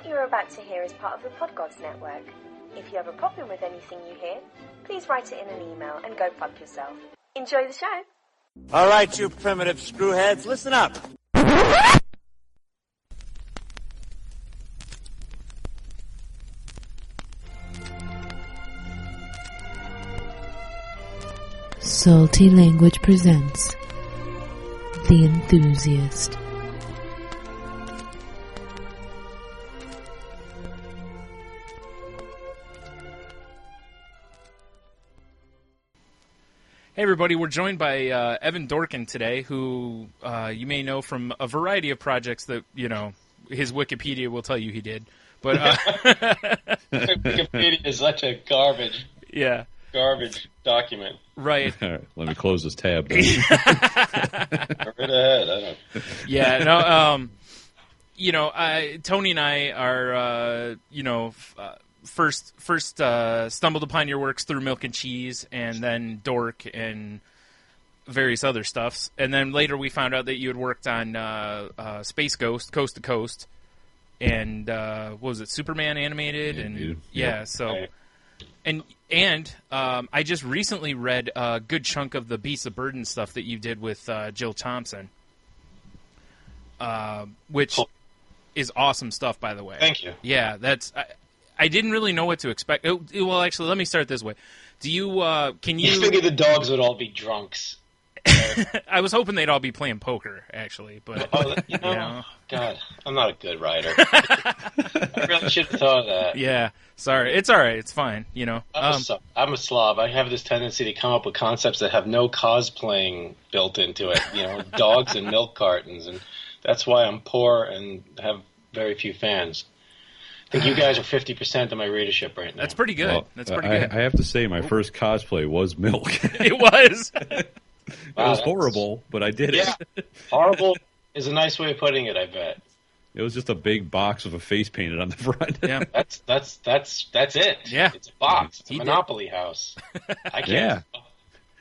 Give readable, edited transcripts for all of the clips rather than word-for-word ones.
What you're about to hear is part of the Podgods Network. If you have a problem with anything you hear, please write it in an email and go fuck yourself. Enjoy the show. All right, you primitive screwheads, listen up. Salty Language presents The Enthusiast. Hey everybody, we're joined by Evan Dorkin today, who you may know from a variety of projects that, you know, his Wikipedia will tell you he did. But Wikipedia is such a garbage document. Right. All right, let me close this tab. Then. Right ahead. Yeah, no, Tony and I are, first stumbled upon your works through Milk and Cheese, and then Dork and various other stuffs. And then later we found out that you had worked on Space Ghost, Coast to Coast, and what was it, Superman animated? And yeah, so... And I just recently read a good chunk of the Beasts of Burden stuff that you did with Jill Thompson, which is awesome stuff, by the way. Thank you. Yeah, I didn't really know what to expect. Well, actually, let me start this way. Do you can you? You figured the dogs would all be drunks. I was hoping they'd all be playing poker, actually, but God, I'm not a good writer. I really should have thought of that. Yeah, sorry. It's all right. It's fine. You know, I'm a slob. I have this tendency to come up with concepts that have no cosplaying built into it. You know, dogs and milk cartons, and that's why I'm poor and have very few fans. I think you guys are 50% of my readership right now. That's pretty good. Well, that's pretty good. I have to say, my first cosplay was Milk. It was. It was horrible, but I did it. Yeah, horrible is a nice way of putting it, I bet. It was just a big box with a face painted on the front. Yeah, that's it. Yeah, it's a box. It's a Monopoly house. I can't. Yeah.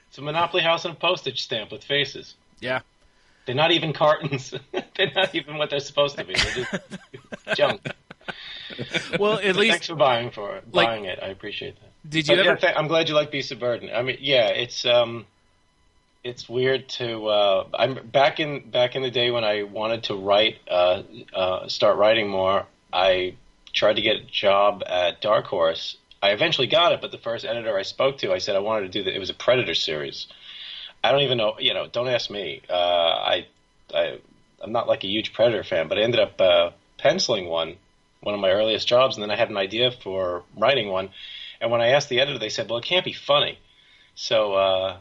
It's a Monopoly house and a postage stamp with faces. Yeah, they're not even cartons. They're not even what they're supposed to be. They're just junk. Well, at least thanks for buying it. I appreciate that. Did you ever? I'm glad you like Beasts of Burden. I mean, yeah, it's weird to. I'm back in the day when I wanted to start writing more. I tried to get a job at Dark Horse. I eventually got it, but the first editor I spoke to, I said I wanted to do it was a Predator series. I don't even know. You know, don't ask me. I'm not like a huge Predator fan, but I ended up penciling one of my earliest jobs, and then I had an idea for writing one. And when I asked the editor, they said, "Well, it can't be funny." So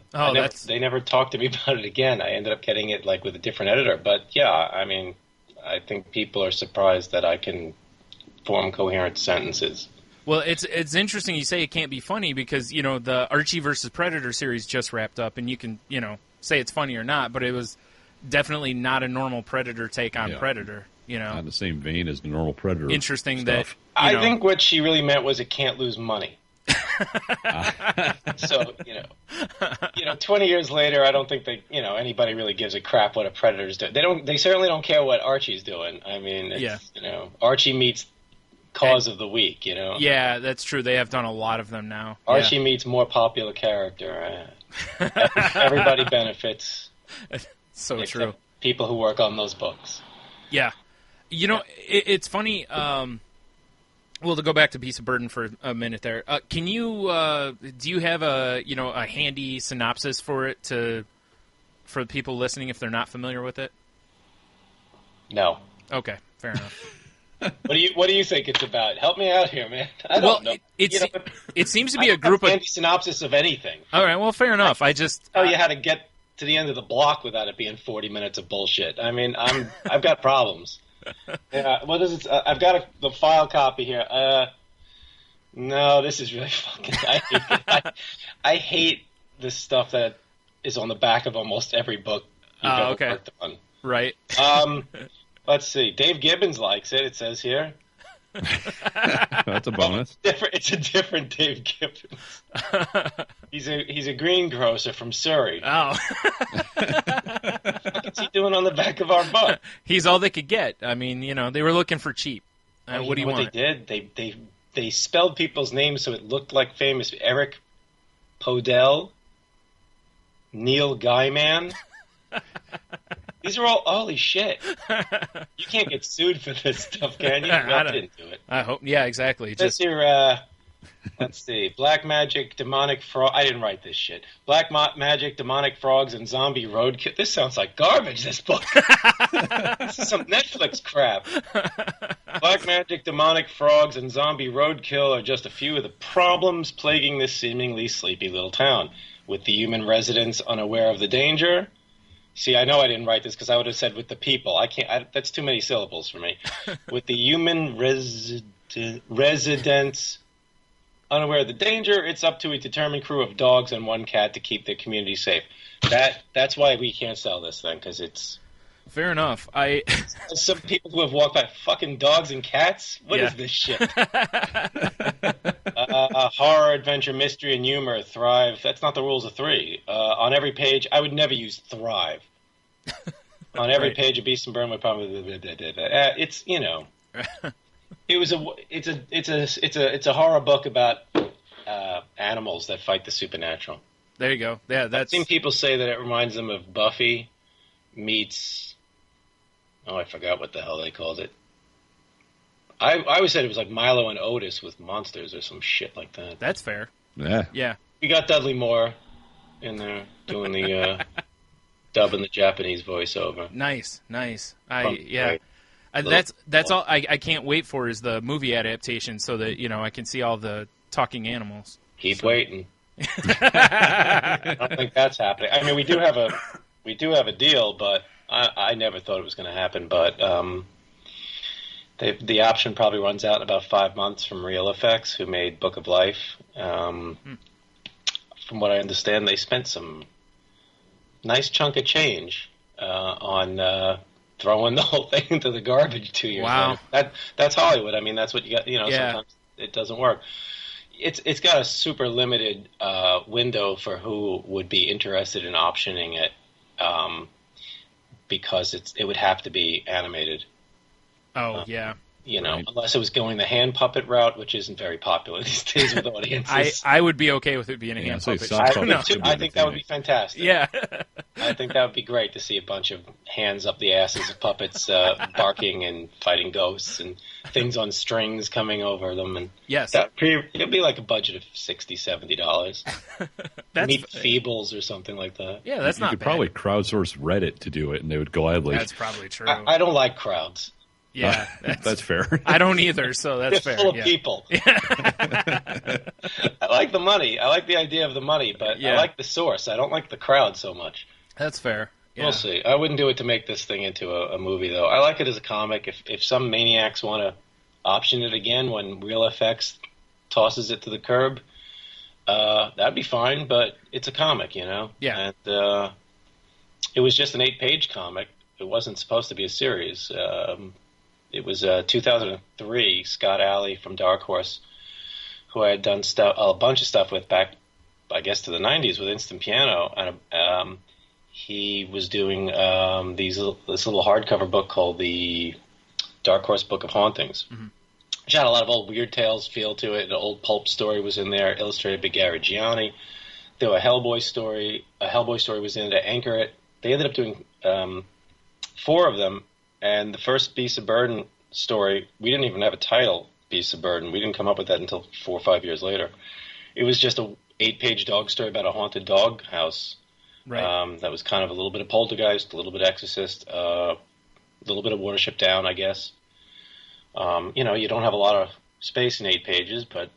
they never talked to me about it again. I ended up getting it like with a different editor. But yeah, I mean, I think people are surprised that I can form coherent sentences. Well, it's interesting you say it can't be funny because, you know, the Archie versus Predator series just wrapped up, and you can, you know, say it's funny or not, but it was definitely not a normal Predator take on Predator. You know, on the same vein as the normal Predator. Interesting stuff. that. I think what she really meant was it can't lose money. So, you know, 20 years later, I don't think anybody really gives a crap what a Predator's doing. They certainly don't care what Archie's doing. I mean, Archie meets Cause of the Week, you know. Yeah, that's true. They have done a lot of them now. Archie meets more popular character. Everybody benefits. So true. People who work on those books. Yeah. You know, it's funny. Well, to go back to Beasts of Burden for a minute there, can you do you have a handy synopsis for it for people listening if they're not familiar with it? No. Okay, fair enough. What do you think it's about? Help me out here, man. I don't know. It seems to be a group of handy synopsis of anything. All right, well, fair enough. I just tell you how to get to the end of the block without it being 40 minutes of bullshit. I mean, I've got problems. Yeah, what is it? I've got the file copy here. No, this is really fucking. I hate this stuff that is on the back of almost every book you've ever worked on. Right. Let's see. Dave Gibbons likes it. It says here. That's a bonus. It's a different Dave Gibbons. He's a greengrocer from Surrey. Oh. What's he doing on the back of our book? He's all they could get. I mean, they were looking for cheap. What do you want? They spelled people's names so it looked like famous. Eric Podell, Neil Gaiman. These are all, holy shit. You can't get sued for this stuff, can you? Well, I didn't do it. I hope. Yeah, exactly. Just your, let's see. Black Magic, Demonic Frog. I didn't write this shit. Black Magic, Demonic Frogs, and Zombie Roadkill. This sounds like garbage, this book. This is some Netflix crap. Black Magic, Demonic Frogs, and Zombie Roadkill are just a few of the problems plaguing this seemingly sleepy little town. With the human residents unaware of the danger. See, I know I didn't write this because I would have said with the people. I can't. That's too many syllables for me. With the human residents unaware of the danger, it's up to a determined crew of dogs and one cat to keep their community safe. That's why we can't sell this thing, because it's... Fair enough. Some people who have walked by fucking dogs and cats? What is this shit? Horror, adventure, mystery, and humor thrive. That's not the rules of three. On every page, I would never use thrive. On every page, a beast and burn would probably... it's, you know... It's a horror book about animals that fight the supernatural. There you go. Yeah, I've seen people say that it reminds them of Buffy meets... Oh, I forgot what the hell they called it. I always said it was like Milo and Otis with monsters or some shit like that. That's fair. Yeah. We got Dudley Moore in there doing the dubbing the Japanese voiceover. Nice. That's Little- all I can't wait for is the movie adaptation so that, you know, I can see all the talking animals. Keep waiting. I don't think that's happening. I mean, we do have a deal, but I never thought it was going to happen. But the option probably runs out in about 5 months from Real Effects, who made Book of Life. From what I understand, they spent some nice chunk of change on throwing the whole thing into the garbage 2 years later. That's Hollywood. I mean, that's what you got. You know, sometimes it doesn't work. It's got a super limited window for who would be interested in optioning it, because it would have to be animated. Oh, yeah. You know, unless it was going the hand puppet route, which isn't very popular these days with audiences. I would be okay with it being a hand puppet. I think that would be fantastic. Yeah. I think that would be great to see a bunch of hands up the asses of puppets barking and fighting ghosts and things on strings coming over them. And yes. It'd be like a budget of $60, $70. Meet Feebles or something like that. Yeah, that's not bad. You could probably crowdsource Reddit to do it, and they would gladly. That's probably true. I don't like crowds. Yeah, that's fair. I don't either, so that's fair. They're full of people. I like the money. I like the idea of the money, but I like the source. I don't like the crowd so much. That's fair. Yeah. We'll see. I wouldn't do it to make this thing into a movie, though. I like it as a comic. If some maniacs want to option it again when Real FX tosses it to the curb, that'd be fine, but it's a comic, you know? Yeah. And it was just an 8-page comic. It wasn't supposed to be a series. It was 2003, Scott Alley from Dark Horse, who I had done a bunch of stuff with back, I guess, to the 90s with Instant Piano. And he was doing this little hardcover book called the Dark Horse Book of Hauntings, which had a lot of old Weird Tales feel to it. An old pulp story was in there, illustrated by Gary Gianni. There was a Hellboy story. A Hellboy story was in it to anchor it. They ended up doing 4 of them. And the first Beasts of Burden story, we didn't even have a title, Beasts of Burden. We didn't come up with that until 4 or 5 years later. It was just a 8-page dog story about a haunted dog house. Right. That was kind of a little bit of Poltergeist, a little bit of Exorcist, a little bit of Watership Down, I guess. You know, you don't have a lot of space in 8 pages, but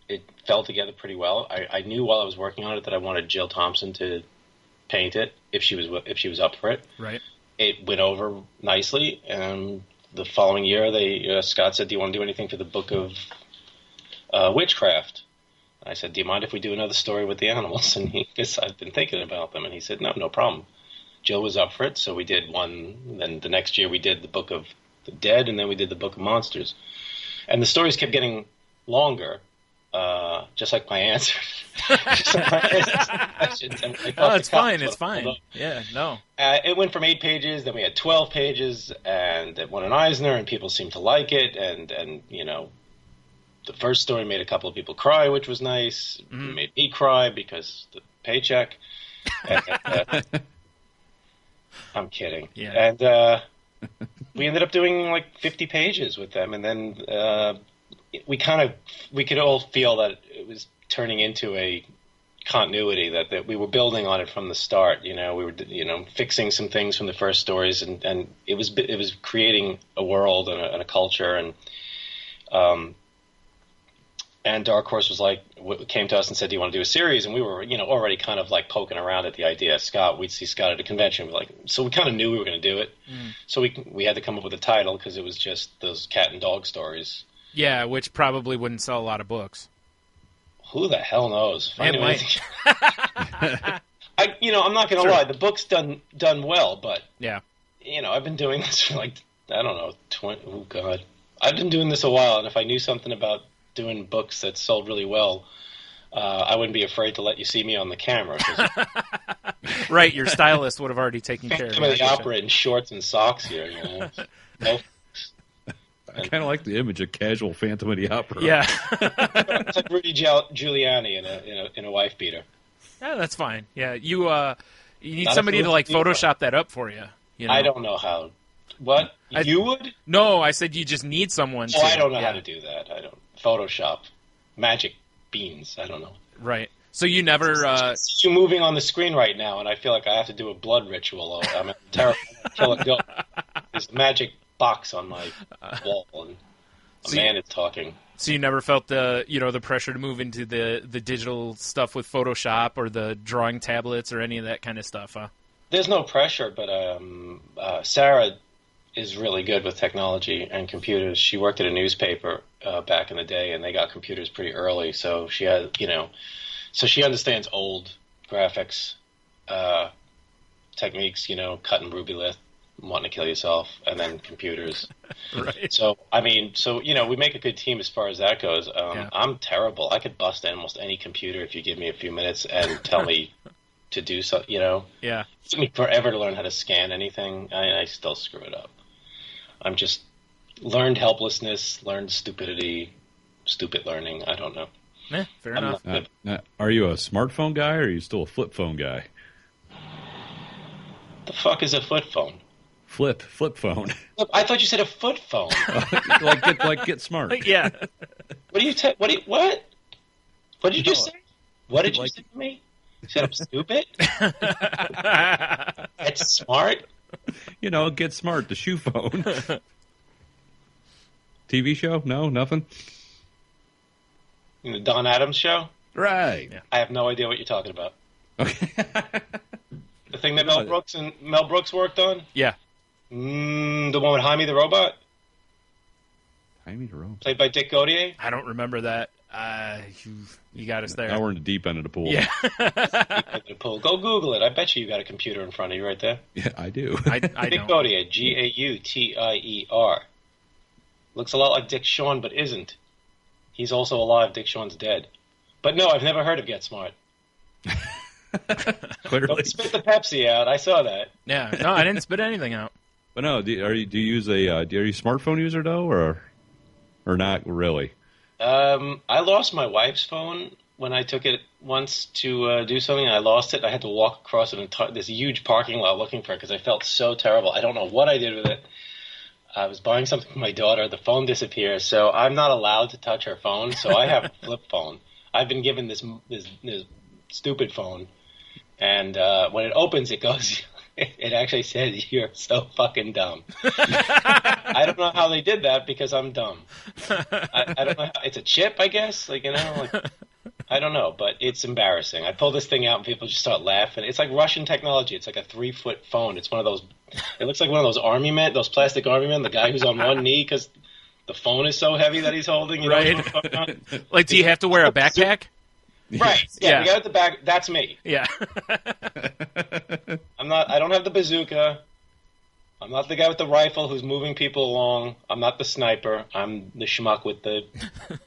it fell together pretty well. I knew while I was working on it that I wanted Jill Thompson to paint it if she was up for it. Right. It went over nicely, and the following year, Scott said, "Do you want to do anything for the Book of Witchcraft?" And I said, "Do you mind if we do another story with the animals?" And he goes, "I've been thinking about them." And he said, "No problem." Jill was up for it, so we did one. Then the next year, we did the Book of the Dead, and then we did the Book of Monsters. And the stories kept getting longer. just like my answer. Just like my answers to questions. And it's fine. It's fine. Yeah, no. It went from 8 pages, then we had 12 pages, and it won an Eisner, and people seemed to like it. And you know, the first story made a couple of people cry, which was nice. Mm-hmm. It made me cry because the paycheck. I'm kidding. Yeah. And we ended up doing like 50 pages with them, and then we could all feel that it was turning into a continuity that we were building on it from the start. You know, we were fixing some things from the first stories, and it was creating a world and a culture, and Dark Horse was came to us and said, "Do you want to do a series?" And we were, already kind of like poking around at the idea. We'd see Scott at a convention. So we kind of knew we were going to do it. Mm. So we had to come up with a title because it was just those cat and dog stories. Yeah, which probably wouldn't sell a lot of books. Who the hell knows? It might. I'm not going to lie. The book's done well, but yeah, I've been doing this for oh God, I've been doing this a while, and if I knew something about doing books that sold really well, I wouldn't be afraid to let you see me on the camera. Right, your stylist would have already taken care of the opera in shorts and socks here. No. I kind of like the image of casual Phantom of the Opera. Yeah, it's like Rudy Giuliani in a wife beater. Yeah, that's fine. Yeah, you need somebody to Photoshop that up for you. I don't know how. What you would? No, I said you just need someone. I don't know how to do that. I don't Photoshop, magic beans. I don't know. Right. So you never. You're moving on the screen right now, and I feel like I have to do a blood ritual. I'm terrible. Kill a goat. There's a magic box on my wall, and a man is talking. So you never felt the pressure to move into the digital stuff with Photoshop or the drawing tablets or any of that kind of stuff, huh? There's no pressure, but Sarah is really good with technology and computers. She worked at a newspaper back in the day, and they got computers pretty early. So she has, so she understands old graphics techniques, cutting ruby lith, wanting to kill yourself, and then computers. Right. So we make a good team as far as that goes. Yeah. I'm terrible. I could bust almost any computer if you give me a few minutes and tell me to do so. Yeah. It took me forever to learn how to scan anything. I still screw it up. I'm just learned helplessness, learned stupidity, stupid learning. I don't know. Fair enough. Are you a smartphone guy, or are you still a flip phone guy? The fuck is a flip phone? Flip phone. I thought you said a foot phone. Get smart. Yeah. What do you just say? What did you say to me? You said I'm stupid? That's smart? Get smart, the shoe phone. TV show? No, nothing? The Don Adams show? Right. Yeah. I have no idea what you're talking about. Okay. The thing that Mel Brooks worked on? Yeah. The one with Jaime the Robot? Jaime the Robot. Played by Dick Gautier? I don't remember that. You got us there. Now we're in the deep end of the pool. Yeah. Go Google it. I bet you got a computer in front of you right there. Yeah, I do. I Dick Gautier, Gautier. Looks a lot like Dick Shawn, but isn't. He's also alive. Dick Shawn's dead. But no, I've never heard of Get Smart. Clearly. Don't spit the Pepsi out. I saw that. Yeah. No, I didn't spit anything out. But no, do you use are you a smartphone user though, or not really? I lost my wife's phone when I took it once to do something, and I lost it. I had to walk across this huge parking lot looking for it because I felt so terrible. I don't know what I did with it. I was buying something for my daughter. The phone disappears, so I'm not allowed to touch her phone. So I have a flip phone. I've been given this stupid phone, and when it opens, it goes. It actually says, "You're so fucking dumb." I don't know how they did that because I'm dumb. I don't know. It's a chip, I guess. I don't know, but it's embarrassing. I pull this thing out and people just start laughing. It's like Russian technology. It's like a 3-foot phone. It's one of those. It looks like one of those army men, those plastic army men. The guy who's on one knee because the phone is so heavy that he's holding. Right. Like, do you have to wear a backpack? Right. Yeah. You got at the back. That's me. Yeah. I don't have the bazooka. I'm not the guy with the rifle who's moving people along. I'm not the sniper. I'm the schmuck with the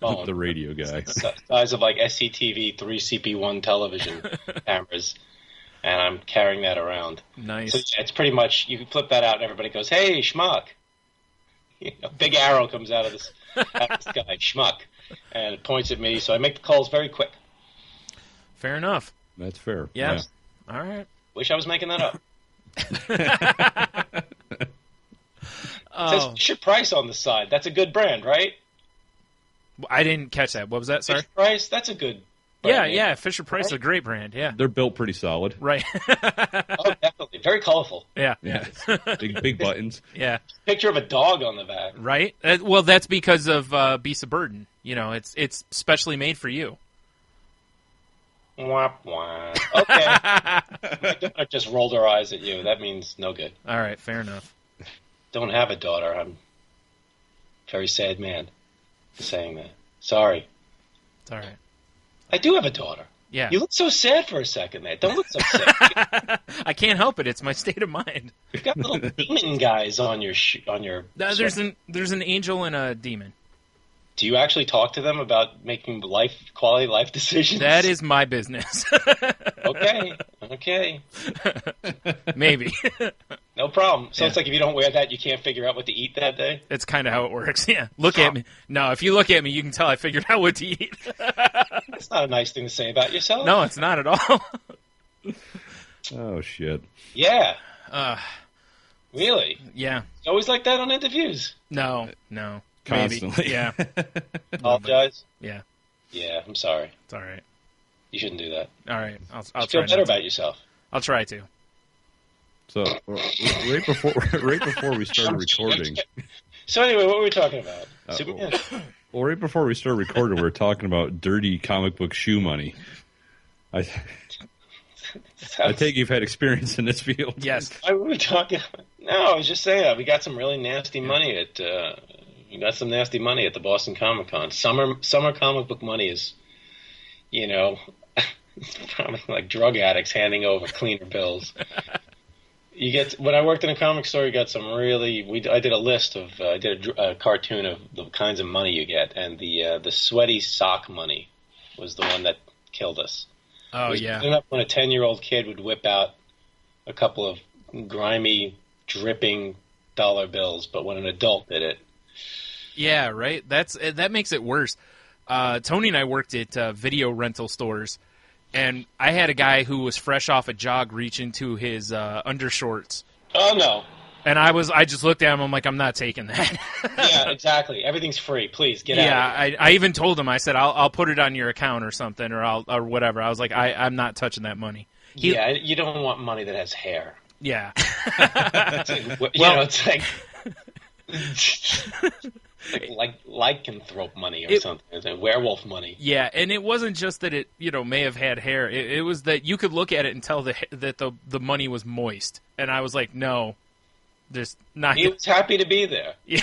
phone. The radio guy. The size of like SCTV 3CP1 television cameras. And I'm carrying that around. Nice. So yeah, it's pretty much, you can flip that out and everybody goes, hey, schmuck. A big arrow comes out of this guy, schmuck. And it points at me, so I make the calls very quick. Fair enough. That's fair. Yeah. All right. Wish I was making that up. It says Fisher Price on the side. That's a good brand, right? I didn't catch that. What was that? Sorry. Fisher Price. That's a good brand. Yeah. Fisher Price is a great brand. Yeah. They're built pretty solid. Right. Oh, definitely. Very colorful. Yeah. Big buttons. Yeah. Picture of a dog on the back. Right. Well, that's because of Beast of Burden. You know, it's specially made for you. Wah, wah. Okay. My daughter just rolled her eyes at you. That means no good. All right. Fair enough. Don't have a daughter. I'm a very sad man for saying that. Sorry. It's all right. I do have a daughter. Yeah. You look so sad for a second there. Don't look so sad. I can't help it. It's my state of mind. You've got little demon guys on your There's an angel and a demon. Do you actually talk to them about making quality life decisions? That is my business. Okay. Maybe. No problem. So Yeah. it's like if you don't wear that, you can't figure out what to eat that day? That's kind of how it works. Yeah. Look at me. No, if you look at me, you can tell I figured out what to eat. That's not a nice thing to say about yourself. No, it's not at all. Oh, shit. Yeah. Really? Yeah. You always like that on interviews? No. Constantly. Maybe. Yeah. Apologize? Yeah. Yeah, I'm sorry. It's all right. You shouldn't do that. All right. I'll Feel try better not to. about yourself. I'll try to. So right before we started recording. So anyway, what were we talking about? Superman. Well, right before we started recording, we were talking about dirty comic book shoe money. I take you've had experience in this field. Yes. Why were we talking? No, I was just saying we got some really nasty money at. We got some nasty money at the Boston Comic Con. Summer comic book money is, probably like drug addicts handing over cleaner bills. When I worked in a comic store, you got some really. I did a list of. I did a cartoon of the kinds of money you get, and the sweaty sock money was the one that killed us. Oh, yeah. Enough when a 10-year-old kid would whip out a couple of grimy, dripping dollar bills, but when an adult did it. Yeah, right. That makes it worse. Tony and I worked at video rental stores, and I had a guy who was fresh off a jog reach into his undershorts. Oh, no. And I just looked at him. I'm like, I'm not taking that. Yeah, exactly. Everything's free. Please get out. Yeah, I even told him. I said, I'll put it on your account or something, or whatever. I was like, I'm not touching that money. Yeah, you don't want money that has hair. Yeah. It's like lycanthrope money or something. It's werewolf money. Yeah, and it wasn't just that it may have had hair. It was that you could look at it and tell that the money was moist. And I was like, no. There's not. He was happy to be there. Yeah.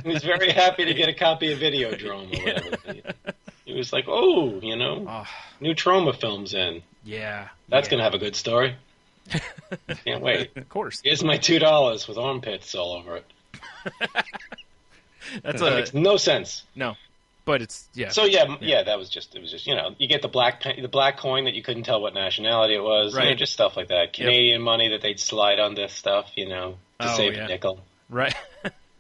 He was very happy to get a copy of Videodrome or whatever. He was like, new Troma film's in. Yeah. That's going to have a good story. Can't wait. Of course. Here's my $2 with armpits all over it. That makes no sense. No. But it's, yeah. So, that was just, you get the black coin that you couldn't tell what nationality it was. Right. Just stuff like that. Canadian money that they'd slide on this stuff, to save a nickel. Right.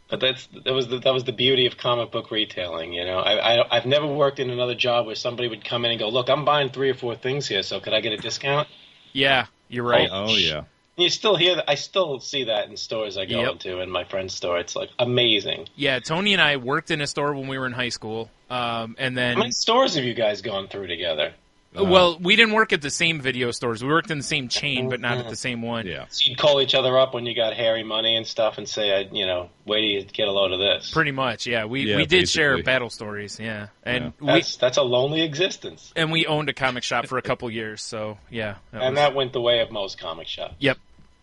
But that was the beauty of comic book retailing, I've never worked in another job where somebody would come in and go, look, I'm buying 3 or 4 things here, so could I get a discount? Yeah, you're right. Oh yeah. You still hear that. I still see that in stores I go into, in my friend's store. It's like amazing. Yeah, Tony and I worked in a store when we were in high school, and then. How many stores have you guys gone through together? Well, we didn't work at the same video stores. We worked in the same chain, but not at the same one. Yeah. So you'd call each other up when you got hairy money and stuff, and say, wait till you get a load of this. Pretty much, yeah. We did share battle stories, yeah. And that's a lonely existence. And we owned a comic shop for a couple years, so yeah. That went the way of most comic shops. Yep.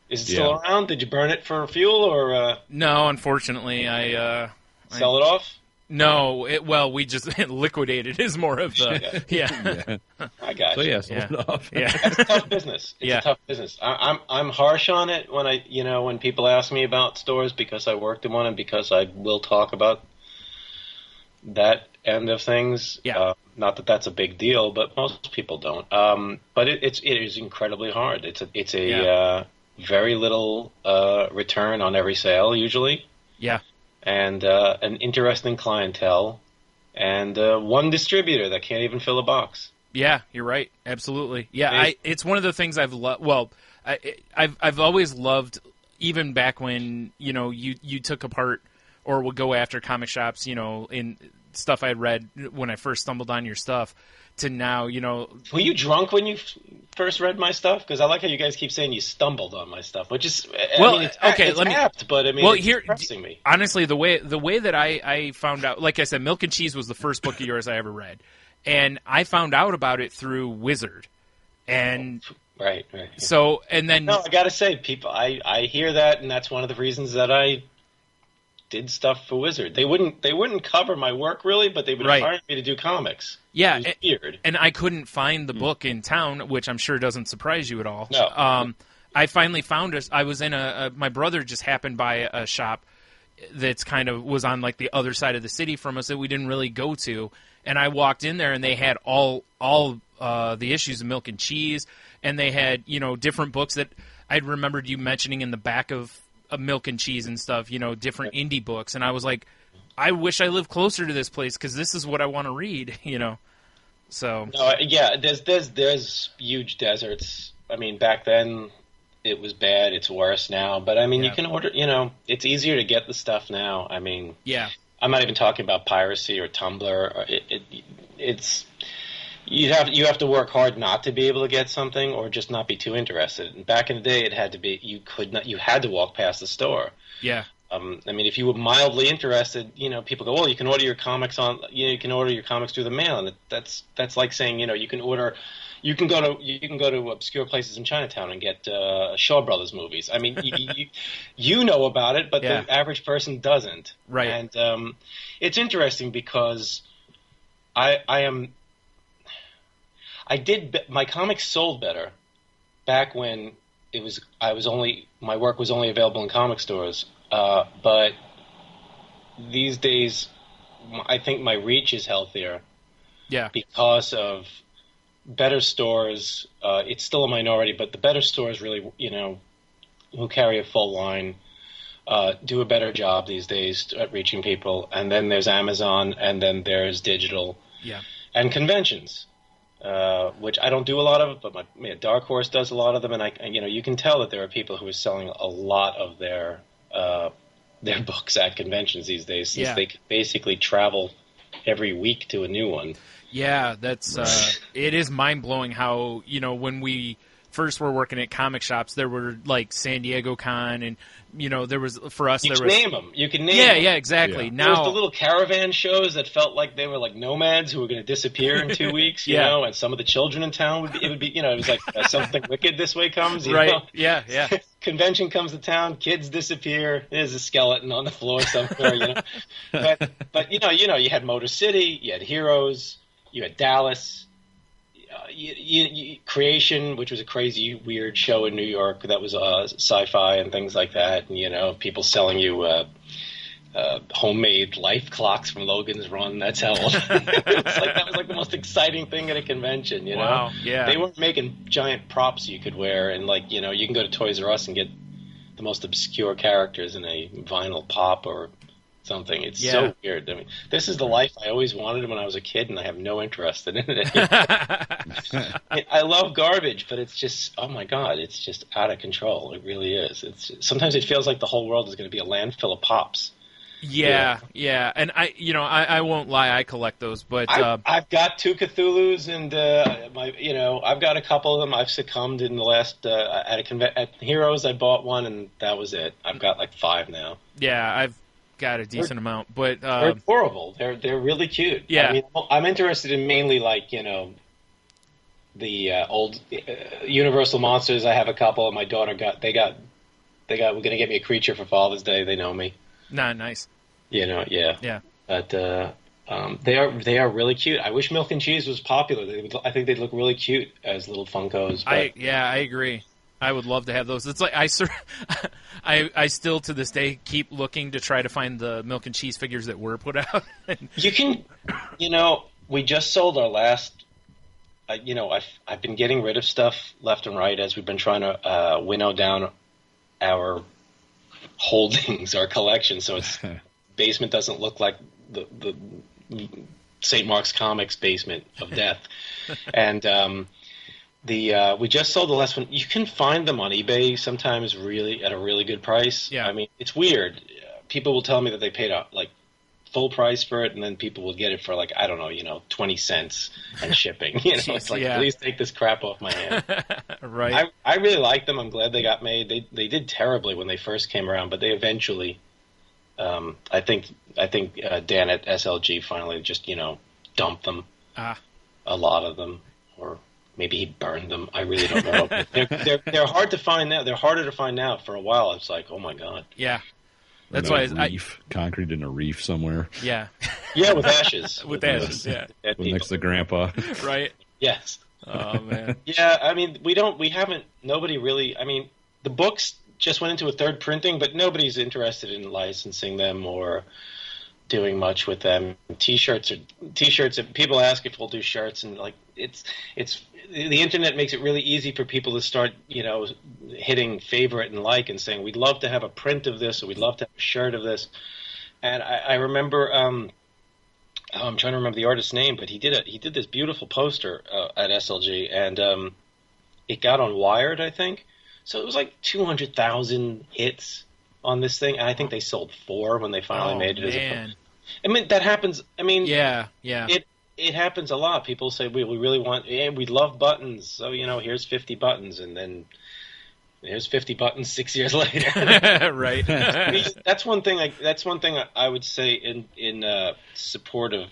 Is it still around? Did you burn it for fuel or? No, unfortunately, I sell it off. No, we just liquidated is more of the Yeah. I got So you. yeah, sold it off. yeah. It's a tough business. It's Yeah. a tough business. I'm harsh on it when when people ask me about stores because I worked in one and because I will talk about that end of things. Yeah. Not that that's a big deal, but most people don't. But it is incredibly hard. It's a very little return on every sale usually, Yeah. and an interesting clientele, and one distributor that can't even fill a box. Yeah, you're right. Absolutely. Yeah, it's one of the things I've loved. Well, I've always loved, even back when you took apart or would go after comic shops, in stuff I had read when I first stumbled on your stuff, to now, Were you drunk when you first read my stuff? Because I like how you guys keep saying you stumbled on my stuff, which is it's apt, but it's impressing me. Honestly, the way that I found out, like I said, Milk and Cheese was the first book of yours I ever read, and I found out about it through Wizard, and right. So, and then I gotta say, people, I hear that, and that's one of the reasons that I did stuff for Wizard. They wouldn't cover my work really, but they would hire me to do comics. Yeah, it was weird. And I couldn't find the book in town, which I'm sure doesn't surprise you at all. No. I finally found it. I was in my brother just happened by a shop that's kind of was on like the other side of the city from us that we didn't really go to, and I walked in there and they had all the issues of Milk and Cheese, and they had different books that I'd remembered you mentioning in the back of Milk and Cheese and stuff, different indie books, and I was like, I wish I lived closer to this place because this is what I want to read, So there's huge deserts. I mean, back then it was bad. It's worse now, but I mean, you can order. It's easier to get the stuff now. I mean, I'm not even talking about piracy or Tumblr. It's you have to work hard not to be able to get something or just not be too interested. And back in the day, it had to be you had to walk past the store. Yeah. I mean, if you were mildly interested, people go, well, you can order your comics you can order your comics through the mail, and that's like saying, you can go to obscure places in Chinatown and get Shaw Brothers movies. I mean, you know about it, but the average person doesn't. Right. And it's interesting because my comics sold better back when my work was only available in comic stores. But these days, I think my reach is healthier. Yeah. Because of better stores. It's still a minority, but the better stores really, who carry a full line, do a better job these days at reaching people. And then there's Amazon, and then there's digital. Yeah. And conventions. Which I don't do a lot of, but Dark Horse does a lot of them, and you can tell that there are people who are selling a lot of their books at conventions these days, since they can basically travel every week to a new one. Yeah, that's it is mind blowing how when we first were working at comic shops, there were like San Diego Con, and there was for us you there can was name them. You can name them. Yeah, exactly. Yeah. Now there was the little caravan shows that felt like they were like nomads who were going to disappear in 2 weeks. You know, and some of the children in town would be. It was like something wicked this way comes. You know? Yeah. Convention comes to town, kids disappear. There's a skeleton on the floor somewhere. But you had Motor City, you had Heroes, you had Dallas. Creation, which was a crazy, weird show in New York that was sci-fi and things like that, and people selling you homemade life clocks from Logan's Run. That's how old. That was like the most exciting thing at a convention. Wow, yeah. They weren't making giant props you could wear, and you can go to Toys R Us and get the most obscure characters in a vinyl pop or something. It's so weird. I mean, this is the life I always wanted when I was a kid, and I have no interest in it. I love garbage, but it's just, oh my God, it's just out of control. It really is. Sometimes it feels like the whole world is going to be a landfill of pops. Yeah. And I won't lie, I collect those, but I've got 2 Cthulhu's, and I've got a couple of them. I've succumbed in the last at Heroes. I bought one, and that was it. I've got like 5 now. Yeah, I've got a decent amount, but they're adorable. They're really cute. Yeah, I mean, I'm interested in mainly the old Universal monsters. I have a couple, and my daughter we're gonna get me a creature for Father's Day. They know me. Nah, nice. Yeah. But they are really cute. I wish Milk and Cheese was popular. I think they'd look really cute as little Funkos. But... I agree. I would love to have those. It's like I still to this day keep looking to try to find the Milk and Cheese figures that were put out. You can, we just sold our last. I've been getting rid of stuff left and right as we've been trying to winnow down our holdings, our collection, so its basement doesn't look like the St. Mark's Comics basement of death. And we just sold the last one. You can find them on eBay sometimes really at a really good price. Yeah. I mean, it's weird. People will tell me that they paid like full price for it, and then people will get it for like, I don't know, 20 cents and shipping. It's like, please take this crap off my hand. Right. I really like them. I'm glad they got made. They did terribly when they first came around, but they eventually, I think Dan at SLG finally just, dumped them. A lot of them, or maybe he burned them. I really don't know. They're hard to find now. They're harder to find now. For a while, it's like, oh my god. Yeah. That's why concrete in a reef somewhere. Yeah. Yeah, with ashes. With ashes, yeah. Next to Grandpa. Right. Yes. Oh man. Yeah, I mean, nobody really. I mean, the books just went into a third printing, but nobody's interested in licensing them or doing much with them. T-shirts. People ask if we'll do shirts, and like it's the internet makes it really easy for people to start, hitting favorite and like and saying we'd love to have a print of this or we'd love to have a shirt of this. And I remember, I'm trying to remember the artist's name, but he did this beautiful poster at SLG, and it got on Wired, I think. So it was like 200,000 hits on this thing, and I think they sold 4 when they finally made it. Man. I mean, that happens. I mean, yeah. It happens a lot. People say we really want, we love buttons, so here's 50 buttons, and then here's 50 buttons 6 years later. Right. I mean, that's one thing I would say in support of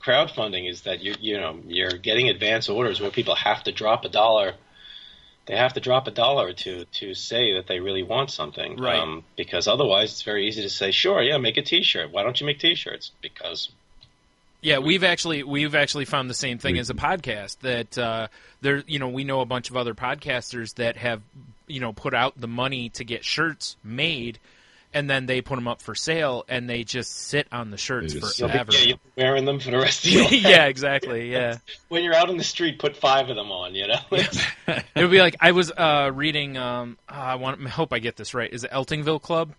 crowdfunding is that you're getting advance orders where people have to drop $1. They have to drop $1 to say that they really want something, right? Because otherwise, it's very easy to say, sure, yeah, make a T-shirt. Why don't you make T-shirts? Because yeah, we've actually found the same thing as a podcast that we know a bunch of other podcasters that have put out the money to get shirts made, and then they put them up for sale, and they just sit on the shirts forever. You'll be wearing them for the rest of your life. Yeah, exactly. Yeah. When you're out in the street, put 5 of them on. Yeah. It would be like I was reading. I hope I get this right. Is it Eltingville Club?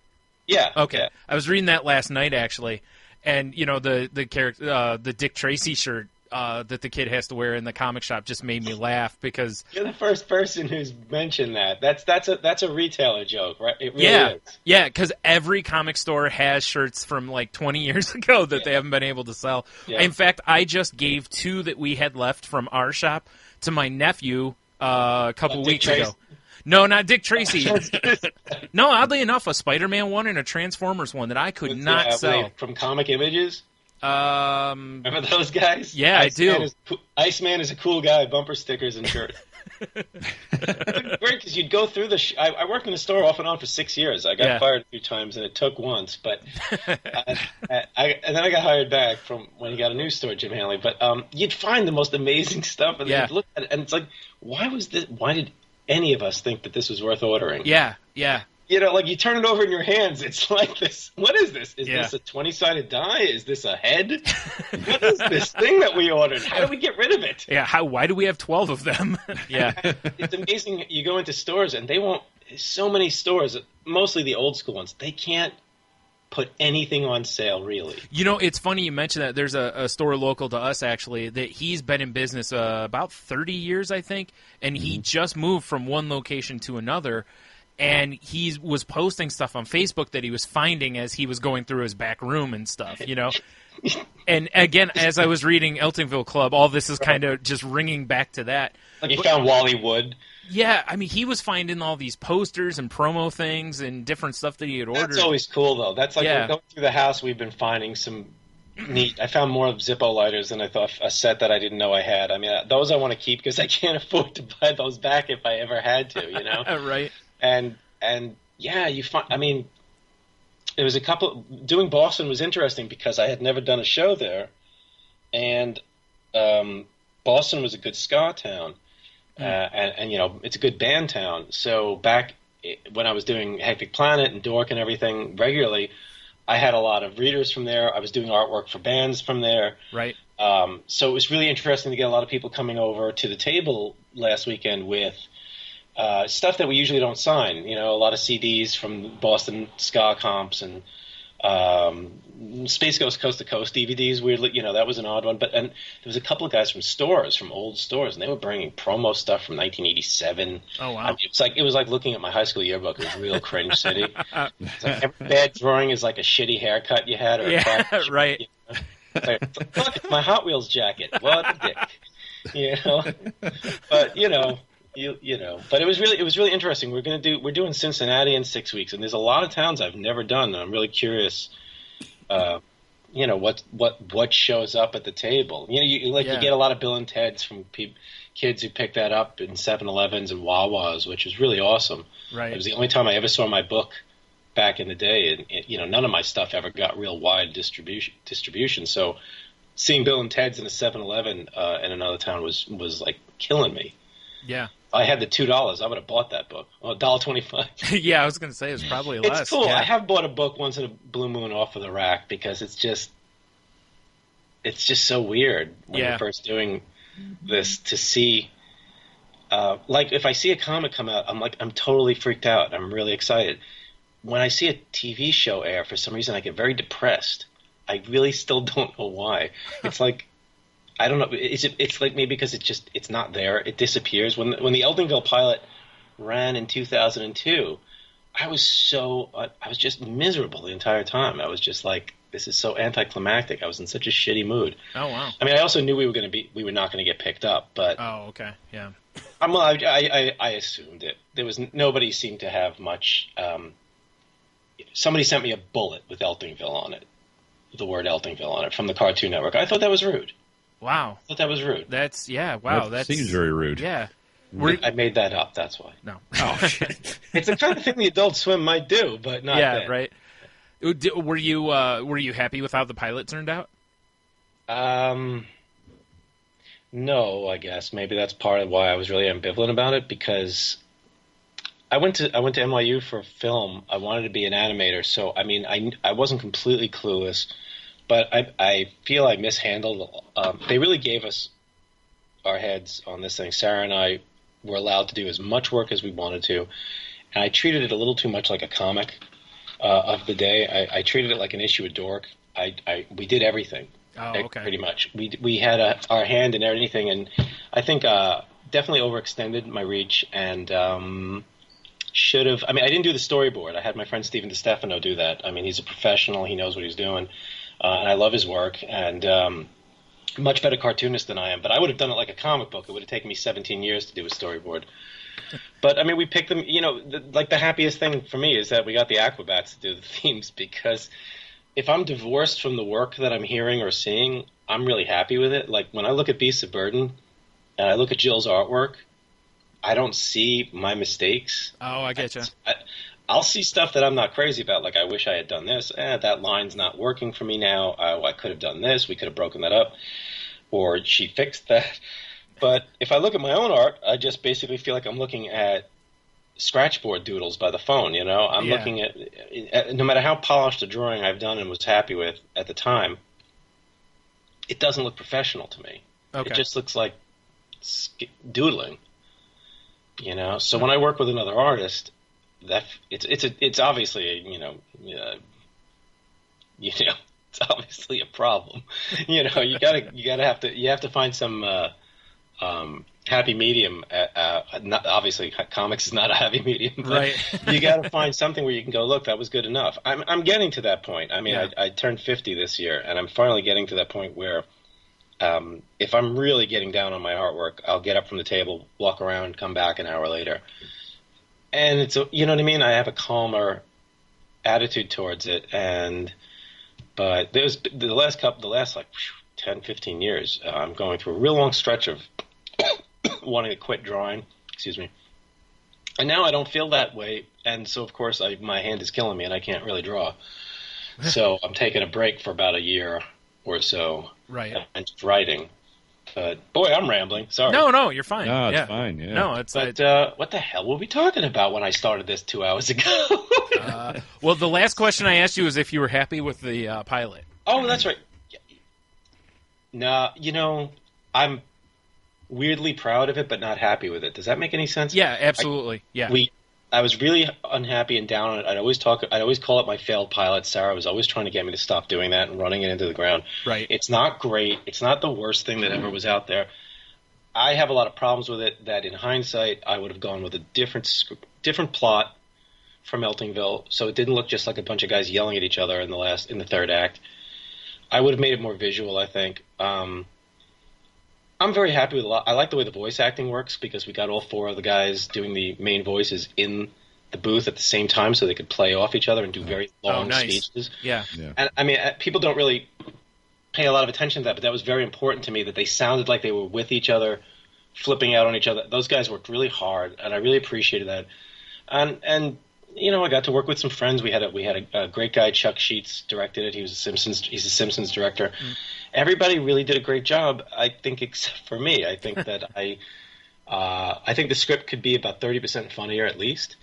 Yeah. Okay. Yeah. I was reading that last night actually. And the character, the Dick Tracy shirt that the kid has to wear in the comic shop just made me laugh because you're the first person who's mentioned that. That's a retailer joke, right? It really is. Yeah, because every comic store has shirts from like 20 years ago that they haven't been able to sell. Yeah. In fact, I just gave 2 that we had left from our shop to my nephew a couple weeks ago. No, not Dick Tracy. No, oddly enough, a Spider-Man one and a Transformers one that I could not sell. From Comic Images? Remember those guys? Yeah, I do. Iceman is a cool guy, bumper stickers and shirts. Great, because you'd go through I worked in the store off and on for 6 years. I got fired a few times, and it took once. But and then I got hired back from when he got a new store, Jim Hanley. But you'd find the most amazing stuff, and you'd look at it, and it's like, why did any of us think that this was worth ordering? Yeah. Like you turn it over in your hands, it's like this. What is this? Is this a 20-sided die? Is this a head? What is this thing that we ordered? How do we get rid of it? Yeah, why do we have 12 of them? Yeah. It's amazing. You go into stores, and they won't – so many stores, mostly the old school ones, they can't put anything on sale, really. It's funny you mention that. There's a store local to us, actually, that he's been in business about 30 years, I think, and he just moved from one location to another, and he was posting stuff on Facebook that he was finding as he was going through his back room and stuff, And again, as I was reading Eltingville Club, all this is kind of just ringing back to that. Like he found Wally Wood. Yeah, I mean, he was finding all these posters and promo things and different stuff that he had ordered. That's always cool, though. That's like going through the house, we've been finding some neat. I found more Zippo lighters than I thought, a set that I didn't know I had. I mean, those I want to keep because I can't afford to buy those back if I ever had to, Right. And yeah, you find. I mean, it was doing Boston was interesting because I had never done a show there, and Boston was a good ska town, and it's a good band town. So back when I was doing Hectic Planet and Dork and everything regularly, I had a lot of readers from there. I was doing artwork for bands from there. Right. So it was really interesting to get a lot of people coming over to the table last weekend with stuff that we usually don't sign. A lot of CDs from Boston ska comps and Space Ghost Coast to Coast DVDs. Weirdly, that was an odd one. And there was a couple of guys from old stores, and they were bringing promo stuff from 1987. Oh wow! I mean, it was like looking at my high school yearbook. It was real cringe city. It's like every bad drawing is like a shitty haircut you had, or a bad right. It's like, look, it's my Hot Wheels jacket. What a dick, But but it was really interesting. We're doing Cincinnati in 6 weeks, and there's a lot of towns I've never done, and I'm really curious. What shows up at the table? You get a lot of Bill and Ted's from kids who pick that up in 7-Elevens and Wawas, which is really awesome. Right. It was the only time I ever saw my book back in the day, and none of my stuff ever got real wide distribution. So seeing Bill and Ted's in a 7-Eleven in another town was like killing me. Yeah. I had the $2. I would have bought that book. Well, $1.25. Yeah, I was going to say it's probably less. It's cool. Yeah. I have bought a book once in a blue moon off of the rack because it's just so weird when you're first doing this to see. Like if I see a comic come out, I'm totally freaked out. I'm really excited. When I see a TV show air, for some reason I get very depressed. I really still don't know why. It's like. I don't know. It's like maybe because it's not there. It disappears. When the Eltingville pilot ran in 2002, I was just miserable the entire time. I was just like, this is so anticlimactic. I was in such a shitty mood. Oh wow. I mean, I also knew we were not going to get picked up, but oh okay, yeah. I assumed it. There was nobody seemed to have much. Somebody sent me a bullet with Eltingville on it, the word Eltingville on it from the Cartoon Network. I thought that was rude. Wow. I thought that was rude. That's wow. That seems very rude. Yeah. I made that up. That's why. No. Oh shit. It's the kind of thing the Adult Swim might do, but not. Yeah. then. Right. Were you happy with how the pilot turned out? No, I guess maybe that's part of why I was really ambivalent about it, because I went to NYU for film. I wanted to be an animator, so I mean I wasn't completely clueless. But I feel I mishandled. They really gave us our heads on this thing. Sarah and I were allowed to do as much work as we wanted to, and I treated it a little too much like a comic of the day. I treated it like an issue of Dork. We did everything. Oh, okay. Pretty much. We had our hand in everything, and I think definitely overextended my reach and should have. I mean, I didn't do the storyboard. I had my friend Steven DeStefano do that. I mean, he's a professional. He knows what he's doing. And I love his work, and much better cartoonist than I am. But I would have done it like a comic book. It would have taken me 17 years to do a storyboard. But, I mean, we picked them, the happiest thing for me is that we got the Aquabats to do the themes, because if I'm divorced from the work that I'm hearing or seeing, I'm really happy with it. Like, when I look at Beasts of Burden, and I look at Jill's artwork, I don't see my mistakes. Oh, I get you. I'll see stuff that I'm not crazy about, like I wish I had done this. That line's not working for me now. I could have done this. We could have broken that up. Or she fixed that. But if I look at my own art, I just basically feel like I'm looking at scratchboard doodles by the phone, I'm looking at no matter how polished a drawing I've done and was happy with at the time, it doesn't look professional to me. Okay. It just looks like doodling, So when I work with another artist, it's obviously it's obviously a problem. You have to find some happy medium. Not obviously comics is not a happy medium, but right. You got to find something where you can go, look, that was good enough. I'm getting to that point. I mean, yeah. I turned 50 this year, and I'm finally getting to that point where if I'm really getting down on my artwork, I'll get up from the table, walk around, come back an hour later. And it's, you know what I mean? I have a calmer attitude towards it. But there's the last like 10, 15 years, I'm going through a real long stretch of wanting to quit drawing. Excuse me. And now I don't feel that way and so of course my hand is killing me, and I can't really draw. So I'm taking a break for about a year or so, Right. and just writing. But boy, I'm rambling. Sorry. No, you're fine. No, it's yeah. fine. Yeah. No, it's. But what the hell were we talking about when I started this 2 hours ago? Well, the last question I asked you was if you were happy with the pilot. Oh, that's right. No, I'm weirdly proud of it, but not happy with it. Does that make any sense? Yeah, absolutely. I was really unhappy and down on it. I'd always call it my failed pilot. Sarah was always trying to get me to stop doing that and running it into the ground. Right. It's not great. It's not the worst thing that ever was out there. I have a lot of problems with it that in hindsight I would have gone with a different plot for Meltingville, so it didn't look just like a bunch of guys yelling at each other in the third act. I would have made it more visual, I think. I'm very happy with a lot. I like the way the voice acting works because we got all four of the guys doing the main voices in the booth at the same time so they could play off each other and do very long speeches. Yeah. And I mean, people don't really pay a lot of attention to that, but that was very important to me that they sounded like they were with each other, flipping out on each other. Those guys worked really hard, and I really appreciated that. And I got to work with some friends. We had a great guy, Chuck Sheets, directed it. He's a Simpsons director. Mm. Everybody really did a great job, I think, except for me. I think that I think the script could be about 30% funnier at least.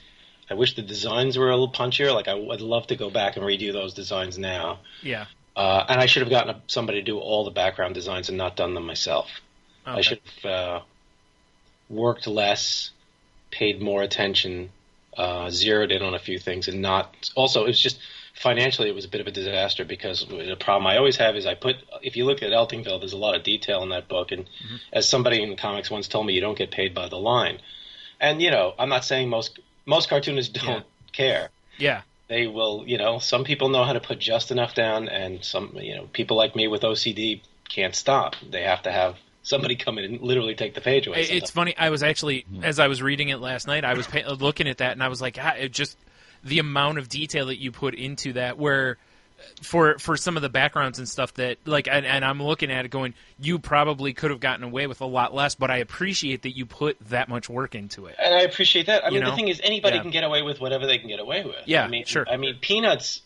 I wish the designs were a little punchier. Like, I would love to go back and redo those designs now. Yeah. And I should have gotten somebody to do all the background designs and not done them myself. Okay. I should have worked less, paid more attention, zeroed in on a few things, and not. Also, it was just financially, it was a bit of a disaster because the problem I always have is if you look at Eltingville, there's a lot of detail in that book, and as somebody in comics once told me, you don't get paid by the line. And I'm not saying most cartoonists don't care. Yeah. They will, some people know how to put just enough down, and some, people like me with OCD can't stop. They have to have somebody come in and literally take the page away. It's funny. I was actually, as I was reading it last night, I was looking at that, and I was like, it just the amount of detail that you put into that, where for some of the backgrounds and stuff that, like, and I'm looking at it going, you probably could have gotten away with a lot less, but I appreciate that you put that much work into it. And I appreciate that. I mean, the thing is, anybody can get away with whatever they can get away with. Yeah, sure. I mean, Peanuts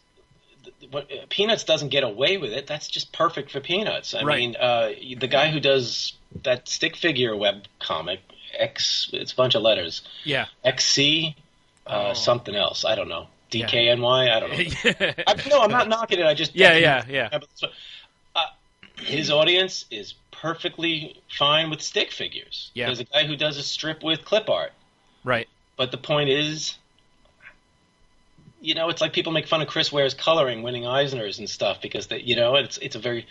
doesn't get away with it. That's just perfect for Peanuts. I mean, the guy who does that stick figure web comic, it's a bunch of letters. Yeah. XC, something else. I don't know. DKNY? I don't know. I'm not knocking it. I just... Yeah. His audience is perfectly fine with stick figures. Yeah. There's a guy who does a strip with clip art. Right. But the point is, it's like people make fun of Chris Ware's coloring, winning Eisners and stuff, because it's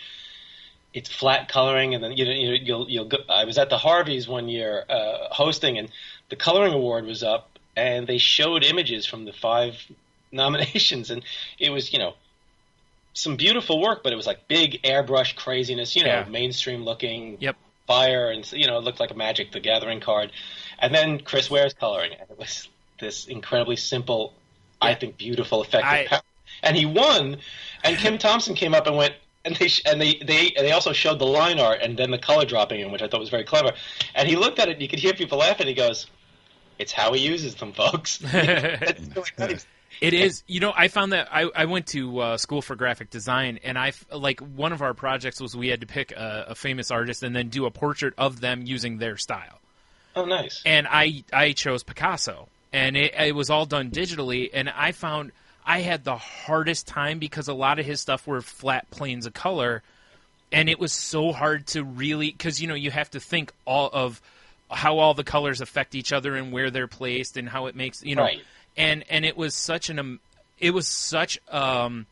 flat coloring, and then you'll go. I was at the Harveys one year hosting, and the coloring award was up, and they showed images from the 5 nominations, and it was some beautiful work, but it was like big airbrush craziness, mainstream looking, fire, and it looked like a Magic the Gathering card, and then Chris Ware's coloring, and it was this incredibly simple, I think, beautiful effect. And he won, and Kim Thompson came up and went. And they also showed the line art and then the color dropping in, which I thought was very clever. And he looked at it, and you could hear people laughing. He goes, "It's how he uses them, folks." It is. I found that I went to school for graphic design, and one of our projects was we had to pick a famous artist and then do a portrait of them using their style. Oh, nice. And I chose Picasso, and it was all done digitally, and I found I had the hardest time because a lot of his stuff were flat planes of color, and it was so hard to really, because you have to think all of how all the colors affect each other and where they're placed and how it makes right. And it was such a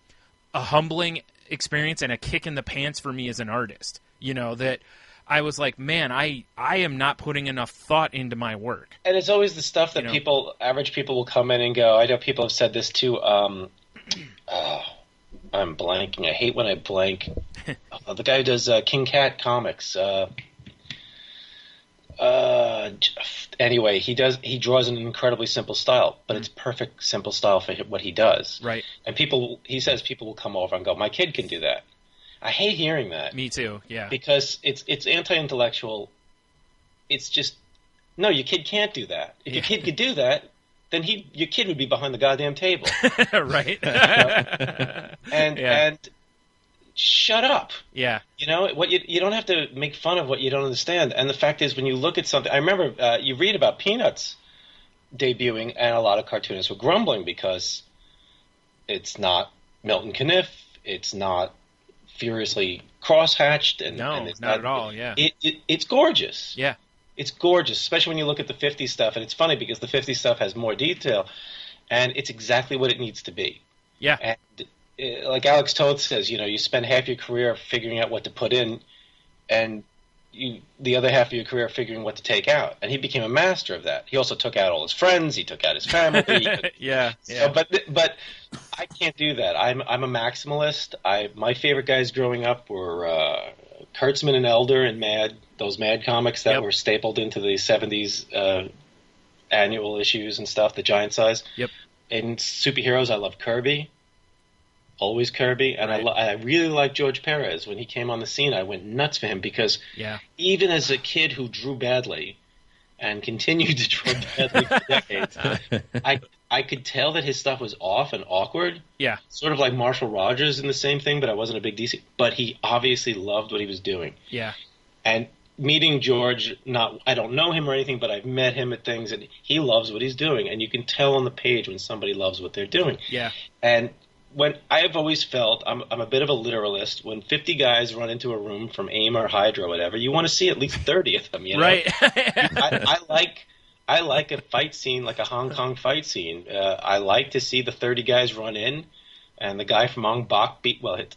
humbling experience and a kick in the pants for me as an artist. That I was like, man, I am not putting enough thought into my work. And it's always the stuff that average people will come in and go. I know people have said this too. I'm blanking. I hate when I blank. The guy who does King Cat comics. Anyway, he draws an incredibly simple style, but it's perfect simple style for what he does. Right. And he says people will come over and go, my kid can do that. I hate hearing that. Me too, yeah. Because it's anti-intellectual. It's just, no, your kid can't do that. If your kid could do that, then your kid would be behind the goddamn table. Right. And shut up. Yeah. You know, you don't have to make fun of what you don't understand. And the fact is, when you look at something, I remember you read about Peanuts debuting, and a lot of cartoonists were grumbling because it's not Milton Caniff, it's not furiously cross-hatched, and it's not at all. Yeah, it's gorgeous. Yeah, it's gorgeous, especially when you look at the 50s stuff. And it's funny because the 50s stuff has more detail, and it's exactly what it needs to be. Yeah, and like Alex Toth says, you spend half your career figuring out what to put in, and the other half of your career figuring what to take out. And he became a master of that. He also took out all his friends. He took out his family. Yeah. So, but I can't do that. I'm a maximalist. My favorite guys growing up were Kurtzman and Elder and those Mad comics that were stapled into the 70s annual issues and stuff, the giant size. Yep. In superheroes, I love Kirby. Always Kirby, and I really like George Perez. When he came on the scene, I went nuts for him because even as a kid who drew badly and continued to draw badly for decades, I could tell that his stuff was off and awkward. Yeah. Sort of like Marshall Rogers in the same thing, but I wasn't a big DC. But he obviously loved what he was doing. Yeah. And meeting George, I don't know him or anything, but I've met him at things, and he loves what he's doing. And you can tell on the page when somebody loves what they're doing. Yeah. And when I've always felt, I'm a bit of a literalist. When 50 guys run into a room from AIM or Hydra or whatever, you want to see at least 30 of them. You know? Right. I like a fight scene, like a Hong Kong fight scene. I like to see the 30 guys run in, and the guy from Ong Bak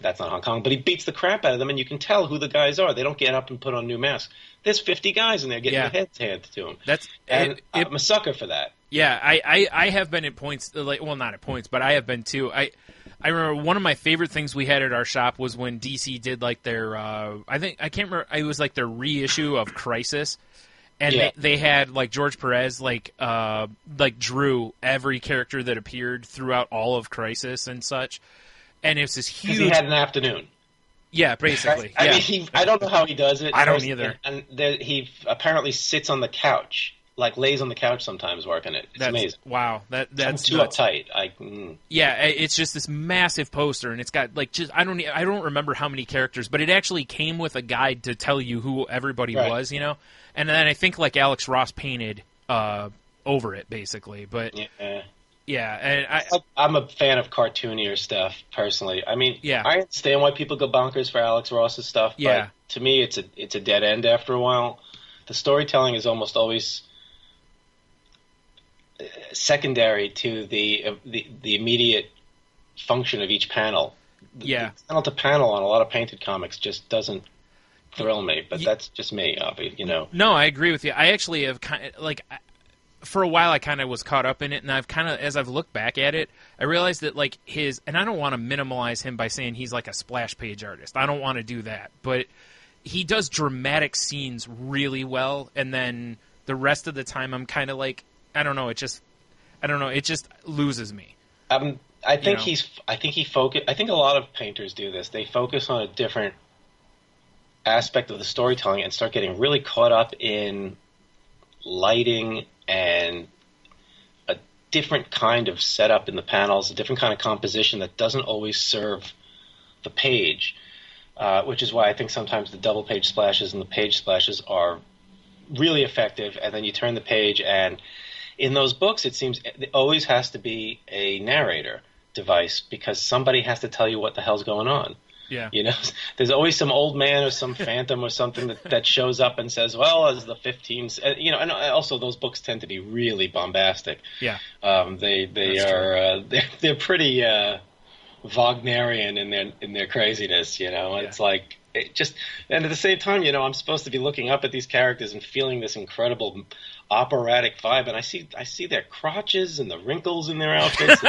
that's not Hong Kong, but he beats the crap out of them, and you can tell who the guys are. They don't get up and put on new masks. There's 50 guys in there getting their heads handed to them. I'm a sucker for that. Yeah, I have been at points, not at points, but I have been too. I remember one of my favorite things we had at our shop was when DC did like their, I can't remember, it was like their reissue of Crisis. And they had like George Perez like drew every character that appeared throughout all of Crisis and such, and it's this huge. Because he had an afternoon. Yeah, basically. I mean, I don't know how he does it. I don't either. And he apparently sits on the couch, like lays on the couch sometimes working it. It's amazing. Wow, that's too nuts. uptight. Yeah, it's just this massive poster, and it's got like I don't remember how many characters, but it actually came with a guide to tell you who everybody was, And then I think like Alex Ross painted over it basically, but and I'm a fan of cartoonier stuff personally. I mean, I understand why people go bonkers for Alex Ross's stuff, but to me, it's a dead end after a while. The storytelling is almost always secondary to the immediate function of each panel. The panel to panel on a lot of painted comics just doesn't thrill me, but that's just me, No, I agree with you. I actually have for a while I kind of was caught up in it, and I've kind of, as I've looked back at it, I realized that like and I don't want to minimize him by saying he's like a splash page artist. I don't want to do that, but he does dramatic scenes really well, and then the rest of the time I'm kind of like, I don't know, it just loses me. I think I think a lot of painters do this. They focus on a different aspect of the storytelling and start getting really caught up in lighting and a different kind of setup in the panels, a different kind of composition that doesn't always serve the page, which is why I think sometimes the double page splashes and the page splashes are really effective, and then you turn the page, and in those books it seems it always has to be a narrator device because somebody has to tell you what the hell's going on. Yeah. There's always some old man or some phantom or something that shows up and says, well, as the 15s, and also those books tend to be really bombastic. Yeah. They're pretty Wagnerian in their craziness, It's like, and at the same time, I'm supposed to be looking up at these characters and feeling this incredible operatic vibe, and I see their crotches and the wrinkles in their outfits,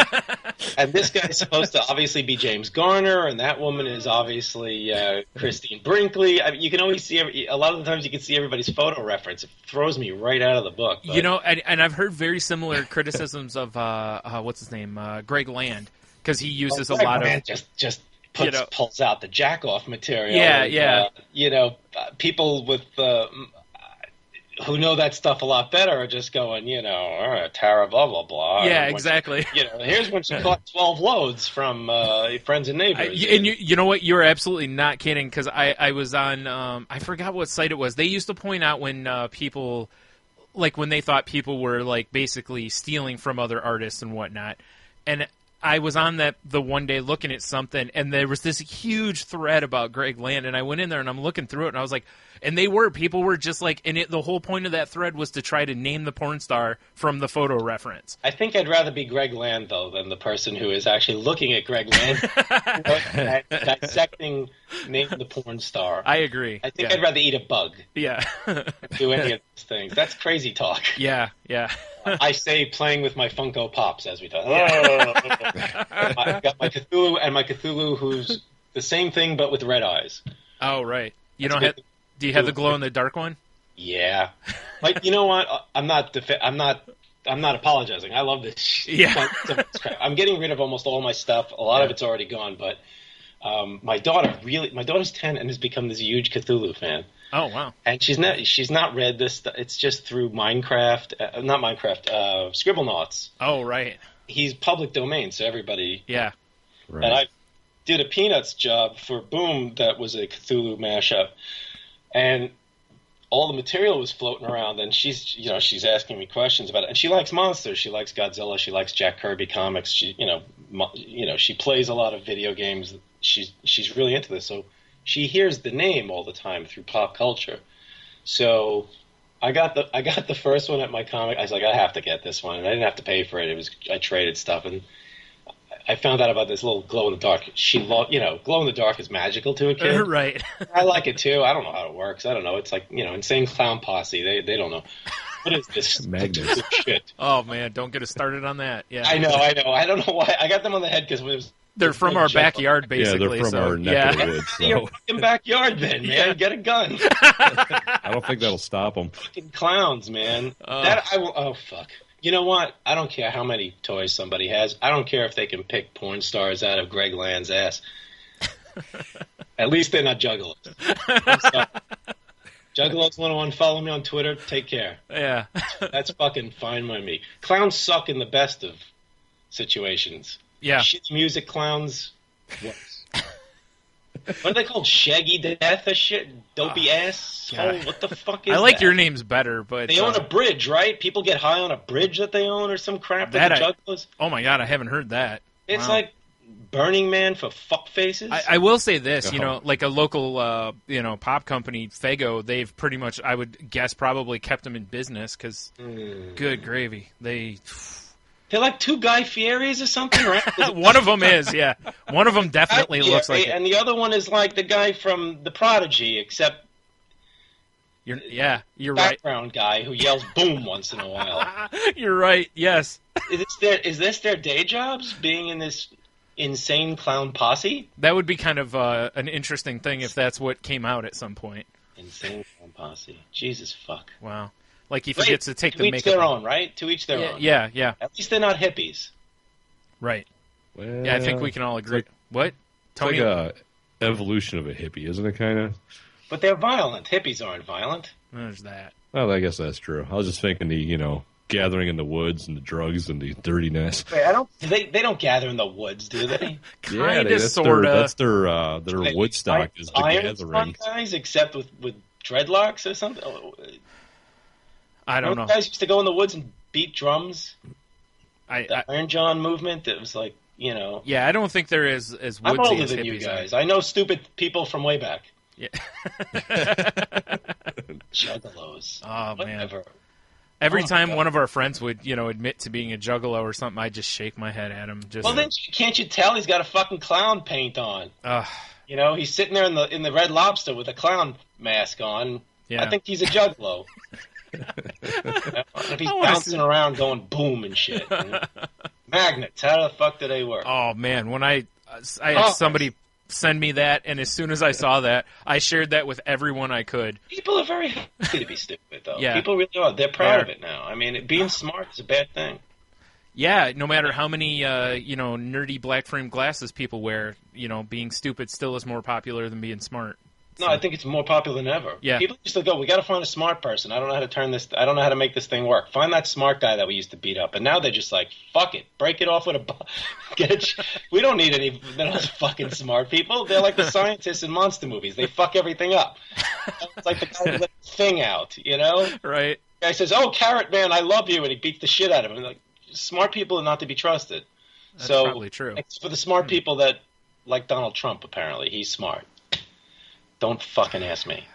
and this guy's supposed to obviously be James Garner, and that woman is obviously Christine Brinkley. I mean, you can always see a lot of the times you can see everybody's photo reference. It throws me right out of the book. But, and I've heard very similar criticisms of what's his name, Greg Land, because he uses a lot of just pulls out the jack off material. Yeah. People with who know that stuff a lot better are just going, Tara, blah, blah, blah. Yeah, exactly. Here's when she caught 12 loads from friends and neighbors. And you know what? You're absolutely not kidding, because I was on, I forgot what site it was. They used to point out when people, like when they thought people were like basically stealing from other artists and whatnot. And I was on the one day looking at something, and there was this huge thread about Greg Land, and I went in there and I'm looking through it, and I was like, and people were just like, and the whole point of that thread was to try to name the porn star from the photo reference. I think I'd rather be Greg Land, though, than the person who is actually looking at Greg Land, dissecting name the porn star. I agree. I think I'd rather eat a bug. Yeah. Do any of those things. That's crazy talk. Yeah. I say playing with my Funko Pops as we talk. I've got my Cthulhu, and my Cthulhu who's the same thing but with red eyes. Oh, right. Do you have the glow in the dark one? Yeah. Like, you know what? I'm not apologizing. I love this. Yeah. Crap. I'm getting rid of almost all my stuff. A lot of it's already gone, but my daughter's 10 and has become this huge Cthulhu fan. Oh, wow. And she's not read this. It's just through Minecraft, Scribblenauts. Oh, right. He's public domain, so everybody. Yeah. Right. And I did a Peanuts job for Boom that was a Cthulhu mashup, and all the material was floating around. And she's asking me questions about it. And she likes monsters. She likes Godzilla. She likes Jack Kirby comics. She she plays a lot of video games. She's really into this. So she hears the name all the time through pop culture. So I got the first one at my comic. I was like, I have to get this one, and I didn't have to pay for it. I traded stuff, and I found out about this little glow in the dark. Glow in the dark is magical to a kid. Right. I like it too. I don't know how it works. I don't know. It's like, Insane Clown Posse. They don't know. What is this Magnus shit? Oh man, don't get us started on that. Yeah. I know. I don't know why. I got them on the head because they're from our backyard, basically. Yeah, they're from our neck of the woods. So. Your fucking backyard, then, man. Yeah. Get a gun. I don't think that'll stop them. Fucking clowns, man. Oh fuck. You know what? I don't care how many toys somebody has. I don't care if they can pick porn stars out of Greg Land's ass. At least they're not juggalos. Juggalos want to follow me on Twitter? Take care. Yeah. That's fucking fine by me. Clowns suck in the best of situations. Yeah. Shitty music clowns. What are they called? Shaggy Death or shit? Dopey ass? Oh, what the fuck is that? I like your names better, but... They own a bridge, right? People get high on a bridge that they own or some crap with the juggalos? Oh my god, I haven't heard that. It's like Burning Man for fuck faces. I will say this, like a local, pop company, Fago, they've pretty much, I would guess, probably kept them in business, because good gravy. They're like two Guy Fieri's or something, right? One of them is, yeah. One of them definitely looks like it. And the other one is like the guy from The Prodigy, except you're right. Background guy who yells boom once in a while. You're right, yes. Is this their day jobs, being in this insane clown posse? That would be kind of an interesting thing if that's what came out at some point. Insane clown posse. Jesus fuck. Wow. Like he forgets to take the makeup. To each their own, right? To each their own. Yeah. At least they're not hippies. Right. Well, yeah, I think we can all agree. What? Tony? It's like a evolution of a hippie, isn't it, kind of? But they're violent. Hippies aren't violent. There's that. Well, I guess that's true. I was just thinking the, gathering in the woods and the drugs and the dirtiness. Wait, they don't gather in the woods, do they? Kinda, sorta. That's their Woodstock is the gathering. Guys, except with dreadlocks or something. I don't know. Guys used to go in the woods and beat drums. The Iron John movement. It was like, Yeah, I don't think they're as woodsy I'm older as than hippies you guys. I know stupid people from way back. Yeah. Juggalos. Oh Whatever. Man. Every time one of our friends would, admit to being a juggalo or something, I just shake my head at him. Well, then can't you tell he's got a fucking clown paint on? He's sitting there in the Red Lobster with a clown mask on. Yeah. I think he's a juggalo. If he's bouncing around going boom and shit. Magnets, how the fuck do they work? Oh man, when I had somebody send me that, and as soon as I saw that, I shared that with everyone I could. People are very happy to be stupid, though. Yeah. People really are. They're proud of it now. I mean, being smart is a bad thing. Yeah, no matter how many nerdy black frame glasses people wear, being stupid still is more popular than being smart. No, I think it's more popular than ever. Yeah. People used to go, we got to find a smart person. I don't know how to turn this. I don't know how to make this thing work. Find that smart guy that we used to beat up. And now they're just like, fuck it, break it off with a. We don't need any those fucking smart people. They're like the scientists in monster movies. They fuck everything up. It's like the guy who let the thing out, you know? Right. The guy says, "Oh, Carrot Man, I love you," and he beats the shit out of him. Like, smart people are not to be trusted. That's probably true. Except for the smart people that like Donald Trump, apparently he's smart. Don't fucking ask me.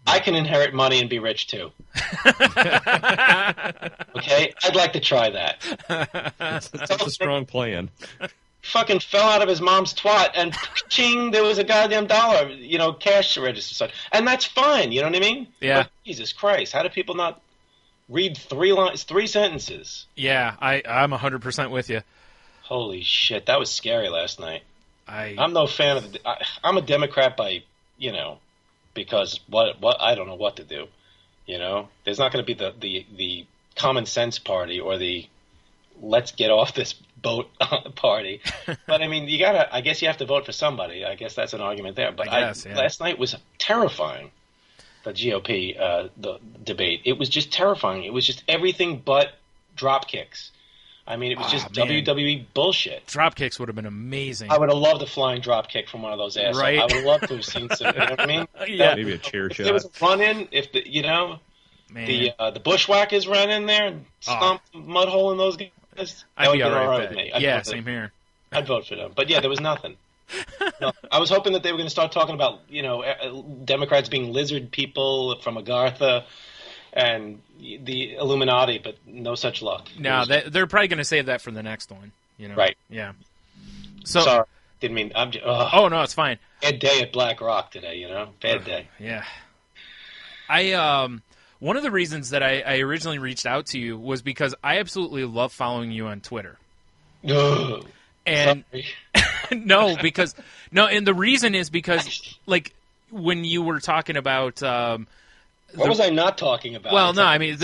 I can inherit money and be rich too. Okay, I'd like to try that. That's a strong plan. Fucking fell out of his mom's twat, and ching, there was a goddamn dollar, cash register. And that's fine, you know what I mean? Yeah. But Jesus Christ, how do people not read three sentences? Yeah, I'm 100% with you. Holy shit, that was scary last night. I'm no fan of I'm a Democrat by, because what I don't know what to do. There's not going to be the common sense party or the let's get off this boat party. But I mean, I guess you have to vote for somebody. I guess that's an argument there. But last night was terrifying. The GOP the debate. It was just terrifying. It was just everything but drop kicks. I mean, it was just WWE bullshit. Drop kicks would have been amazing. I would have loved a flying drop kick from one of those assholes. Right. I would have loved to have seen some. You know what I mean? Yeah. Maybe a chair shot. If there was a run in, the bushwhackers ran in there and stomped the mud hole in those guys, I'd be all right with with me. Yeah, same here. I'd vote for them. But yeah, there was nothing. No, I was hoping that they were going to start talking about, Democrats being lizard people from Agartha and the Illuminati, but no such luck. No, they're probably going to save that for the next one. Right. Yeah. So, sorry, didn't mean. I'm just, oh no, it's fine. Bad day at Black Rock today. Bad day. Yeah. One of the reasons that I originally reached out to you was because I absolutely love following you on Twitter. And and the reason is because, like, when you were talking about, what was I not talking about? Well, no, I mean,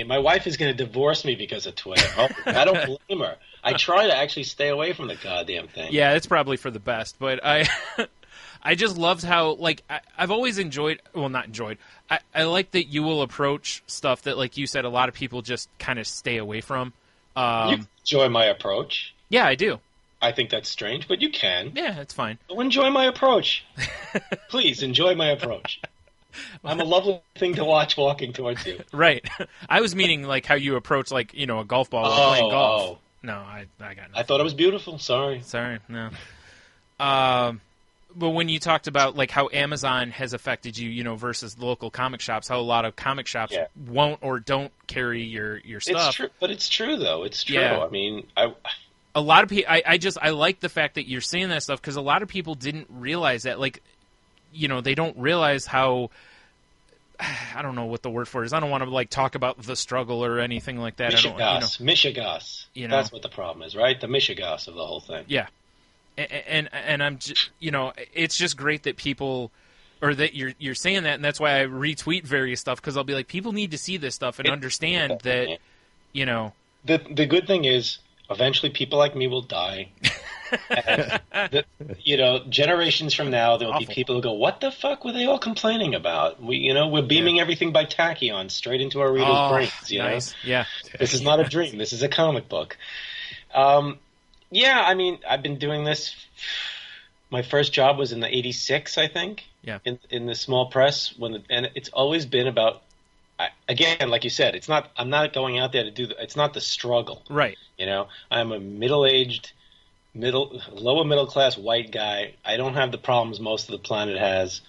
my wife is going to divorce me because of Twitter. I don't blame her. I try to actually stay away from the goddamn thing. Yeah, it's probably for the best, but I just loved how, like, I've always not enjoyed. I like that you will approach stuff that, like you said, a lot of people just kind of stay away from. You enjoy my approach. Yeah, I do. I think that's strange, but you can. Yeah, it's fine. So enjoy my approach. Please, enjoy my approach. I'm a lovely thing to watch walking towards you. Right. I was meaning, like, how you approach, like, a golf ball while playing golf. No, I got nothing. I thought it was beautiful. Sorry, no. But when you talked about, like, how Amazon has affected you, versus the local comic shops, how a lot of comic shops won't or don't carry your stuff. It's true, but it's true, though. It's true. Yeah. I mean, a lot of people, I like the fact that you're saying that stuff, because a lot of people didn't realize that, like, they don't realize how, I don't know what the word for it is. I don't want to, like, talk about the struggle or anything like that. Mishigas. That's what the problem is, right? The Mishigas of the whole thing. Yeah. And I'm just, it's just great that people, or that you're saying that, and that's why I retweet various stuff, because I'll be like, people need to see this stuff and understand that, The good thing is, eventually people like me will die. And generations from now, there will be people who go, what the fuck were they all complaining about? We're beaming everything by tachyon straight into our readers' brains. Nice. Yeah. This is not a dream. This is a comic book. Yeah, I mean, I've been doing this. My first job was in the '86, I think. Yeah. In the small press, and it's always been about. Again, like you said, it's not. I'm not going out there to do. It's not the struggle, right? I'm a middle-aged, lower middle class white guy. I don't have the problems most of the planet has.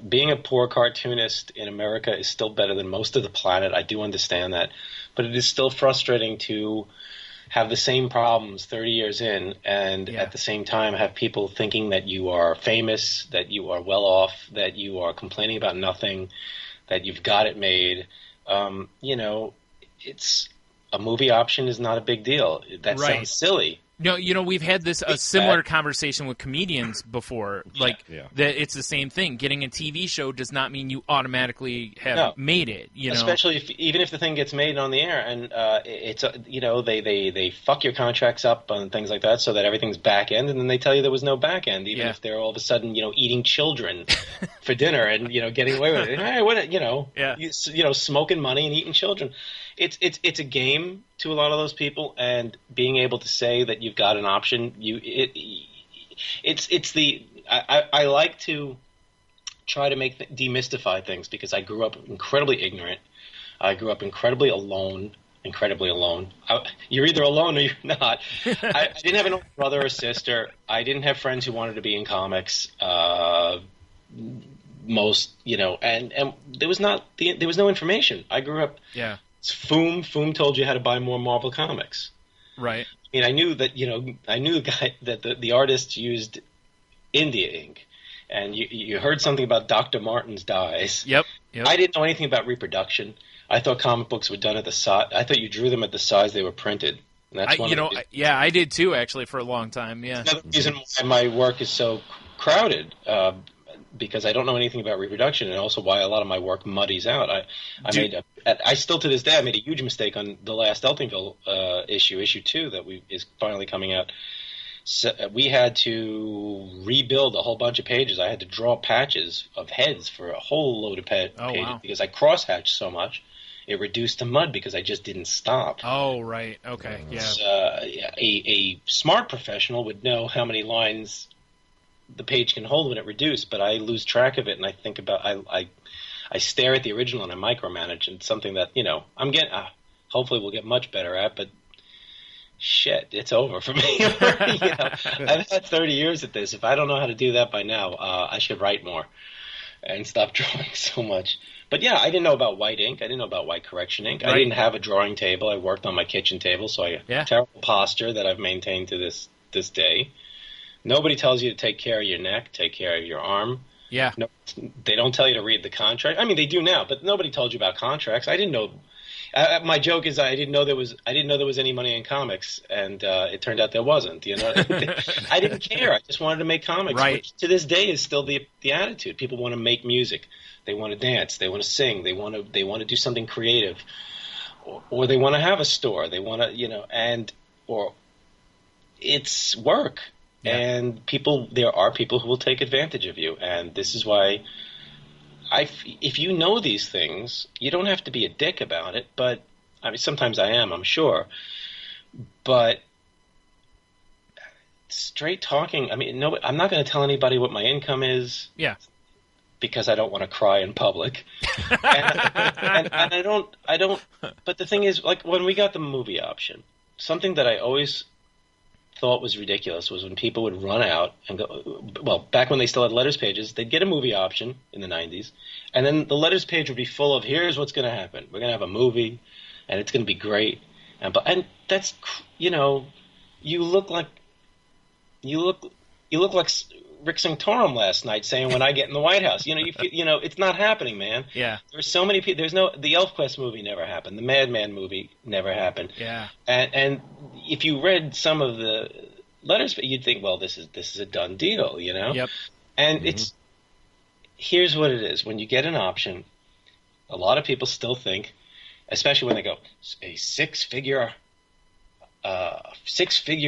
Being a poor cartoonist in America is still better than most of the planet. I do understand that, but it is still frustrating to have the same problems 30 years in, and at the same time have people thinking that you are famous, that you are well off, that you are complaining about nothing, that you've got it made. It's a movie option is not a big deal. That sounds silly. No, we've had a similar conversation with comedians before. Like that, it's the same thing. Getting a TV show does not mean you automatically have made it. Especially even if the thing gets made on the air, and it's they fuck your contracts up and things like that, so that everything's back end, and then they tell you there was no back end, even if they're all of a sudden eating children for dinner and getting away with it. Hey, what smoking money and eating children. It's a game to a lot of those people, and being able to say that you've got an option, I like to try to demystify things, because I grew up incredibly ignorant. I grew up incredibly alone. You're either alone or you're not. I didn't have an older brother or sister. I didn't have friends who wanted to be in comics. And there was no information. I grew up. Yeah. Foom told you how to buy more Marvel comics. Right. I mean, I knew that I knew the guy that the artists used India ink, and you heard something about Dr. Martin's dyes. Yep. I didn't know anything about reproduction. I thought comic books were done at the size. I thought you drew them at the size they were printed. And that's I did too, actually, for a long time. Yeah. Another reason why my work is so crowded. Because I don't know anything about reproduction, and also why a lot of my work muddies out. I still to this day I made a huge mistake on the last Eltingville issue 2 that is finally coming out. So we had to rebuild a whole bunch of pages. I had to draw patches of heads for a whole load of pages because I cross-hatched so much. It reduced to mud because I just didn't stop. Oh, right. Okay. Yeah. A smart professional would know how many lines the page can hold when it reduced, but I lose track of it, and I think about I stare at the original and I micromanage, and it's something that I'm getting hopefully we'll get much better at, but shit, it's over for me. I've had 30 years at this. If I don't know how to do that by now, I should write more and stop drawing so much. But yeah, I didn't know about white ink. I didn't know about white correction ink. Right. I didn't have a drawing table. I worked on my kitchen table, so I had terrible posture that I've maintained to this day. Nobody tells you to take care of your neck, take care of your arm. Yeah. No, they don't tell you to read the contract. I mean, they do now, but nobody told you about contracts. I didn't know. My joke is I didn't know there was any money in comics, and it turned out there wasn't. I didn't care. I just wanted to make comics. Right. Which to this day is still the attitude. People want to make music. They want to dance. They want to sing. They want to do something creative, or they want to have a store. They want to or it's work. Yeah. And there are people who will take advantage of you, and this is why if you know these things, you don't have to be a dick about it, but I mean, sometimes I am, I'm sure, but straight talking, I mean, no, I'm not going to tell anybody what my income is. Yeah. Because I don't want to cry in public. and I don't, but the thing is, like, when we got the movie option, something that I always thought was ridiculous was when people would run out and go, well, back when they still had letters pages, they'd get a movie option in the 90s, and then the letters page would be full of, here's what's going to happen. We're going to have a movie, and it's going to be great. And that's, you look like Rick Santorum last night saying, when I get in the White House, it's not happening, man. Yeah. There's so many people. The ElfQuest movie never happened. The Madman movie never happened. Yeah. And if you read some of the letters, you'd think, well, this is a done deal, Yep. And here's what it is. When you get an option, a lot of people still think, especially when they go, a six-figure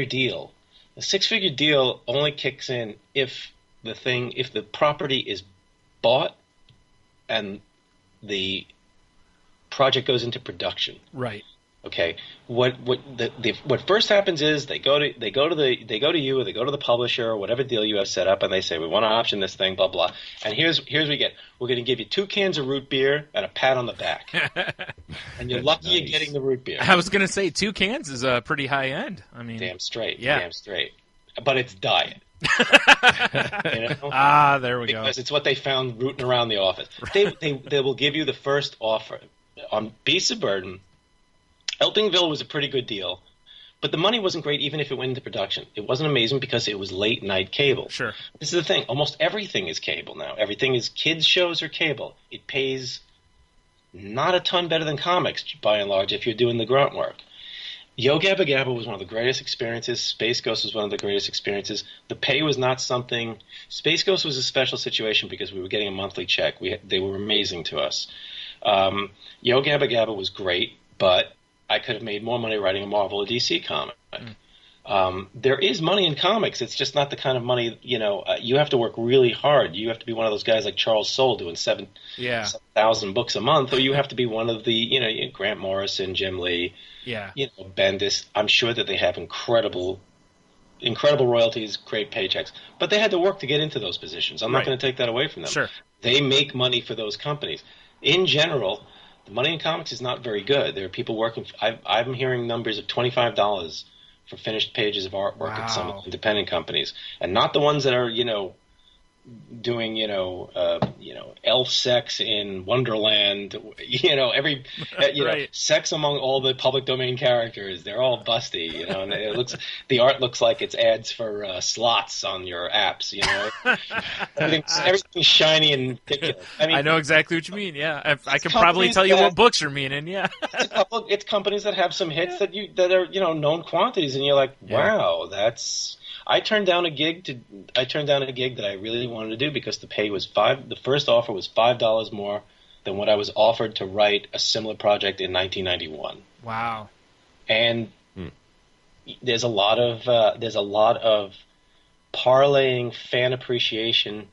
deal. A six-figure deal only kicks in if the property is bought and the project goes into production. Right. Okay. What first happens is they go to you, or they go to the publisher or whatever deal you have set up, and they say, we want to option this thing, blah blah. And here's what we get. We're going to give you 2 cans of root beer and a pat on the back. And you're lucky you're getting the root beer. I was going to say 2 cans is a pretty high end. I mean, damn straight. Yeah. Damn straight. But it's diet. There we go. Because it's what they found rooting around the office. They will give you the first offer on Beasts of Burden. Eltingville was a pretty good deal, but the money wasn't great even if it went into production. It wasn't amazing because it was late night cable. Sure. This is the thing. Almost everything is cable now. Everything is kids shows or cable. It pays not a ton better than comics by and large if you're doing the grunt work. Yo Gabba Gabba was one of the greatest experiences. Space Ghost was one of the greatest experiences. The pay was not something. Space Ghost was a special situation because we were getting a monthly check. They were amazing to us. Yo Gabba Gabba was great, but I could have made more money writing a Marvel or DC comic. There is money in comics. It's just not the kind of money, you have to work really hard. You have to be one of those guys like Charles Soule doing 7,000 books a month, or you have to be one of the, Grant Morrison, Jim Lee, Bendis. I'm sure that they have incredible royalties, great paychecks, but they had to work to get into those positions. I'm not going to take that away from them. Sure. They make money for those companies. In general, the money in comics is not very good. There are people working. I'm hearing numbers of $25 for finished pages of artwork at some independent companies, and not the ones that are, doing, elf sex in Wonderland, every, sex among all the public domain characters. They're all busty, and the art looks like it's ads for slots on your apps, everything's shiny and ridiculous. I know exactly what you mean. Yeah, I can probably tell you what books you're meaning. Yeah, it's companies that have some hits that are known quantities, and you're like, wow, that's. I turned down a gig that I really wanted to do because the pay was the first offer was $5 more than what I was offered to write a similar project in 1991. Wow. And there's a lot of parlaying fan appreciation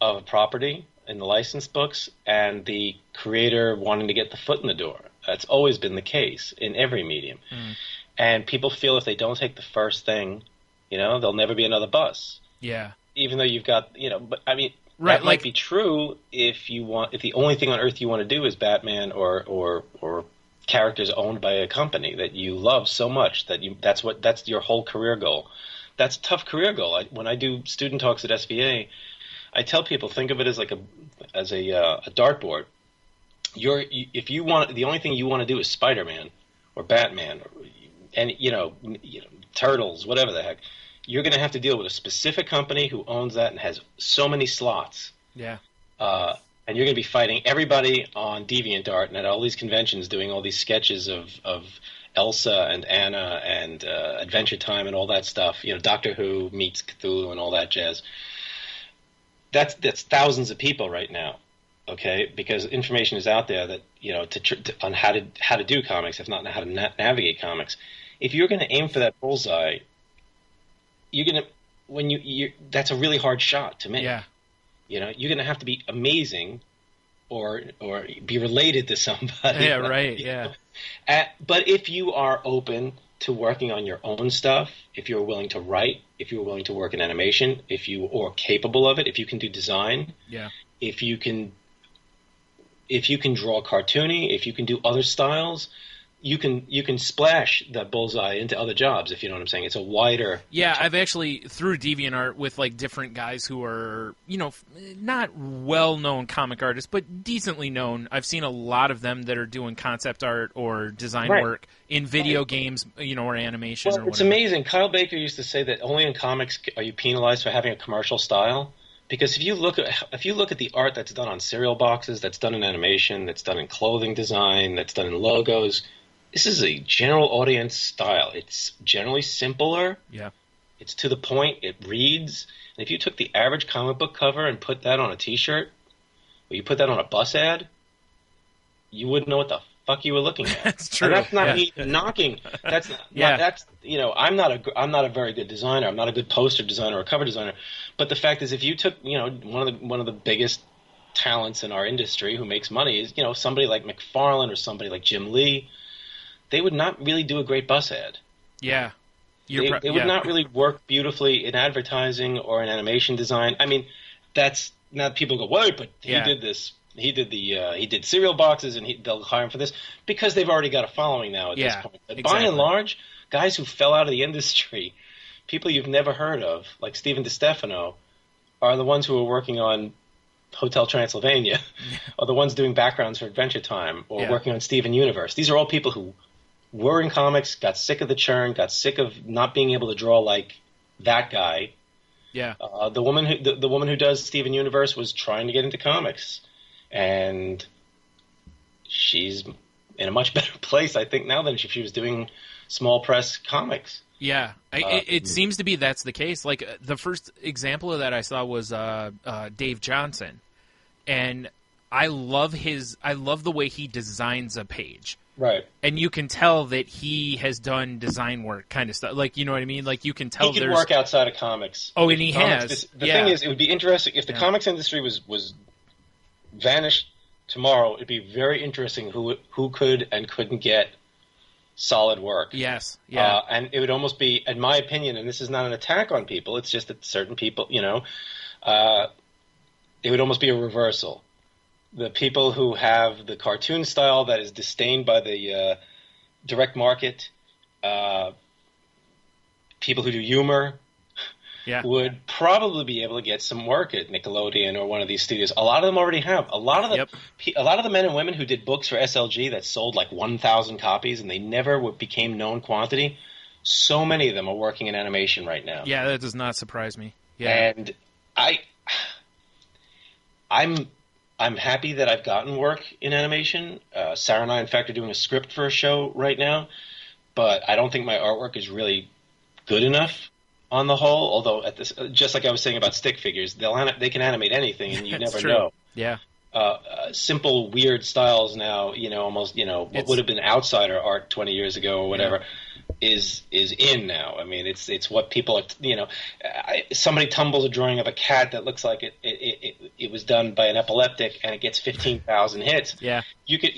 of a property in the licensed books and the creator wanting to get the foot in the door. That's always been the case in every medium. And people feel if they don't take the first thing, there'll never be another bus. Yeah. Even though you've got, but I mean, that might be true if the only thing on earth you want to do is Batman or characters owned by a company that you love so much that's your whole career goal. That's a tough career goal. When I do student talks at SVA, I tell people, think of it as like a dartboard. If you want, the only thing you want to do is Spider-Man or Batman and Turtles, whatever the heck, you're going to have to deal with a specific company who owns that and has so many slots. Yeah. And you're going to be fighting everybody on DeviantArt and at all these conventions doing all these sketches of Elsa and Anna and Adventure Time and all that stuff. Doctor Who meets Cthulhu and all that jazz. That's thousands of people right now. Okay, because information is out there that on how to do comics, if not how to navigate comics. If you're going to aim for that bullseye, you're going to that's a really hard shot to make. Yeah. You're going to have to be amazing, or be related to somebody. Yeah, right. Yeah. But if you are open to working on your own stuff, if you're willing to write, if you're willing to work in animation, or capable of it, if you can do design, if you can draw cartoony, if you can do other styles, you can splash that bullseye into other jobs, if you know what I'm saying. It's a wider... Yeah, I've actually, through DeviantArt, with different guys who are, not well-known comic artists, but decently known, I've seen a lot of them that are doing concept art or design work in video games, or animation. Well, it's amazing. Kyle Baker used to say that only in comics are you penalized for having a commercial style. Because if you look at the art that's done on cereal boxes, that's done in animation, that's done in clothing design, that's done in logos, this is a general audience style. It's generally simpler. Yeah. It's to the point. It reads. And if you took the average comic book cover and put that on a T-shirt, or you put that on a bus ad, you wouldn't know what the fuck you were looking at. That's true. And that's not me knocking. That's I'm not a very good designer. I'm not a good poster designer or cover designer. But the fact is, if you took one of the biggest talents in our industry who makes money is somebody like McFarlane or somebody like Jim Lee, they would not really do a great bus ad. Yeah. They would not really work beautifully in advertising or in animation design. I mean, that's not people go, wait, but he did this. He did cereal boxes, and they'll hire him for this because they've already got a following now at this point. But by and large, guys who fell out of the industry, people you've never heard of, like Stephen DiStefano, are the ones who are working on Hotel Transylvania, or the ones doing backgrounds for Adventure Time, or working on Steven Universe. These are all people who were in comics, got sick of the churn, got sick of not being able to draw like that guy. Yeah. The woman who does Steven Universe was trying to get into comics, and she's in a much better place, I think, now than if she was doing small press comics. Yeah, it seems to be that's the case. Like the first example of that I saw was Dave Johnson, and I love the way he designs a page. Right. And you can tell that he has done design work kind of stuff. Like, you know what I mean? Like, you can tell he could work outside of comics. Oh, and he has. The thing is, it would be interesting if the comics industry was vanished tomorrow. It'd be very interesting who could and couldn't get solid work. Yes. Yeah. And it would almost be, in my opinion, and this is not an attack on people, it's just that certain people, it would almost be a reversal. The people who have the cartoon style that is disdained by the direct market, people who do humor, would probably be able to get some work at Nickelodeon or one of these studios. A lot of them already have. A lot of the men and women who did books for SLG that sold like 1,000 copies and they never became known quantity, so many of them are working in animation right now. Yeah, that does not surprise me. Yeah. And I'm happy that I've gotten work in animation. Sarah and I, in fact, are doing a script for a show right now, but I don't think my artwork is really good enough on the whole. Although, just like I was saying about stick figures, they can animate anything, and you never know. Yeah. Simple, weird styles now, almost, what would have been outsider art 20 years ago or whatever. Is in now. I mean, it's what people are. Somebody tumbles a drawing of a cat that looks like it was done by an epileptic, and it gets 15,000 hits. Yeah, you could.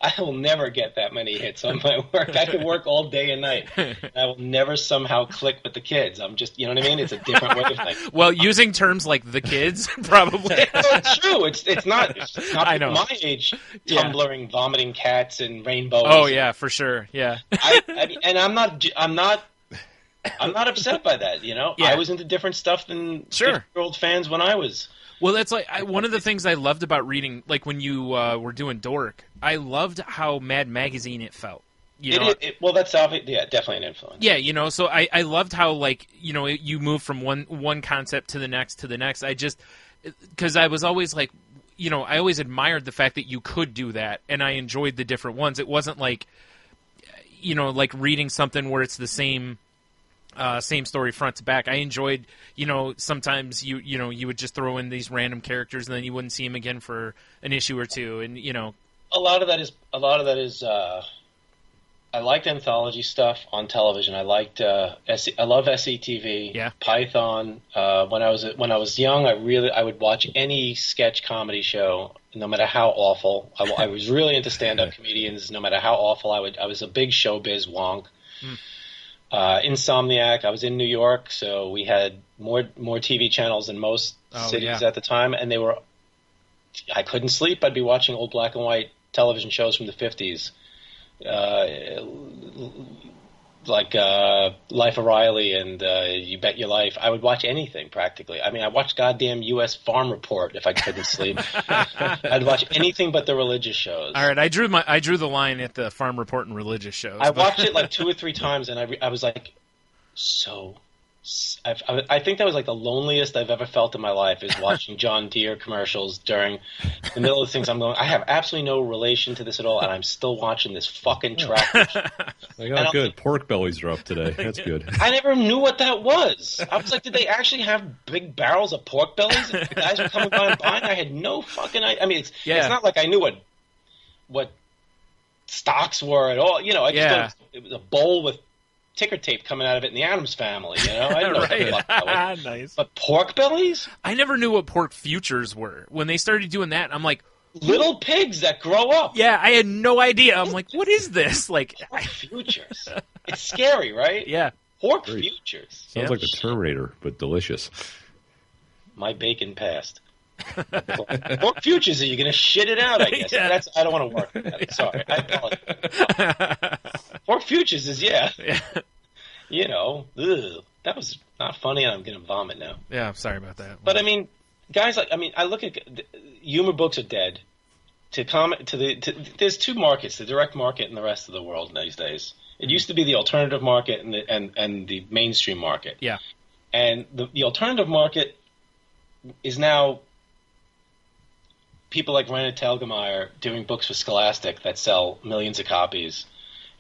I will never get that many hits on my work. I could work all day and night. I will never somehow click with the kids. I'm just, you know what I mean? It's a different way of thinking. Well, using terms like the kids, probably. It's true. It's not I know. My age tumbling, vomiting cats and rainbows. Oh yeah, for sure. Yeah. And I'm not upset by that, Yeah. I was into different stuff than 50-year-old fans when I was. Well, that's like one of the things I loved about reading, like when you were doing Dork. I loved how Mad Magazine it felt. Well, that's definitely an influence. Yeah, so I loved how you move from one concept to the next. I just because I was always like, I always admired the fact that you could do that, and I enjoyed the different ones. It wasn't like, like reading something where it's the same story front to back. I enjoyed, sometimes you would just throw in these random characters and then you wouldn't see them again for an issue or two, and a lot of that is I liked anthology stuff on television. I liked I love SCTV, Python. When I was young, I would watch any sketch comedy show, no matter how awful. I was really into stand-up comedians, no matter how awful. I was a big showbiz wonk. Insomniac. I was in New York, so we had more TV channels than most cities at the time, and I couldn't sleep. I'd be watching old black and white television shows from the 50s. Like Life of Riley and You Bet Your Life. I would watch anything practically. I mean, I watched goddamn U.S. Farm Report if I couldn't sleep. I'd watch anything but the religious shows. All right, I drew the line at the Farm Report and religious shows. I watched it like 2 or 3 times, and I was like, I think that was like the loneliest I've ever felt in my life, is watching John Deere commercials during the middle of things. I'm going, I have absolutely no relation to this at all, and I'm still watching this fucking tractor. Good. Pork bellies are up today. That's good. I never knew what that was. I was like, did they actually have big barrels of pork bellies? And the guys were coming by and buying. I had no fucking idea. I mean, it's not like I knew what stocks were at all. I just thought it was a bowl with ticker tape coming out of it in the Addams Family, I don't know what that was. Nice. But pork bellies? I never knew what pork futures were. When they started doing that, I'm like, little pigs that grow up. Yeah, I had no idea. I'm like, what is this? Like, pork futures. It's scary, right? Yeah. Pork futures. Sounds like the Terminator, but delicious. My bacon passed. Pork futures, are you going to shit it out, I guess? Yeah. I don't want to work with that. Sorry. I apologize. Pork futures is, that was not funny, and I'm going to vomit now. Yeah, I'm sorry about that. But, I mean, guys, I look at humor books are dead. There's 2 markets, the direct market and the rest of the world these days. It used to be the alternative market and the mainstream market. Yeah. And the alternative market is now people like Raina Telgemeier doing books for Scholastic that sell millions of copies.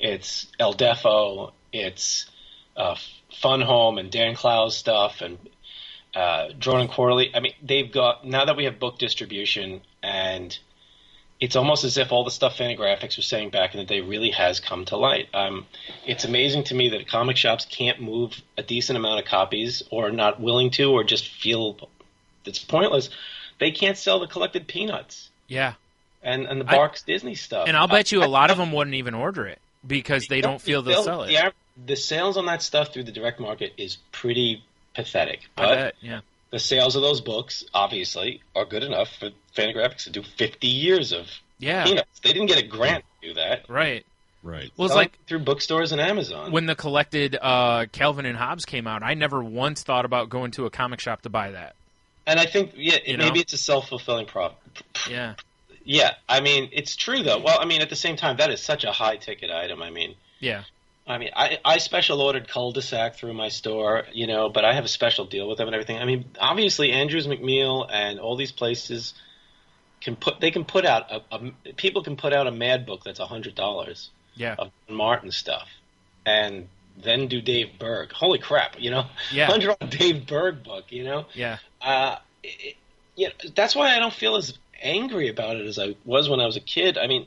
it's El Defo, it's Fun Home and Dan Clow's stuff, and Drone and Quarterly. I mean, they've got, now that we have book distribution, and it's almost as if all the stuff Fantagraphics was saying back in the day really has come to light. It's amazing to me that comic shops can't move a decent amount of copies, or are not willing to, or just feel it's pointless. They can't sell the collected Peanuts. Yeah. And the Barks Disney stuff. And I'll bet you a lot of them wouldn't even order it because they don't feel they'll sell it. The sales on that stuff through the direct market is pretty pathetic. But I bet, yeah. The sales of those books, obviously, are good enough for Fantagraphics to do 50 years of Peanuts. They didn't get a grant to do that. Right. Right. Well, it's like through bookstores and Amazon. When the collected Calvin and Hobbes came out, I never once thought about going to a comic shop to buy that. And I think, maybe it's a self-fulfilling problem. Yeah. Yeah, I mean, it's true, though. Well, I mean, at the same time, that is such a high-ticket item. I mean, yeah. I mean, I special ordered Cul-de-sac through my store, but I have a special deal with them and everything. I mean, obviously, Andrews McMeel and all these places people can put out a Mad book that's $100. Yeah. Of Martin stuff, and then do Dave Berg. Holy crap, Yeah. $100 Dave Berg book, Yeah. That's why I don't feel as angry about it as I was when I was a kid. I mean,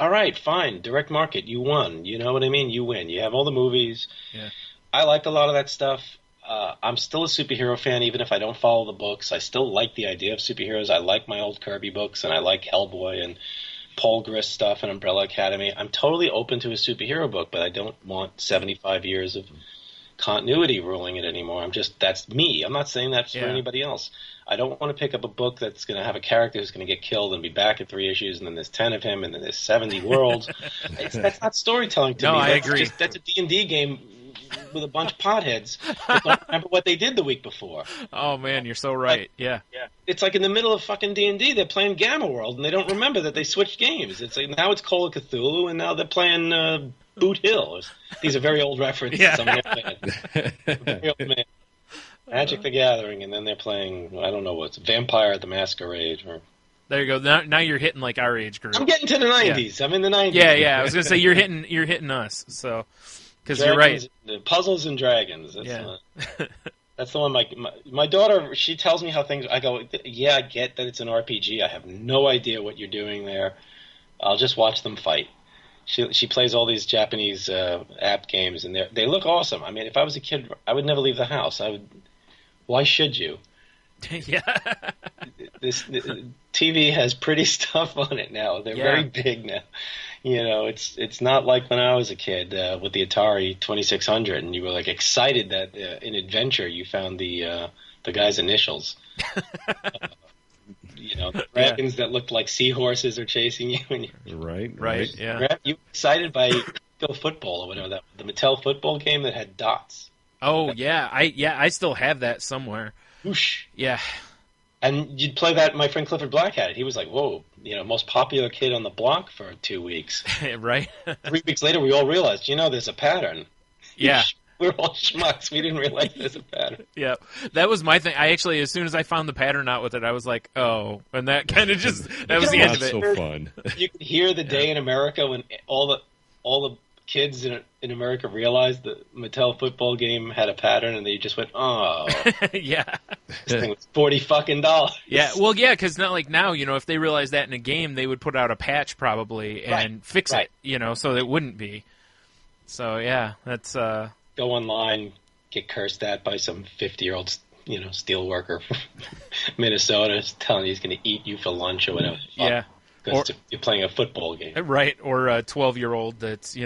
all right, fine, direct market, you won. You know what I mean? You win. You have all the movies. Yeah. I liked a lot of that stuff. I'm still a superhero fan, even if I don't follow the books. I still like the idea of superheroes. I like my old Kirby books, and I like Hellboy and Paul Grist stuff and Umbrella Academy. I'm totally open to a superhero book, but I don't want 75 years of continuity ruling it anymore. That's me. I'm not saying that for anybody else. I don't want to pick up a book that's going to have a character who's going to get killed and be back in 3 issues, and then there's 10 of him, and then there's 70 worlds. That's not storytelling to me. I agree. That's a D&D game with a bunch of potheads that don't remember what they did the week before. Oh, man, you're so right. Yeah. It's like in the middle of fucking D&D, they're playing Gamma World, and they don't remember that they switched games. It's like now it's Call of Cthulhu, and now they're playing Boot Hill. These are very old references. Yeah. Very old man. Magic the Gathering, and then they're playing, I don't know what's Vampire the Masquerade. There you go. Now you're hitting like our age group. I'm getting to the 90s. Yeah. I'm in the 90s. Yeah. I was gonna say you're hitting us. So because you're right. Puzzles and Dragons. That's the one. My daughter, she tells me how things. I go, yeah, I get that it's an RPG. I have no idea what you're doing there. I'll just watch them fight. She plays all these Japanese app games, and they look awesome. I mean, if I was a kid, I would never leave the house. Why should you? Yeah. This TV has pretty stuff on it now. They're very big now. It's not like when I was a kid with the Atari 2600, and you were like excited that in Adventure you found the guy's initials. The dragons that looked like seahorses are chasing you. And Right. Yeah. You excited by Go Football or whatever, the Mattel football game that had dots. Oh, yeah. I still have that somewhere. Whoosh. Yeah. And you'd play that. My friend Clifford Black had it. He was like, whoa, most popular kid on the block for 2 weeks. Right. 3 weeks later, we all realized, there's a pattern. Yeah. We're all schmucks. We didn't realize there's a pattern. Yeah. That was my thing. I actually, as soon as I found the pattern out with it, I was like, oh. And that kind of that was the end of it. So fun. You could hear the day in America when all the kids in America realized the Mattel football game had a pattern, and they just went, "Oh, yeah, this thing was $40 Yeah, well, yeah, because not like now, if they realized that in a game, they would put out a patch probably and fix it, so it wouldn't be. So yeah, that's go online, get cursed at by some 50-year-old, steel worker from Minnesota, telling you he's going to eat you for lunch or whatever. Yeah. Because you're playing a football game. Right, or a 12-year-old that's,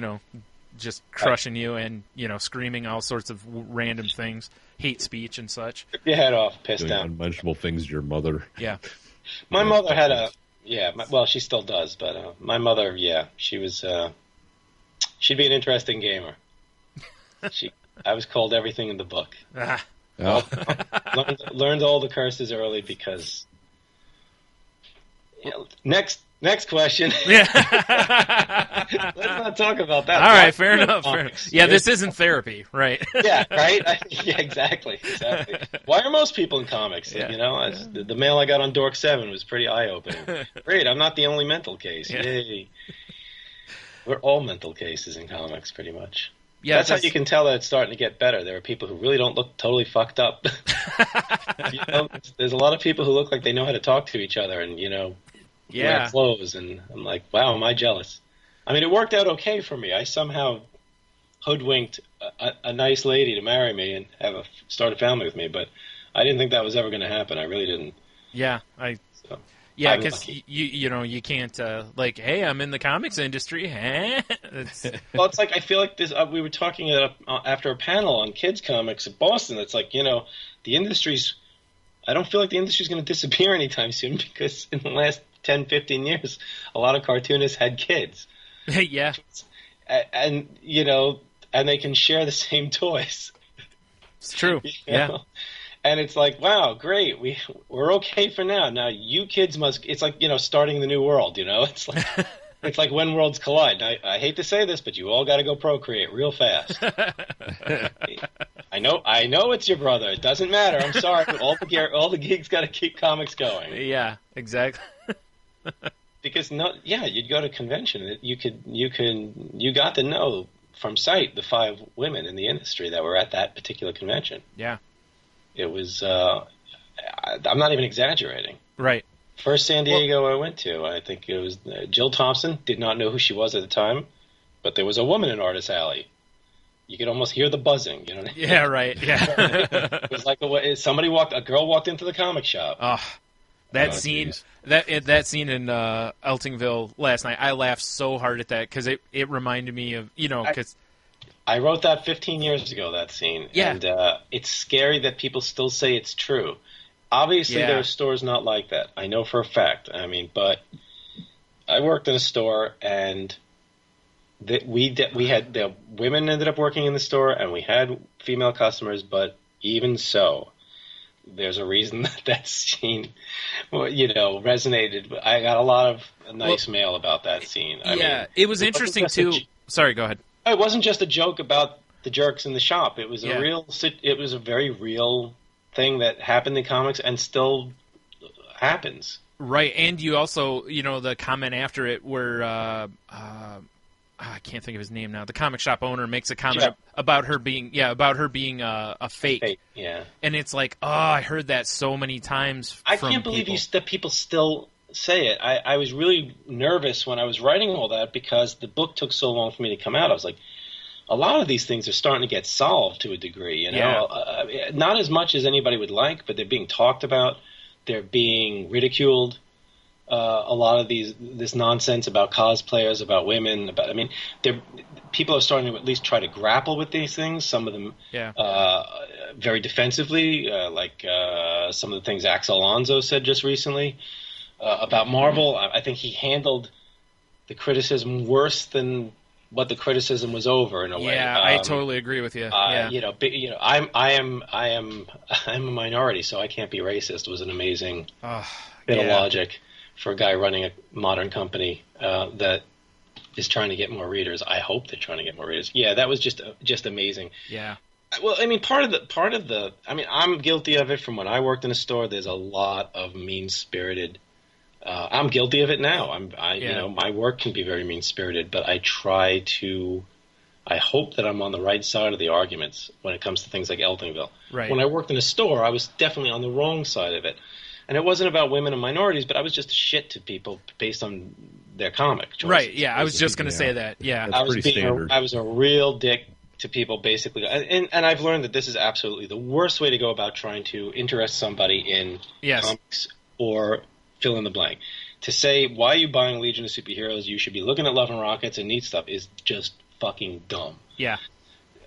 just crushing you and, screaming all sorts of random things, hate speech and such. Rip your head off, pissed down. Unmentionable things to your mother. Yeah. My mother had well, she still does, but my mother, she was, she'd be an interesting gamer. I was called everything in the book. Learned all the curses early because... Next question. Yeah. Let's not talk about that. All right, fair enough. Yeah, this isn't therapy, right? Yeah, right? Yeah, exactly. Why are most people in comics? Yeah. The mail I got on Dork 7 was pretty eye-opening. Great, I'm not the only mental case. Yeah. Yay. We're all mental cases in comics, pretty much. Yeah, that's how you can tell that it's starting to get better. There are people who really don't look totally fucked up. There's a lot of people who look like they know how to talk to each other and, wear clothes. And I'm like, wow, am I jealous? I mean, it worked out okay for me. I somehow hoodwinked a nice lady to marry me and start a family with me, but I didn't think that was ever going to happen. I really didn't. Yeah, Yeah, because you can't hey, I'm in the comics industry. Well, it's like I feel like this. We were talking after a panel on kids comics at Boston. It's like the industry's. I don't feel like the industry's going to disappear anytime soon because in the last 10, 15 years, a lot of cartoonists had kids. Yeah, and they can share the same toys. It's true. Yeah. And it's like, wow, great. We're okay for now. Now you kids must. It's like starting the new world. It's like it's like when worlds collide. Now, I hate to say this, but you all got to go procreate real fast. I know it's your brother. It doesn't matter. I'm sorry. All the geeks got to keep comics going. Yeah, exactly. Because you'd go to a convention. You got to know from sight the 5 women in the industry that were at that particular convention. Yeah. It was, I'm not even exaggerating. Right. First San Diego I went to, I think it was Jill Thompson. Did not know who she was at the time, but there was a woman in Artist Alley. You could almost hear the buzzing. You know what I mean? Yeah, right. Yeah. It was like a girl walked into the comic shop. Oh, that scene, geez. that scene in Eltingville last night, I laughed so hard at that because it reminded me of, because... I wrote that 15 years ago, that scene. Yeah. And it's scary that people still say it's true. Obviously, there are stores not like that. I know for a fact. I mean, but I worked in a store, and we had the women ended up working in the store, and we had female customers, but even so, there's a reason that scene, resonated. I got a lot of nice mail about that scene. I mean, it was interesting, too. Sorry, go ahead. It wasn't just a joke about the jerks in the shop. It was it was a very real thing that happened in comics and still happens. Right, and you also, the comment after it where I can't think of his name now. The comic shop owner makes a comment about her being a fake. Yeah, and it's like, I heard that so many times. I can't believe that people still say it. I was really nervous when I was writing all that because the book took so long for me to come out. I was like, a lot of these things are starting to get solved to a degree. Not as much as anybody would like, but they're being talked about. They're being ridiculed. A lot of this nonsense about cosplayers, about women. People are starting to at least try to grapple with these things. Some of them very defensively, like some of the things Axel Alonso said just recently. About Marvel, I think he handled the criticism worse than what the criticism was over in a way. Yeah, I totally agree with you. I'm a minority, so I can't be racist. Was an amazing bit of logic for a guy running a modern company that is trying to get more readers. I hope they're trying to get more readers. Yeah, that was just amazing. Yeah. Well, I mean, part of the. I mean, I'm guilty of it from when I worked in a store. There's a lot of mean-spirited. I'm guilty of it now. My work can be very mean-spirited, but I hope that I'm on the right side of the arguments when it comes to things like Eltingville. Right. When I worked in a store, I was definitely on the wrong side of it. And it wasn't about women and minorities, but I was just a shit to people based on their comic choices. Right, yeah, I was just going to say that, yeah. That's pretty standard. I was a real dick to people, basically. And I've learned that this is absolutely the worst way to go about trying to interest somebody in comics or fill in the blank. To say, why are you buying Legion of Superheroes? You should be looking at Love and Rockets and Neat Stuff is just fucking dumb. Yeah.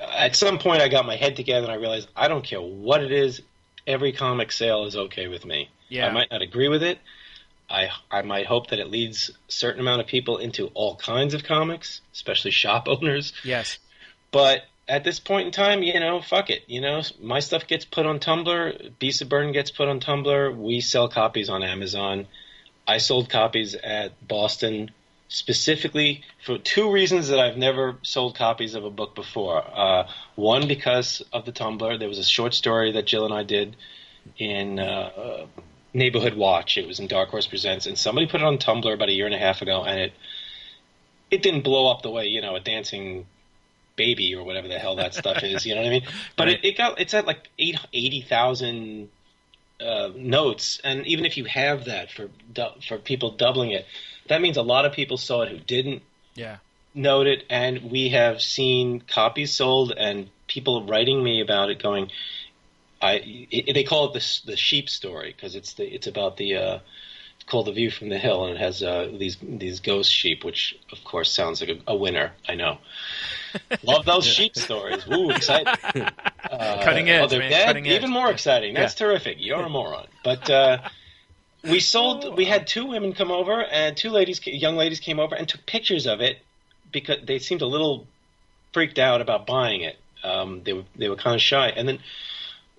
At some point, I got my head together and I realized I don't care what it is. Every comic sale is okay with me. Yeah. I might not agree with it. I might hope that it leads a certain amount of people into all kinds of comics, especially shop owners. Yes. But at this point in time, fuck it. My stuff gets put on Tumblr. Beast of Burden gets put on Tumblr. We sell copies on Amazon. I sold copies at Boston specifically for 2 reasons that I've never sold copies of a book before. One, because of the Tumblr. There was a short story that Jill and I did in Neighborhood Watch. It was in Dark Horse Presents, and somebody put it on Tumblr about 1.5 years ago, and it didn't blow up the way, you know, a dancing baby or whatever the hell that stuff is, you know what I mean? But Right. it's at like 80,000 notes, and even if you have that for people doubling it, that means a lot of people saw it who didn't Yeah. note it, and we have seen copies sold and people writing me about it going, they call it the sheep story because it's about it's called The View from the Hill, and it has these ghost sheep, which of course sounds like a winner. I know. Love those sheep stories. Woo, exciting. Cutting edge, they're man. dead? Cutting edge. Even more exciting. That's terrific. You're a moron. But we had two women come over, and young ladies came over and took pictures of it because they seemed a little freaked out about buying it. They were kind of shy. And then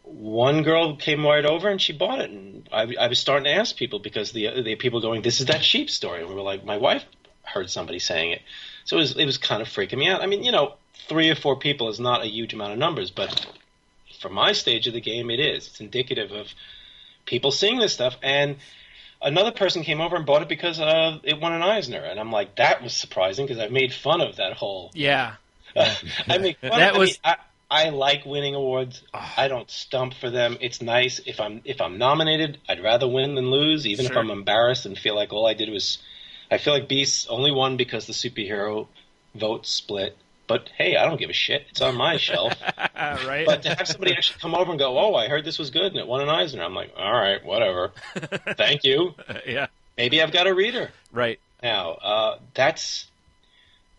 one girl came right over and she bought it. And I was starting to ask people because the people going, this is that sheep story. And we were like, my wife heard somebody saying it. So it was kind of freaking me out. I mean, you know, 3 or 4 people is not a huge amount of numbers, but for my stage of the game, it is. It's indicative of people seeing this stuff. And another person came over and bought it because it won an Eisner. And I'm like, that was surprising because I've made fun of that whole... Yeah. I make fun That of, was- I like winning awards. I don't stump for them. It's nice. If I'm nominated, I'd rather win than lose, even if Sure. I'm embarrassed and feel like all I did was... I feel like Beasts only won because the superhero vote split. But hey, I don't give a shit. It's on my shelf. Right. But to have somebody actually come over and go, oh, I heard this was good and it won an Eisner, I'm like, all right, whatever. Thank you. Yeah. Maybe I've got a reader. Right. Now, that's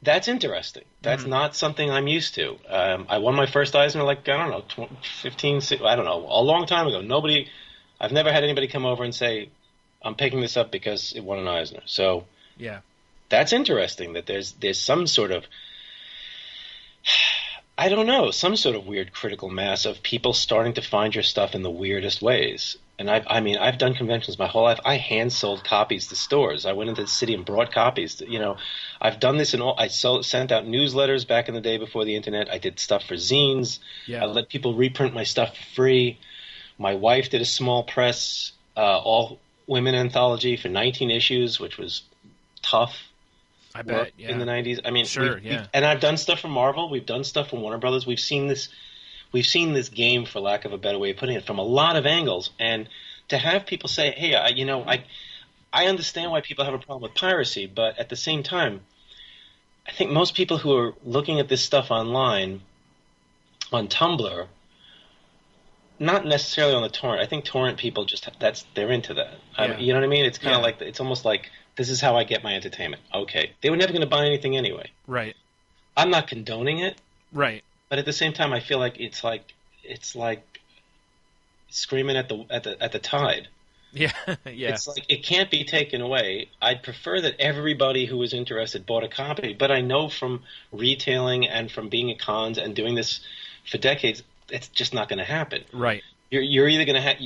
interesting. That's not something I'm used to. I won my first Eisner like, I don't know, 15, I don't know, a long time ago. I've never had anybody come over and say, I'm picking this up because it won an Eisner. So Yeah. that's interesting that there's some sort of, I don't know, some sort of weird critical mass of people starting to find your stuff in the weirdest ways. And I've done conventions my whole life. I hand sold copies to stores. I went into the city and brought copies. I've done this sent out newsletters back in the day before the internet. I did stuff for zines. Yeah. I let people reprint my stuff for free. My wife did a small press, all women anthology for 19 issues, which was tough. I bet. Yeah. In the 90s. I mean, Sure, yeah. and I've done stuff for Marvel. We've done stuff for Warner Brothers. We've seen this game, for lack of a better way of putting it, from a lot of angles. And to have people say, hey, I understand why people have a problem with piracy, but at the same time, I think most people who are looking at this stuff online, on Tumblr, not necessarily on the torrent. I think torrent people they're into that. Yeah. You know what I mean? It's kind of Yeah. like, it's almost like, this is how I get my entertainment. Okay. They were never going to buy anything anyway. Right. I'm not condoning it, Right. but at the same time, I feel like it's like screaming at the tide. Yeah. Yeah. It's like it can't be taken away. I'd prefer that everybody who was interested bought a copy, but I know from retailing and from being at cons and doing this for decades, it's just not going to happen. Right. You're either going to have,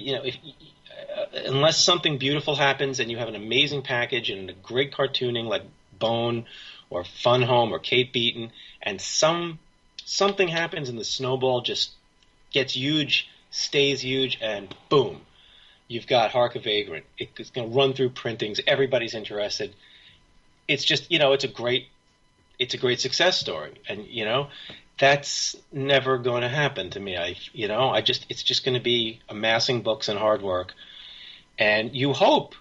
unless something beautiful happens and you have an amazing package and a great cartooning like Bone or Fun Home or Kate Beaton, and something happens and the snowball just gets huge, stays huge, and boom, you've got Hark a Vagrant. It's going to run through printings. Everybody's interested. It's just, it's a great success story, and that's never going to happen to me. It's just going to be amassing books and hard work, and you hope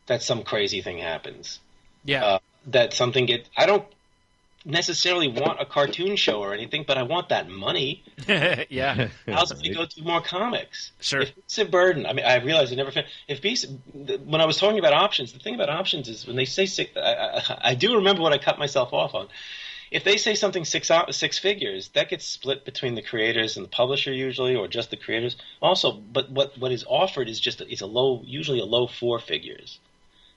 that some crazy thing happens. Yeah. That something I don't necessarily want a cartoon show or anything, but I want that money. Yeah. How's it go do more comics? Sure. If it's a burden, I realize I never fin- if Beast, when I was talking about options, the thing about options is when they say six, I do remember what I cut myself off on. If they say something six figures, that gets split between the creators and the publisher usually, or just the creators. Also, but what is offered is usually a low 4 figures,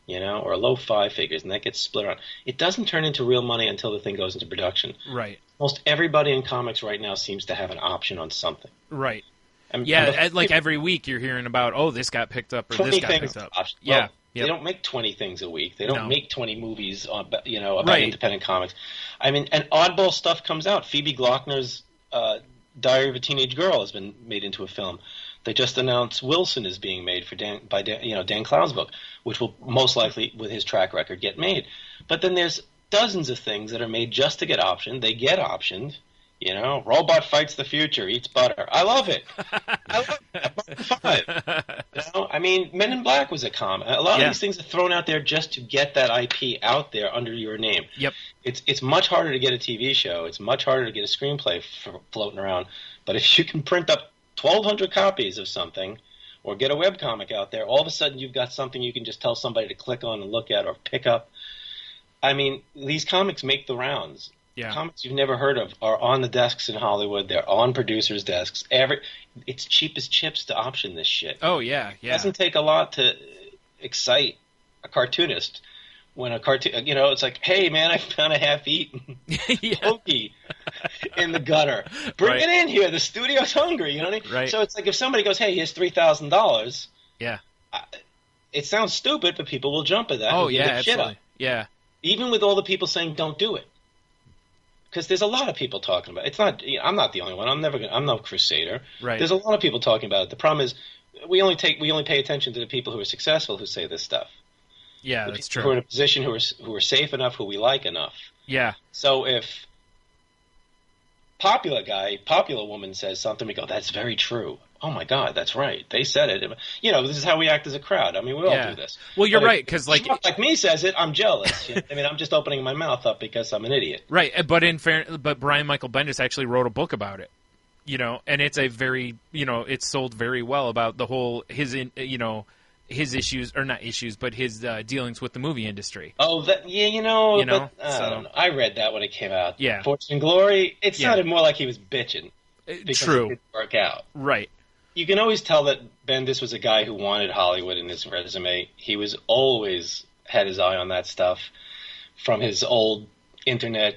or a low 5 figures, and that gets split around. It doesn't turn into real money until the thing goes into production. Right. Most everybody in comics right now seems to have an option on something. Right. And Like every week you're hearing about, this got picked up or 20 this got things. picked up. Well, Yeah. They Yep. don't make 20 things a week. They don't No. make 20 movies about Right. independent comics. I mean, and oddball stuff comes out. Phoebe Glockner's Diary of a Teenage Girl has been made into a film. They just announced Wilson is being made for Dan Clow's book, which will most likely, with his track record, get made. But then there's dozens of things that are made just to get optioned. They get optioned. You know, robot fights the future, eats butter. I love it. I love it. Five. You know, I mean, Men in Black was a comic. A lot of these things are thrown out there just to get that IP out there under your name. Yep. It's much harder to get a TV show. It's much harder to get a screenplay floating around. But if you can print up 1,200 copies of something or get a webcomic out there, all of a sudden you've got something you can just tell somebody to click on and look at or pick up. I mean, these comics make the rounds. Yeah. Comics you've never heard of are on the desks in Hollywood. They're on producers' desks. It's cheap as chips to option this shit. Oh, yeah. It doesn't take a lot to excite a cartoonist. When a cartoon, you know, it's like, hey, man, I found a half-eaten pokey in the gutter. Bring it in here. The studio's hungry. You know what I mean? Right. So it's like if somebody goes, hey, here's $3,000. Yeah. It sounds stupid, but people will jump at that. Oh, and yeah, give a shit absolutely. up. Yeah. Even with all the people saying don't do it. Because there's a lot of people talking about it. It's not. You know, I'm not the only one. I'm no crusader. Right. There's a lot of people talking about it. The problem is we only pay attention to the people who are successful who say this stuff. Yeah, that's true. Who are in a position who are safe enough, who we like enough. Yeah. So if popular woman says something, we go, that's very true. Oh my God, that's right. They said it. You know, this is how we act as a crowd. I mean, we all do this. Well, you're but right, because like me says it, I'm jealous. You know? I mean, I'm just opening my mouth up because I'm an idiot. Right, but Brian Michael Bendis actually wrote a book about it. You know, and it's a very, you know, it's sold very well about the whole his issues, or not issues, but his dealings with the movie industry. Oh, that I don't know. I read that when it came out. Yeah, Fortune and Glory. It sounded more like he was bitching. Because True. It didn't work out. Right. You can always tell that Bendis was a guy who wanted Hollywood in his resume. He was always had his eye on that stuff from his old internet,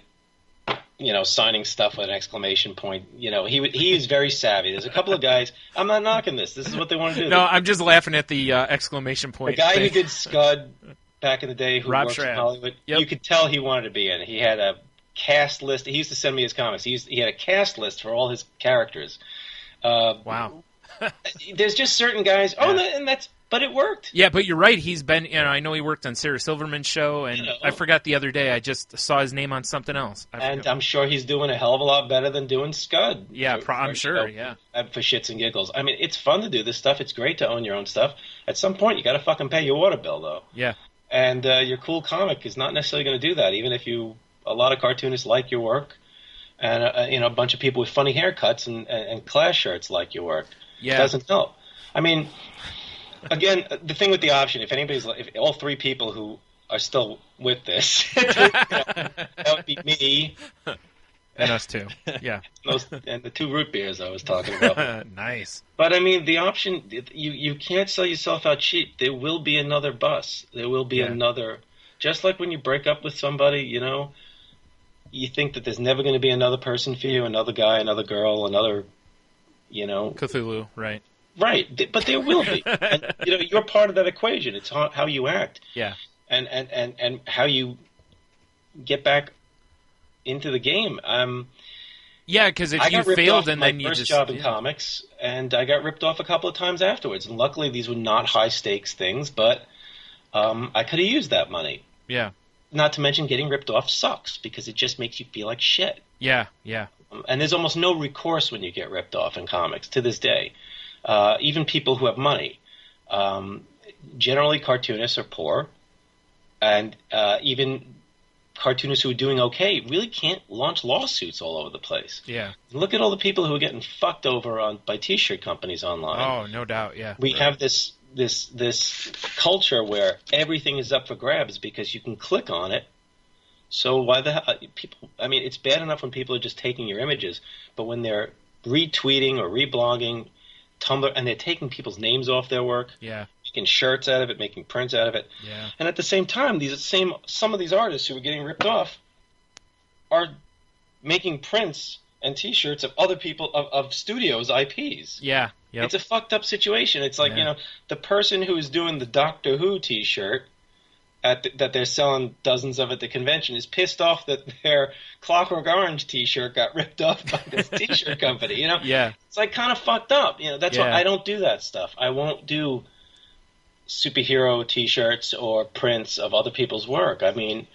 you know, signing stuff with an exclamation point. You know, he is very savvy. There's a couple of guys. I'm not knocking this. This is what they want to do. No, I'm just laughing at the exclamation point. The guy thing. who did Scud back in the day, who Rob works Schrad. in Hollywood, Yep. you could tell he wanted to be in it. He had a cast list. He used to send me his comics. He had a cast list for all his characters. Wow. There's just certain guys. But it worked. Yeah, but you're right. He's been, you know, I know he worked on Sarah Silverman's show, and I forgot the other day. I just saw his name on something else. And I'm sure he's doing a hell of a lot better than doing Scud. Yeah, I'm sure. For shits and giggles. I mean, it's fun to do this stuff. It's great to own your own stuff. At some point, you got to fucking pay your water bill, though. Yeah. And your cool comic is not necessarily going to do that, even if a lot of cartoonists like your work, and a bunch of people with funny haircuts and class shirts like your work. Yeah. It doesn't help. I mean, again, the thing with the option, if all three people who are still with this, that would be me. And us too. Yeah. And the 2 root beers I was talking about. Nice. But I mean, the option, you can't sell yourself out cheap. There will be another bus. There will be another, just like when you break up with somebody, you know, you think that there's never going to be another person for you, another guy, another girl, another, you know. Cthulhu, right. Right, but there will be. And, you know, you're part of that equation. It's how you act. Yeah. And how you get back into the game. Yeah, because if you failed and then you just... my first job in comics, and I got ripped off a couple of times afterwards. And luckily, these were not high-stakes things, but I could have used that money. Yeah. Not to mention getting ripped off sucks, because it just makes you feel like shit. Yeah, yeah. And there's almost no recourse when you get ripped off in comics to this day. Even people who have money. Generally, cartoonists are poor, and even cartoonists who are doing okay really can't launch lawsuits all over the place. Yeah. Look at all the people who are getting fucked over by T-shirt companies online. Oh, no doubt, yeah. We have this culture where everything is up for grabs because you can click on it. So why the hell people? I mean, it's bad enough when people are just taking your images, but when they're retweeting or reblogging Tumblr and they're taking people's names off their work, making shirts out of it, making prints out of it, and at the same time, some of these artists who are getting ripped off are making prints and T-shirts of other people of studios' IPs. Yeah, it's a fucked up situation. It's like the person who's doing the Doctor Who T-shirt that they're selling dozens of at the convention is pissed off that their Clockwork Orange T-shirt got ripped off by this T-shirt company. You know, it's like kind of fucked up. You know, that's why I don't do that stuff. I won't do superhero T-shirts or prints of other people's work. I mean,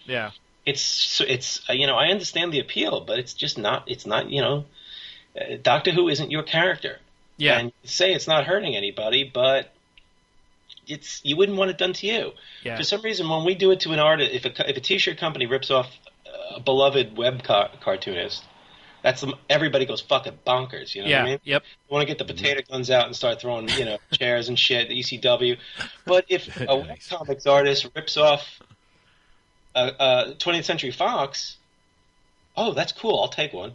it's I understand the appeal, but it's just not. It's not. Doctor Who isn't your character. Yeah. And you say it's not hurting anybody, but you wouldn't want it done to you. Yeah. For some reason, when we do it to an artist, if a T-shirt company rips off a beloved web cartoonist, everybody goes fucking bonkers. You know what I mean? Yep. You want to get the potato guns out and start throwing chairs and shit. The ECW. But if a web comics artist rips off 20th Century Fox, oh, that's cool. I'll take one.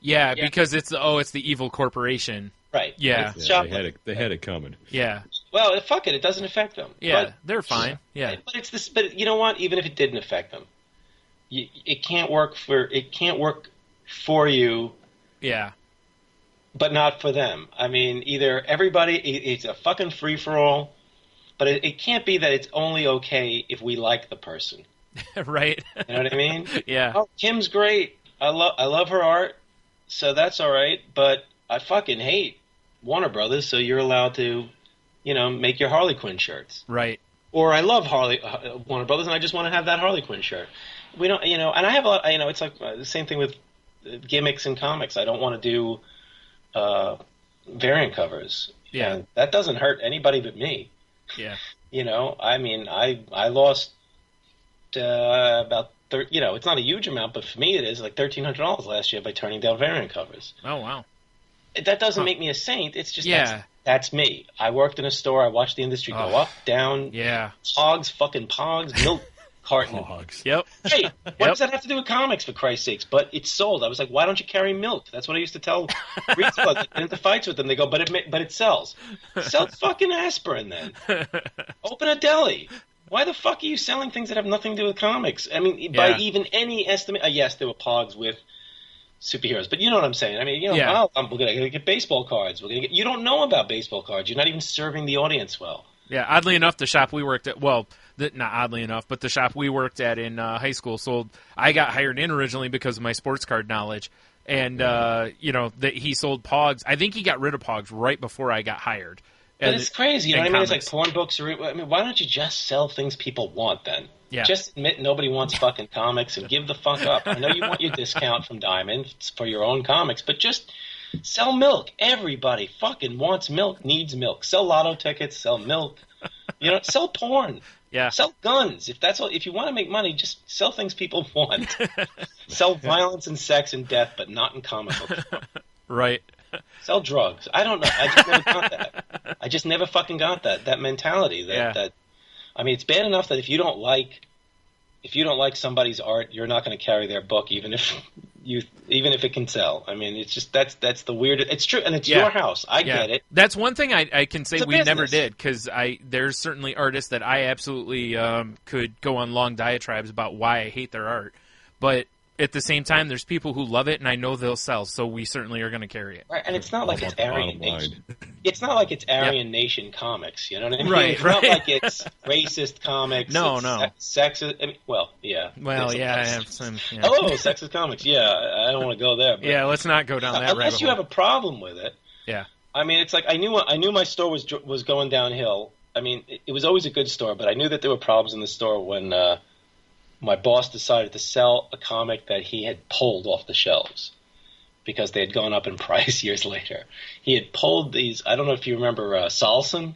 Yeah, because it's the evil corporation. Right. Yeah. They had it coming. Yeah. Well, fuck it. It doesn't affect them. Yeah, but, they're fine. Yeah. But it's this. But you know what? Even if it didn't affect them, it can't work for you. Yeah. But not for them. I mean, either everybody. It's a fucking free for all. But it can't be that it's only okay if we like the person. Right. You know what I mean? Yeah. Oh, Kim's great. I love her art, so that's all right. But I fucking hate Warner Brothers, so you're allowed to, make your Harley Quinn shirts. Right. Or I love Warner Brothers, and I just want to have that Harley Quinn shirt. We don't, and I have a lot. It's like the same thing with gimmicks in comics. I don't want to do variant covers. Yeah. And that doesn't hurt anybody but me. Yeah. I mean, I lost about it's not a huge amount, but for me it is like $1,300 last year by turning down variant covers. Oh wow. That doesn't make me a saint. It's just that's me. I worked in a store. I watched the industry go up, down. Yeah. Fucking pogs, milk carton. Hogs. Yep. Hey, what does that have to do with comics, for Christ's sakes? But it's sold. I was like, why don't you carry milk? That's what I used to tell Greek slugs. Get into fights with them. They go, but it sells. Sell fucking aspirin then. Open a deli. Why the fuck are you selling things that have nothing to do with comics? I mean, by even any estimate, yes, there were pogs with superheroes, but you know what I'm saying. I mean, we're gonna get baseball cards. You don't know about baseball cards. You're not even serving the audience well. Yeah, oddly enough, the shop we worked at, not oddly enough, but the shop we worked at in high school sold. I got hired in originally because of my sports card knowledge, and he sold pogs. I think he got rid of pogs right before I got hired. But it's crazy, you know what I mean? It's like comics. porn books. Why don't you just sell things people want then? Yeah. Just admit nobody wants fucking comics and give the fuck up. I know you want your discount from Diamond for your own comics, but just sell milk. Everybody fucking wants milk, needs milk. Sell lotto tickets, sell milk. Sell porn. Yeah. Sell guns. If that's all, if you want to make money, just sell things people want. Sell violence and sex and death, but not in comic books. Right. Sell drugs. I don't know. I just never got that. I just never fucking got that mentality. That I mean, it's bad enough that if you don't like somebody's art, you're not going to carry their book, even if it can sell. I mean, it's just that's the weird. It's true, and it's your house. I get it. That's one thing I can say we business. never did, because there's certainly artists that I absolutely could go on long diatribes about why I hate their art, but at the same time, there's people who love it, and I know they'll sell, so we certainly are going to carry it. Right, and it's not like it's Aryan Nation. It's not like it's Aryan Nation comics. You know what I mean? Right, it's not like it's racist comics. No. Sexist. I mean, yeah. Well, yeah, I have some. Yeah. Oh, sexist comics. Yeah, I don't want to go there. But yeah, let's not go down that rabbit unless you hole. have a problem with it. Yeah. I mean, it's like I knew my store was going downhill. I mean, it was always a good store, but I knew that there were problems in the store when my boss decided to sell a comic that he had pulled off the shelves because they had gone up in price years later. He had pulled these. I don't know if you remember Salson,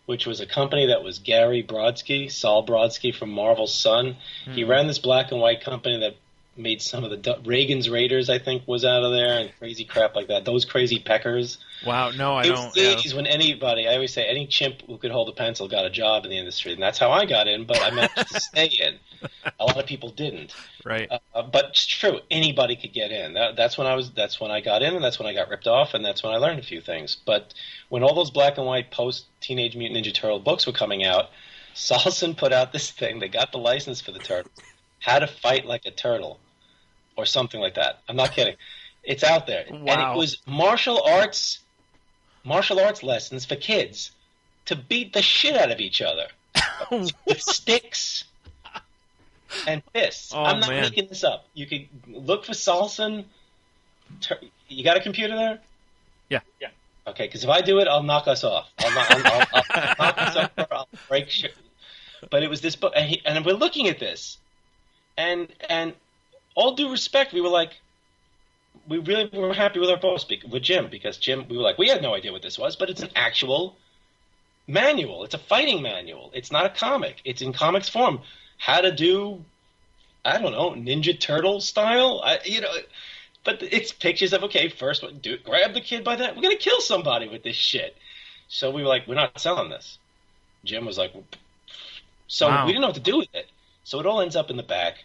which was a company that was Gary Brodsky, Saul Brodsky from Marvel's son. Mm-hmm. He ran this black and white company that made some of the Reagan's Raiders, I think, was out of there, and crazy crap like that. Those crazy peckers. Wow, no, I don't. It was the 80s when I always say, any chimp who could hold a pencil got a job in the industry, and that's how I got in, but I managed to stay in. A lot of people didn't. Right. But it's true. Anybody could get in. That's when I got in, and that's when I got ripped off, and that's when I learned a few things. But when all those black and white post Teenage Mutant Ninja Turtle books were coming out, Salson put out this thing. They got the license for the turtles. How to Fight Like a Turtle, or something like that. I'm not kidding. It's out there. Wow. And it was martial arts lessons for kids to beat the shit out of each other with sticks and fists. I'm not making this up. You could look for Salson. You got a computer there? Yeah. Okay, because if I do it, I'll knock us off. I'll knock us over. I'll break shit. But it was this book, and we're looking at this, And all due respect, we were like, we really were happy with our boss, with Jim, because Jim, we were like, we had no idea what this was, but it's an actual manual. It's a fighting manual. It's not a comic. It's in comics form. How to do, I don't know, Ninja Turtle style, but it's pictures of, okay, first, grab the kid by that. We're going to kill somebody with this shit. So we were like, we're not selling this. Jim was like, so Wow. we didn't know what to do with it. So it all ends up in the back.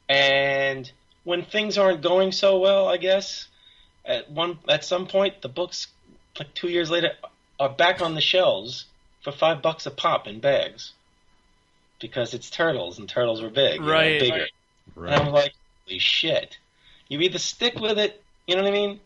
And when things aren't going so well, I guess, at some point, the books, like 2 years later, are back on the shelves for $5 a pop in bags. Because it's turtles, and turtles were big. Right. Bigger. Right. And I'm like, holy shit. You either stick with it, you know what I mean?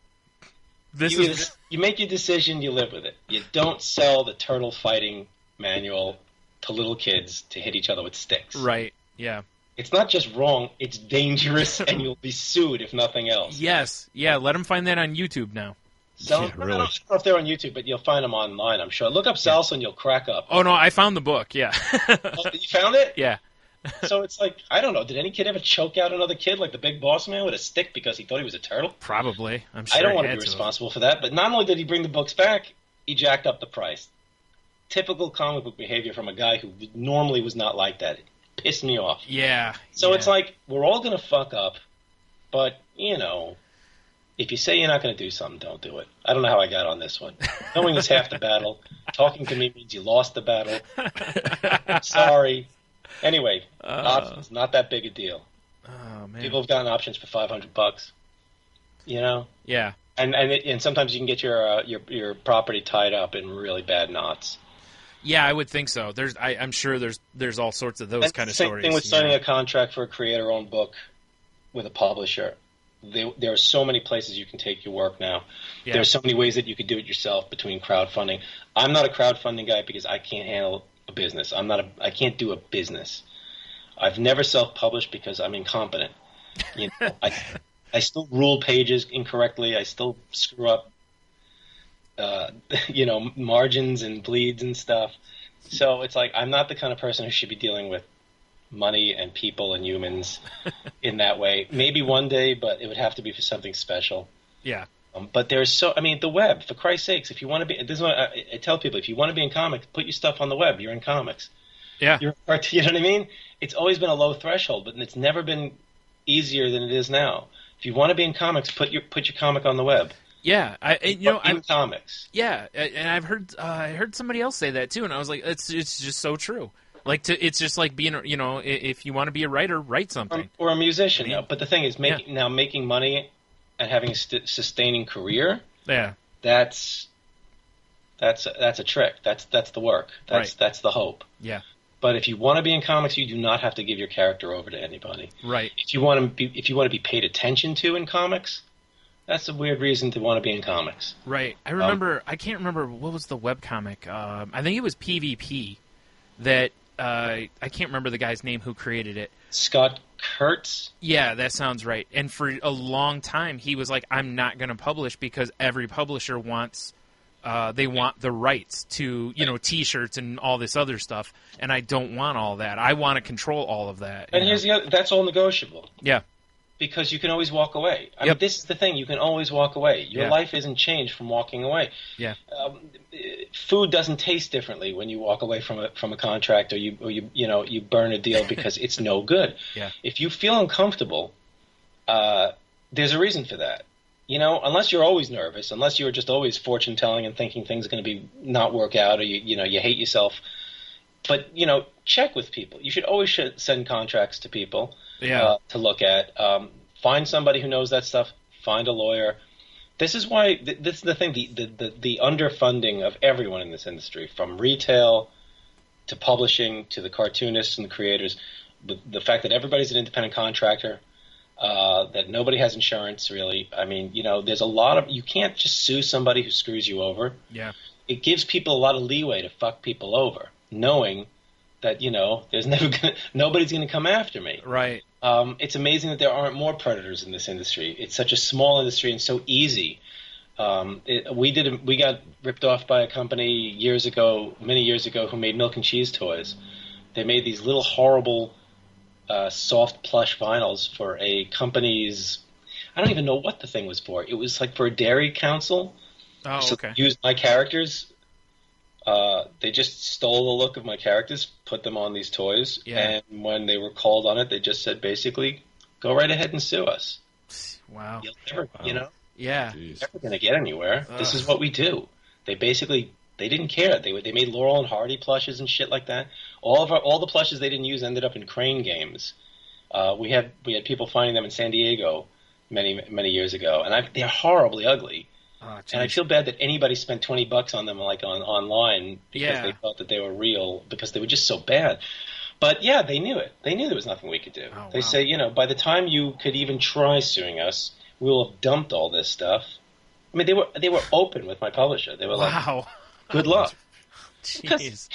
You make your decision, you live with it. You don't sell the turtle fighting manual to little kids to hit each other with sticks. Right. Yeah. It's not just wrong, it's dangerous, and you'll be sued if nothing else. Yes. Yeah. Let them find that on YouTube now. So, Yeah, I really. don't know if they're on YouTube, but you'll find them online, I'm sure. Look up Salsa and you'll crack up. Oh no, I found the book. Yeah. Oh, you found it? Yeah. So it's like, I don't know, did any kid ever choke out another kid like the Big Boss Man with a stick because he thought he was a turtle? Probably. I'm sure. I don't it want to had be responsible for that, but not only did he bring the books back, he jacked up the price. Typical comic book behavior from a guy who normally was not like that. It pissed me off. Yeah. So yeah. it's like, we're all going to fuck up, but, if you say you're not going to do something, don't do it. I don't know how I got on this one. Knowing is half the battle. Talking to me means you lost the battle. Sorry. Anyway, options, not that big a deal. Oh man. People have gotten options for $500, Yeah. and sometimes you can get your property tied up in really bad knots. Yeah, I would think so. I'm sure there's all sorts of those And kind of same stories. thing with signing a contract for a creator-owned book with a publisher. There are so many places you can take your work now. Yeah. There are so many ways that you could do it yourself between crowdfunding. I'm not a crowdfunding guy because I can't handle a business. I can't do a business. I've never self-published because I'm incompetent. I still rule pages incorrectly. I still screw up, margins and bleeds and stuff. So it's like, I'm not the kind of person who should be dealing with money and people and humans in that way. Maybe one day, but it would have to be for something special. Yeah. But there's the web, for Christ's sakes, if you want to be, this is what I tell people, if you want to be in comics, put your stuff on the web. You're in comics. Yeah. You know what I mean? It's always been a low threshold, but it's never been easier than it is now. If you want to be in comics, put your comic on the web. Yeah. I'm comics. Yeah, and I heard somebody else say that too, and I was like, it's just so true. It's just like being, if you want to be a writer, write something. Or a musician. But the thing is, making money and having a sustaining career. Yeah. That's a trick. That's the work. That's the hope. Yeah. But if you want to be in comics, you do not have to give your character over to anybody. Right. If you want to be paid attention to in comics, that's a weird reason to want to be in comics. Right. I remember. I can't remember what was the webcomic. I think it was PvP. That I can't remember the guy's name who created it. Scott Kurtz? Yeah, that sounds right. And for a long time, he was like, I'm not going to publish because every publisher wants, they want the rights to, T-shirts and all this other stuff, and I don't want all that. I want to control all of that. And here's the other, that's all negotiable. Yeah. Because you can always walk away. I mean, this is the thing. You can always walk away. Your life isn't changed from walking away. Yeah. Food doesn't taste differently when you walk away from a contract or you burn a deal because it's no good. Yeah. If you feel uncomfortable, there's a reason for that. Unless you're always nervous, unless you're just always fortune telling and thinking things are going to be not work out, or you hate yourself. But check with people. You should always send contracts to people. Yeah. To look at. Find somebody who knows that stuff. Find a lawyer. This is why this is the thing. The underfunding of everyone in this industry, from retail to publishing to the cartoonists and the creators, the fact that everybody's an independent contractor, that nobody has insurance really. I mean, there's a lot of, you can't just sue somebody who screws you over. Yeah. It gives people a lot of leeway to fuck people over, knowing that there's nobody's going to come after me. Right. It's amazing that there aren't more predators in this industry. It's such a small industry and so easy. We got ripped off by a company many years ago, who made milk and cheese toys. They made these little horrible soft plush vinyls for a company's. I don't even know what the thing was for. It was like for a dairy council. Oh, so okay. They used my characters. They just stole the look of my characters, put them on these toys, and when they were called on it, they just said basically, "Go right ahead and sue us." Wow. You'll never, Yeah. you're never going to get anywhere. This is what we do. They didn't care. They made Laurel and Hardy plushes and shit like that. All the plushes they didn't use ended up in Crane games. We had people finding them in San Diego many years ago, and they're horribly ugly. Oh, and I feel bad that anybody spent $20 on them, like online, because they thought that they were real, because they were just so bad. But yeah, they knew it. They knew there was nothing we could do. Oh, they say, by the time you could even try suing us, we will have dumped all this stuff. I mean, they were open with my publisher. They were like, "Good luck." Jeez.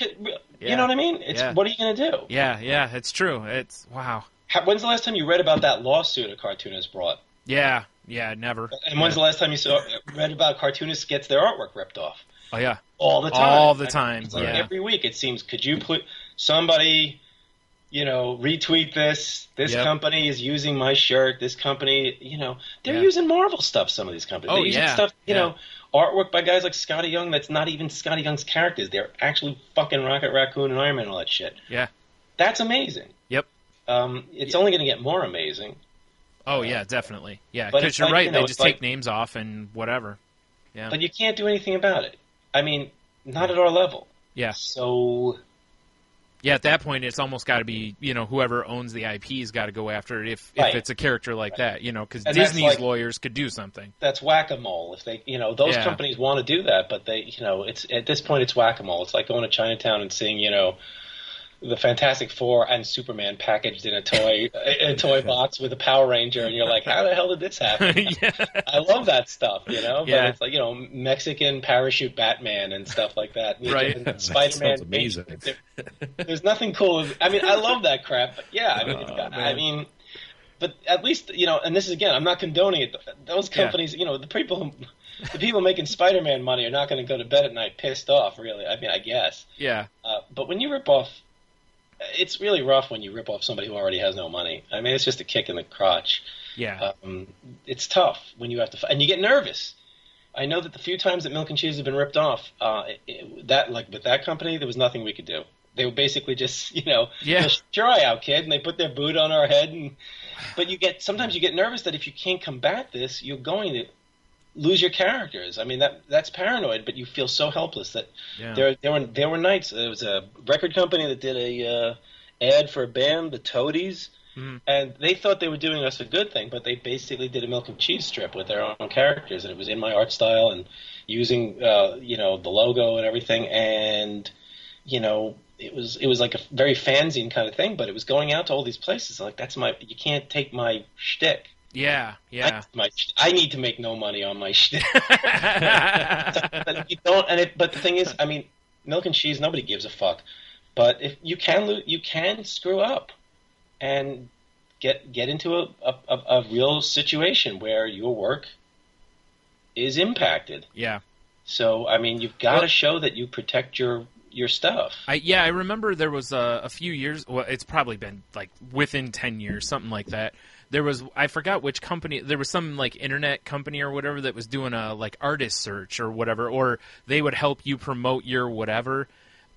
You know what I mean? What are you going to do? Yeah, it's true. It's wow. When's the last time you read about that lawsuit a cartoonist brought? Yeah, never. And when's the last time you read about cartoonists gets their artwork ripped off? Oh yeah, all the time. All the time. It's like every week it seems. Could you put somebody, retweet this? This company is using my shirt. This company, they're using Marvel stuff. Some of these companies. They're using stuff, artwork by guys like Scotty Young. That's not even Scotty Young's characters. They're actually fucking Rocket Raccoon and Iron Man and all that shit. Yeah, that's amazing. Yep. It's only going to get more amazing. Oh, yeah, definitely. Yeah, because you're right. They just take names off and whatever. Yeah. But you can't do anything about it. I mean, not at our level. Yeah. So... Yeah, at that point, it's almost got to be, whoever owns the IP's got to go after it if it's a character like that, because Disney's lawyers could do something. That's whack-a-mole. If they, those companies want to do that, but they, it's at this point, it's whack-a-mole. It's like going to Chinatown and seeing, the Fantastic Four and Superman packaged in a toy box with a Power Ranger, and you're like, how the hell did this happen? I love that stuff, but it's like, Mexican parachute Batman and stuff like that. Right. Spider-Man. Amazing. There's nothing cool. I mean, I love that crap, but but at least, and this is, again, I'm not condoning it. Those companies, the people making Spider-Man money are not going to go to bed at night pissed off, really. I mean, I guess. Yeah. But when you rip off, it's really rough when you rip off somebody who already has no money. I mean, it's just a kick in the crotch. Yeah. It's tough when you have to, and you get nervous. I know that the few times that Milk and Cheese have been ripped off, with that company, there was nothing we could do. They would basically just, just try out, kid, and they put their boot on our head. But sometimes you get nervous that if you can't combat this, you're going to lose your characters. I mean, that's paranoid, but you feel so helpless that there were nights. There was a record company that did a ad for a band, the Toadies, and they thought they were doing us a good thing, but they basically did a Milk and Cheese strip with their own characters, and it was in my art style and using the logo and everything, and it was like a very fanzine kind of thing, but it was going out to all these places. Like, you can't take my shtick. Yeah. I need to make no money on my shtick. But if you don't, but the thing is, I mean, Milk and Cheese, nobody gives a fuck. But if you can screw up and get into a real situation where your work is impacted. Yeah. So, I mean, you've got to show that you protect your stuff. I remember there was a few years, well, it's probably been like within 10 years, something like that. There was, I forgot which company, there was some like internet company or whatever that was doing a like artist search or whatever, or they would help you promote your whatever,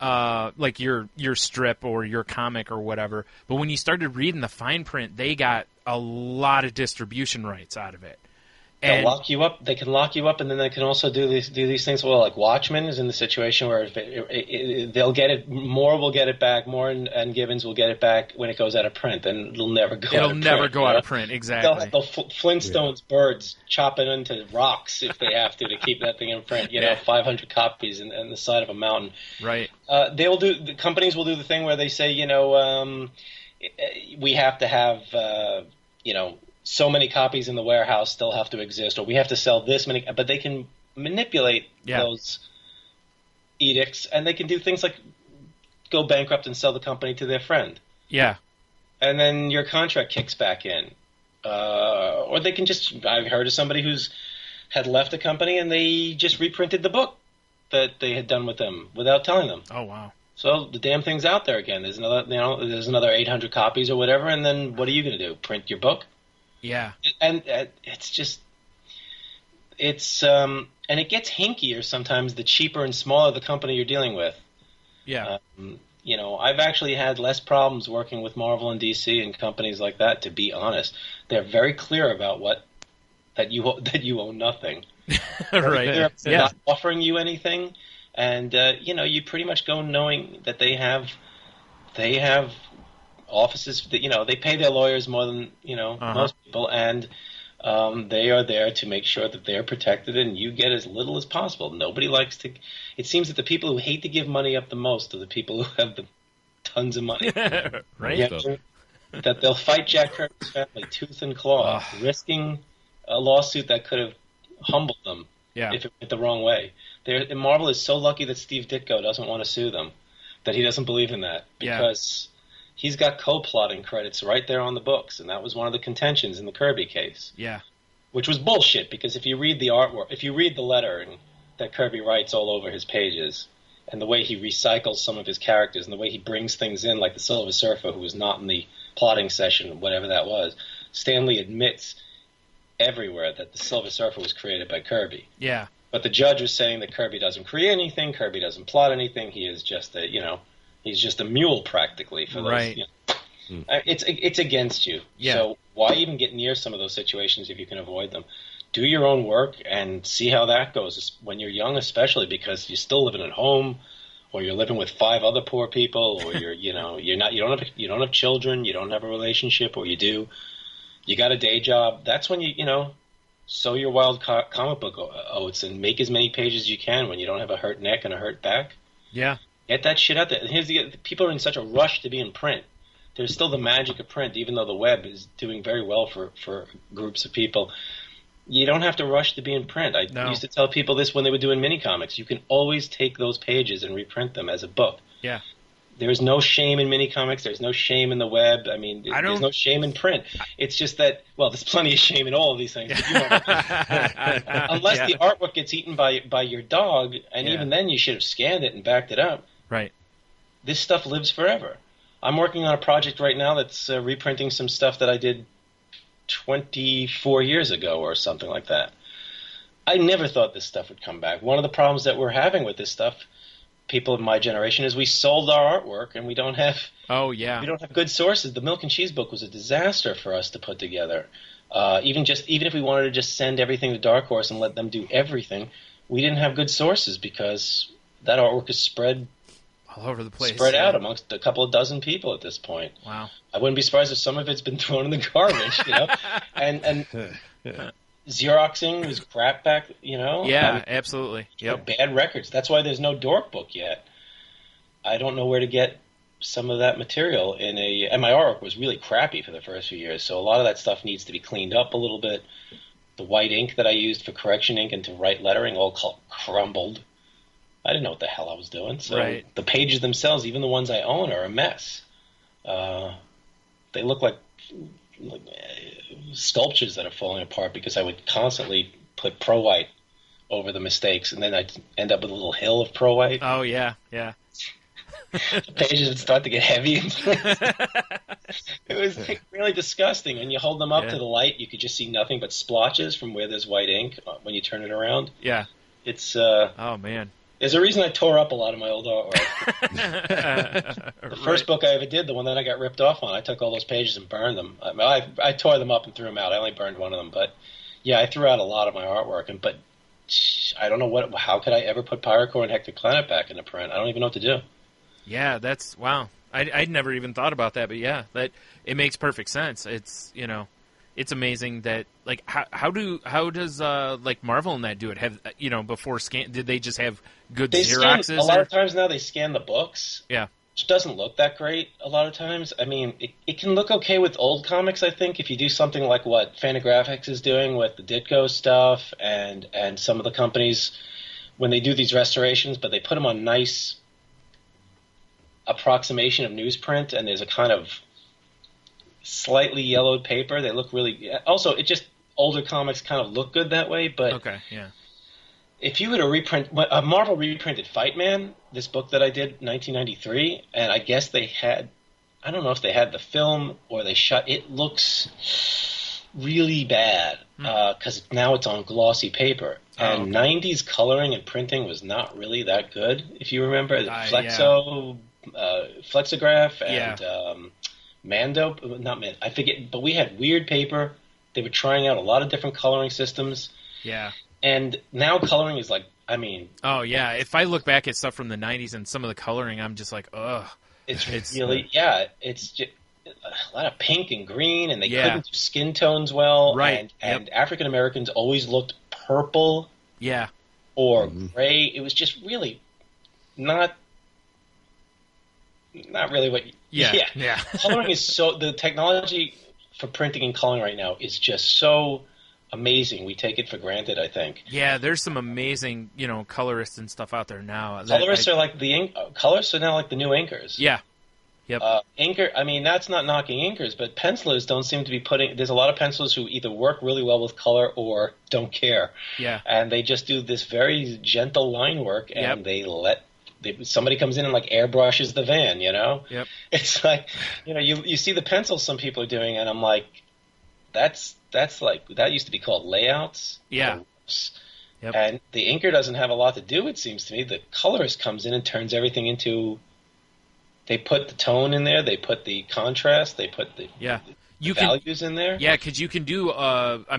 like your strip or your comic or whatever. But when you started reading the fine print, they got a lot of distribution rights out of it. They'll lock you up. They can lock you up, and then they can also do these things. Well, like Watchmen is in the situation where they'll get it. Moore will get it back. Moore and Gibbons will get it back when it goes out of print, and it'll never go. It'll never go out of print. Exactly. They'll have the Flintstones birds chopping into rocks if they have to keep that thing in print. 500 copies in the side of a mountain. Right. The companies will do the thing where they say, we have to have, so many copies in the warehouse still have to exist, or we have to sell this many. But they can manipulate those edicts, and they can do things like go bankrupt and sell the company to their friend. Yeah. And then your contract kicks back in. Or they can just – I've heard of somebody who's had left a company and they just reprinted the book that they had done with them without telling them. Oh, wow. So the damn thing's out there again. There's another 800 copies or whatever, and then what are you going to do? Print your book? Yeah. And it's just, and it gets hinkier sometimes the cheaper and smaller the company you're dealing with. Yeah. I've actually had less problems working with Marvel and DC and companies like that, to be honest. They're very clear about that you owe nothing. Right. They're not offering you anything. And, you pretty much go knowing that they have offices that, they pay their lawyers more than, most people. And they are there to make sure that they're protected and you get as little as possible. Nobody likes to – it seems that the people who hate to give money up the most are the people who have the tons of money. Right. Yeah, that they'll fight Jack Kirby's family tooth and claw, risking a lawsuit that could have humbled them if it went the wrong way. Marvel is so lucky that Steve Ditko doesn't want to sue them, that he doesn't believe in that, because he's got co-plotting credits right there on the books, and that was one of the contentions in the Kirby case. Yeah. Which was bullshit, because if you read the artwork, if you read the lettering that Kirby writes all over his pages, and the way he recycles some of his characters, and the way he brings things in, like the Silver Surfer, who was not in the plotting session, whatever that was, Stan Lee admits everywhere that the Silver Surfer was created by Kirby. Yeah. But the judge was saying that Kirby doesn't create anything, Kirby doesn't plot anything, he is just he's just a mule practically for those. Right. It's against you. Yeah. So why even get near some of those situations if you can avoid them? Do your own work and see how that goes when you're young, especially because you're still living at home, or you're living with 5 other poor people, or you don't have children, you don't have a relationship, or you do. You got a day job. That's when you sow your wild comic book oats and make as many pages as you can when you don't have a hurt neck and a hurt back. Yeah. Get that shit out there. And people are in such a rush to be in print. There's still the magic of print, even though the web is doing very well for groups of people. You don't have to rush to be in print. I used to tell people this when they were doing mini comics. You can always take those pages and reprint them as a book. Yeah. There's no shame in mini comics. There's no shame in the web. I mean, there's no shame in print. It's just that, well, there's plenty of shame in all of these things. Unless the artwork gets eaten by your dog, and even then you should have scanned it and backed it up. Right. This stuff lives forever. I'm working on a project right now that's reprinting some stuff that I did 24 years ago or something like that. I never thought this stuff would come back. One of the problems that we're having with this stuff, people of my generation, is we sold our artwork and we don't have good sources. The Milk and Cheese book was a disaster for us to put together. Even if we wanted to just send everything to Dark Horse and let them do everything, we didn't have good sources because that artwork is spread all over the place, out amongst a couple of dozen people at this point. Wow. I wouldn't be surprised if some of it's been thrown in the garbage, and Xeroxing was crap back, Yeah, absolutely. Yep. Bad records. That's why there's no Dork book yet. I don't know where to get some of that material and my artwork was really crappy for the first few years, so a lot of that stuff needs to be cleaned up a little bit. The white ink that I used for correction ink and to write lettering all crumbled. I didn't know what the hell I was doing. So the pages themselves, even the ones I own, are a mess. They look like sculptures that are falling apart because I would constantly put Pro White over the mistakes, and then I'd end up with a little hill of Pro White. Oh, yeah. The pages would start to get heavy. It was really disgusting. When you hold them up to the light, you could just see nothing but splotches from where there's white ink when you turn it around. Yeah. It's oh, man. There's a reason I tore up a lot of my old artwork. The first book I ever did, the one that I got ripped off on, I took all those pages and burned them. I tore them up and threw them out. I only burned one of them. But, yeah, I threw out a lot of my artwork. But I don't know how could I ever put Pyrocore and Hectic Planet back into print? I don't even know what to do. Yeah, that's, wow. I'd never even thought about that. But, yeah, it makes perfect sense. It's, it's amazing that, like, how does like Marvel and that do it? Have before scan? Did they just have good Xeroxes? A lot of times now they scan the books. Yeah, which doesn't look that great a lot of times. I mean, it can look okay with old comics. I think if you do something like what Fantagraphics is doing with the Ditko stuff and some of the companies when they do these restorations, but they put them on nice approximation of newsprint, and there's a kind of slightly yellowed paper. They look really. Also, it just older comics kind of look good that way. But okay, yeah. if you were to reprint a Marvel reprinted Fight Man, this book that I did in 1993, and I guess they had, I don't know if they had the film or they shot. It looks really bad because now it's on glossy paper. And 90s coloring and printing was not really that good, if you remember. Flexograph and Mando, not Mando, I forget, but we had weird paper. They were trying out a lot of different coloring systems. Yeah. And now coloring is like, I mean... Oh, yeah. If I look back at stuff from the 90s and some of the coloring, I'm just like, ugh. It's really, it's just a lot of pink and green, and they couldn't do skin tones well. Right. And African Americans always looked purple. Yeah. Or gray. It was just really not really what... Yeah. Coloring is so... The technology for printing and coloring right now is just so amazing. We take it for granted, I think. Yeah, there's some amazing, colorists and stuff out there now. Colorists are like colorists are now like the new inkers. Yeah. Yep. Inker, I mean, that's not knocking inkers, but pencilers don't seem to be putting... There's a lot of pencilers who either work really well with color or don't care. Yeah. And they just do this very gentle line work, and somebody comes in and like airbrushes the van, Yep. It's like, you see the pencils some people are doing, and I'm like, that's like, that used to be called layouts. Yeah. Yep. And the inker doesn't have a lot to do, it seems to me. The colorist comes in and turns everything into... They put the tone in there. They put the contrast. They put the values in there. Yeah, because you can do.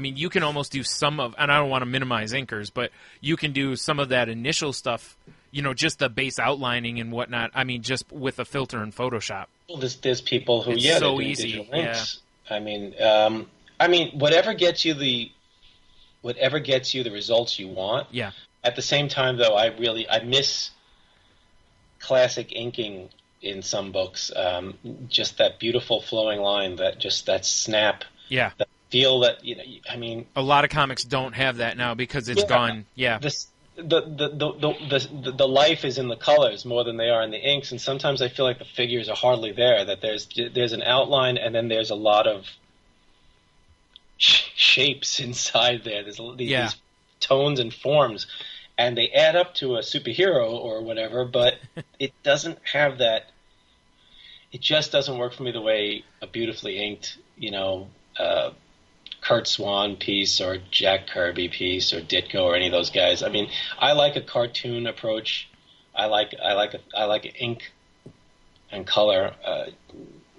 You can almost do some of. And I don't want to minimize inkers, but you can do some of that initial stuff. Just the base outlining and whatnot. I mean, just with a filter in Photoshop. Well, there's people who it's so they do easy. Digital inks. Yeah. I mean, whatever gets you the results you want. Yeah. At the same time, though, I miss classic inking. In some books, just that beautiful flowing line, that snap, that feel that a lot of comics don't have that now because it's gone. Yeah, the life is in the colors more than they are in the inks, and sometimes I feel like the figures are hardly there. That there's an outline and then there's a lot of shapes inside there. There's these tones and forms. And they add up to a superhero or whatever, but it doesn't have that. It just doesn't work for me the way a beautifully inked, Kurt Swan piece or Jack Kirby piece or Ditko or any of those guys. I mean, I like a cartoon approach. I like ink and color.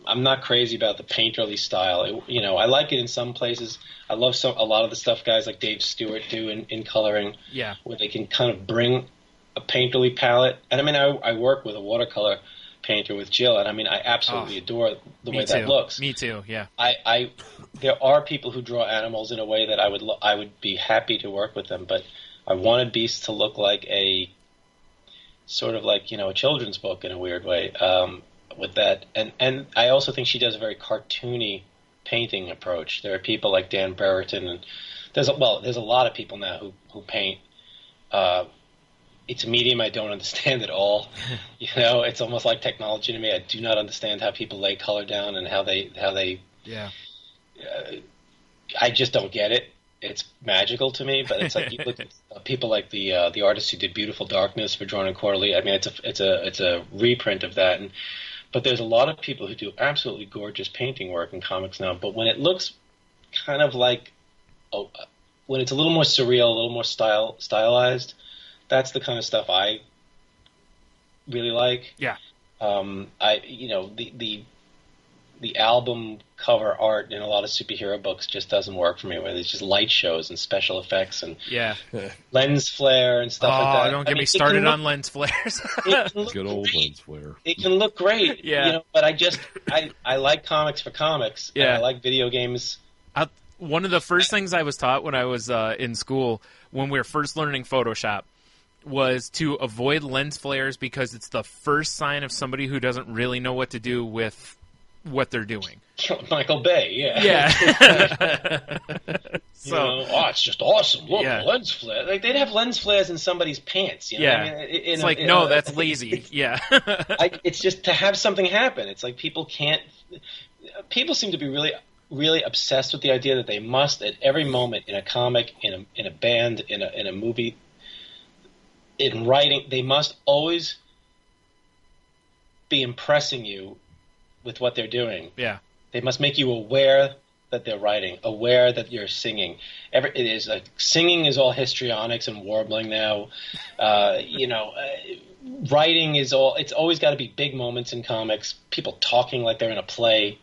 I'm not crazy about the painterly style. I like it in some places. I love a lot of the stuff guys like Dave Stewart do in coloring. Yeah. Where they can kind of bring a painterly palette. And I mean, I work with a watercolor painter with Jill, and I mean, I absolutely adore the way that looks. Me too. Yeah. There are people who draw animals in a way that I would be happy to work with them, but I wanted Beast to look like a sort of like a children's book in a weird way. With that, and I also think she does a very cartoony painting approach. There are people like Dan Brereton, and there's a lot of people now who paint. It's a medium I don't understand at all. It's almost like technology to me. I do not understand how people lay color down and how they. Yeah. I just don't get it. It's magical to me, but it's like you look at people like the artist who did Beautiful Darkness for Drawn and Quarterly. I mean, it's a reprint of that. But there's a lot of people who do absolutely gorgeous painting work in comics now. But when it looks kind of like, when it's a little more surreal, a little more stylized, that's the kind of stuff I really like. Yeah. The album cover art in a lot of superhero books just doesn't work for me, where there's just light shows and special effects and lens flare and stuff like that. Don't get me started on lens flares. Good old lens flare. It can look great, but I like comics for comics. Yeah. And I like video games. One of the first things I was taught when I was in school, when we were first learning Photoshop, was to avoid lens flares because it's the first sign of somebody who doesn't really know what to do with what they're doing. Michael Bay, yeah. It's just awesome. Look, lens flare. Like they'd have lens flares in somebody's pants. Yeah, I mean, that's lazy. Yeah, it's just to have something happen. It's like people seem to be really, really obsessed with the idea that they must at every moment in a comic, in a band, in a movie, in writing, they must always be impressing you with what they're doing. Yeah. They must make you aware that they're writing, aware that you're singing. Singing is all histrionics and warbling now. Writing is it's always got to be big moments in comics, people talking like they're in a play.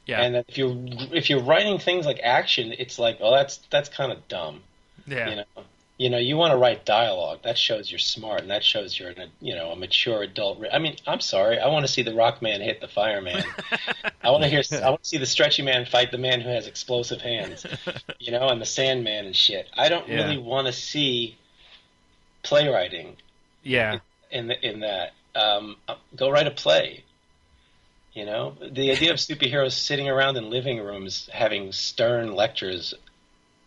Yeah. And if you're writing things like action, it's like, oh, that's kind of dumb. Yeah. You want to write dialogue. That shows you're smart, and that shows you're a mature adult. I mean, I'm sorry. I want to see the Rock Man hit the fireman. I want to see the Stretchy Man fight the man who has explosive hands, and the Sandman and shit. I don't really want to see playwriting. Yeah. In that, go write a play. The idea of superheroes sitting around in living rooms having stern lectures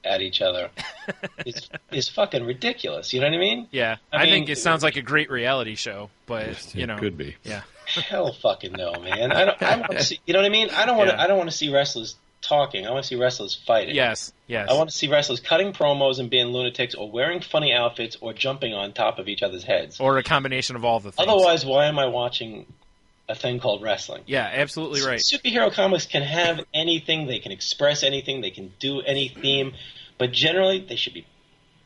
at each other is fucking ridiculous. You know what I mean? Yeah. I think it sounds like a great reality show, but it could be. Yeah. Hell fucking no, man. I want to see. You know what I mean? I don't want to see wrestlers talking. I want to see wrestlers fighting. Yes. I want to see wrestlers cutting promos and being lunatics, or wearing funny outfits, or jumping on top of each other's heads, or a combination of all the things. Otherwise, why am I watching a thing called wrestling? Yeah, absolutely right. Superhero comics can have anything, they can express anything, they can do any theme, but generally they should be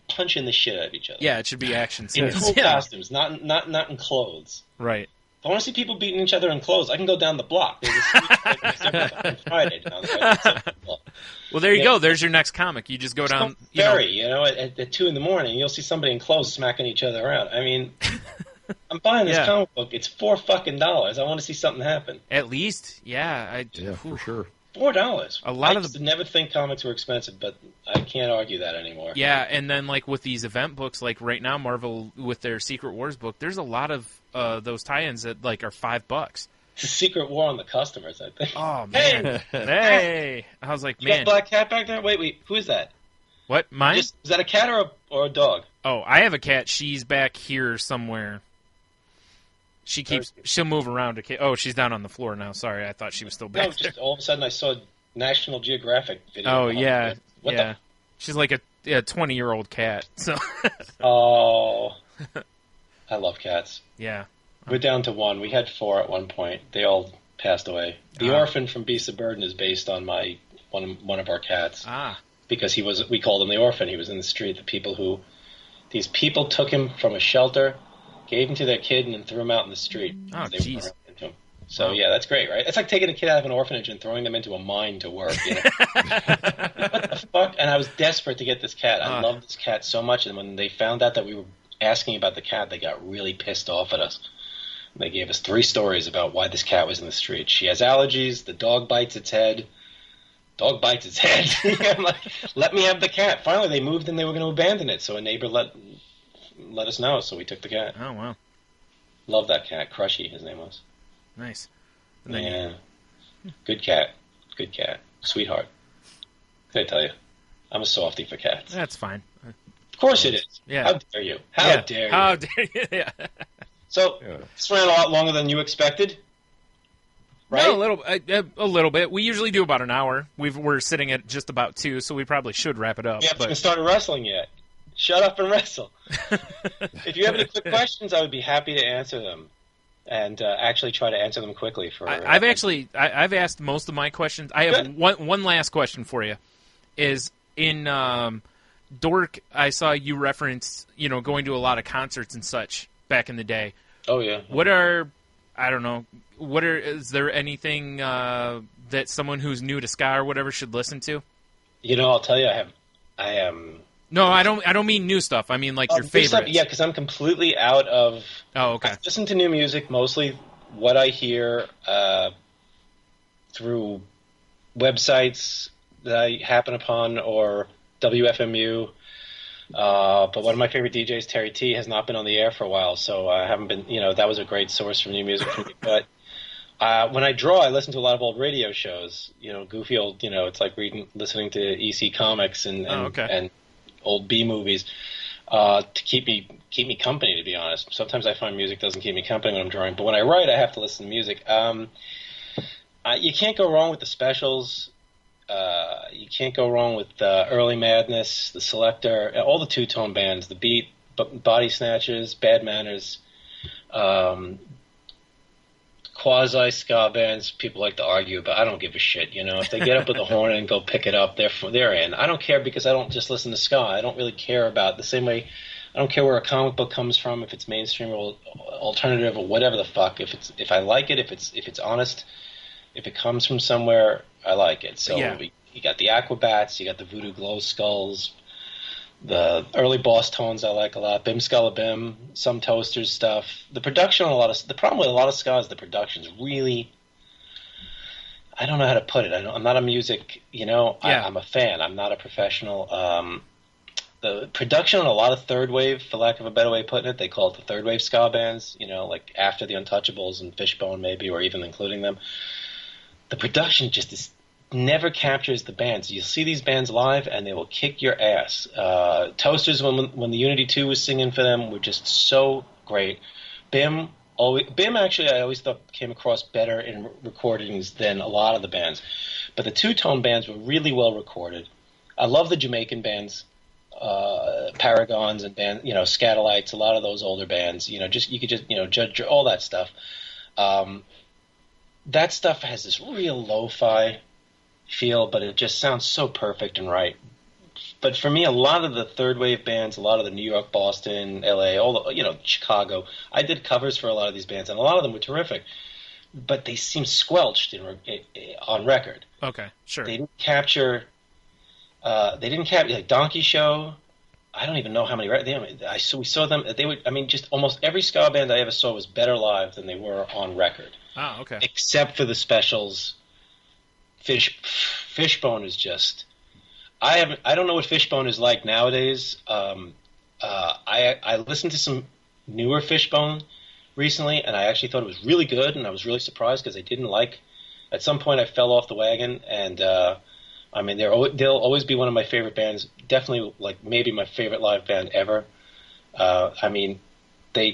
punching the shit out of each other. Yeah, it should be action in scenes. cool costumes, not in clothes. Right. If I want to see people beating each other in clothes, I can go down the block. There's a Friday down the block. Well, there you go. There's your next comic. You just go down. At 2 a.m, you'll see somebody in clothes smacking each other around. I mean, I'm buying this comic book. It's $4 fucking. I want to see something happen. At least, yeah. For sure. $4. I used to never think comics were expensive, but I can't argue that anymore. Yeah, and then like with these event books, like right now, Marvel with their Secret Wars book, there's a lot of those tie-ins that like are $5. It's a secret war on the customers, I think. Oh man, hey! I was like, you man, got a black cat back there? Wait, who is that? What, mine? Is that a cat or a dog? Oh, I have a cat. She's back here somewhere. She'll move around. Oh, she's down on the floor now. Sorry, I thought she was still back there. All of a sudden I saw a National Geographic video. Oh, yeah. What the? She's like a 20-year-old cat. So. Oh. I love cats. Yeah. We're down to one. We had 4 at one point. They all passed away. The orphan from Beasts of Burden is based on one of our cats. Ah. Because we called him the orphan. He was in the street. These people took him from a shelter, gave him to their kid, and then threw him out in the street. Oh, jeez. So, yeah, that's great, right? It's like taking a kid out of an orphanage and throwing them into a mine to work. What the fuck? And I was desperate to get this cat. I love this cat so much. And when they found out that we were asking about the cat, they got really pissed off at us. They gave us 3 stories about why this cat was in the street. She has allergies. The dog bites its head. Dog bites its head. I'm like, let me have the cat. Finally, they moved and they were going to abandon it. So a neighbor let us know. So we took the cat. Oh, wow. Love that cat. Crushy, his name was. Nice. Yeah. Good cat. Good cat. Sweetheart. What did I tell you? I'm a softie for cats. That's fine. Of course it is. Yeah. How dare you? How dare you? How dare you? Yeah. So, this ran a lot longer than you expected, right? No, a little bit. We usually do about an hour. We're sitting at just about 2, so we probably should wrap it up. We haven't even started wrestling yet. Shut up and wrestle. If you have any quick questions, I would be happy to answer them, and actually try to answer them quickly. I've asked most of my questions. I have one last question for you. Is in Dork, I saw you reference going to a lot of concerts and such back in the day. Oh yeah. Is there anything that someone who's new to ska or whatever should listen to? I'll tell you, I am. No, I don't mean new stuff. I mean like your favorites. Yeah, because I'm completely out of. Oh, okay. I listen to new music, mostly what I hear through websites that I happen upon or WFMU. But one of my favorite DJs, Terry T, has not been on the air for a while, so I haven't been. That was a great source for new music for me. But when I draw, I listen to a lot of old radio shows. Goofy old. It's like listening to EC Comics and old B movies to keep me company. To be honest, sometimes I find music doesn't keep me company when I'm drawing, but when I write, I have to listen to music. You can't go wrong with the specials. You can't go wrong with Early Madness, the Selector, all the two-tone bands, the Beat, Body Snatchers, Bad Manners, quasi ska bands. People like to argue about. I don't give a shit. If they get up with a horn and go pick it up, they're in. I don't care because I don't just listen to ska. I don't really care about the same way. I don't care where a comic book comes from, if it's mainstream or alternative or whatever the fuck. If I like it, if it's honest, if it comes from somewhere, I like it. So you got the Aquabats, you got the Voodoo Glow Skulls, the early Boss Tones I like a lot, Bim Skulla Bim, some Toasters stuff. The production on the problem with a lot of ska is the production's really, I don't know how to put it. I'm not a music, I'm a fan. I'm not a professional. The production on a lot of third wave, for lack of a better way of putting it, they call it the third wave ska bands, like after the Untouchables and Fishbone maybe, or even including them. The production just never captures the bands. You'll see these bands live and they will kick your ass. Toasters, when the Unity 2 was singing for them, were just so great. Bim actually I always thought came across better in recordings than a lot of the bands. But the two-tone bands were really well recorded. I love the Jamaican bands. Paragons and band, Scatolites, a lot of those older bands, you could just judge all that stuff. That stuff has this real lo-fi feel, but it just sounds so perfect and right. But for me, a lot of the third wave bands, a lot of the New York, Boston, LA, all the, Chicago, I did covers for a lot of these bands, and a lot of them were terrific. But they seem squelched on record. Okay, sure. They didn't capture. Like Donkey Show. I don't even know how many. We saw them. They would. I mean, just almost every ska band I ever saw was better live than they were on record. Oh, okay. Except for the specials. Fishbone is just. I don't know what Fishbone is like nowadays. I listened to some newer Fishbone recently, and I actually thought it was really good, and I was really surprised because I didn't like. At some point, I fell off the wagon, and. I mean, they'll always be one of my favorite bands. Definitely, like maybe my favorite live band ever. I mean, they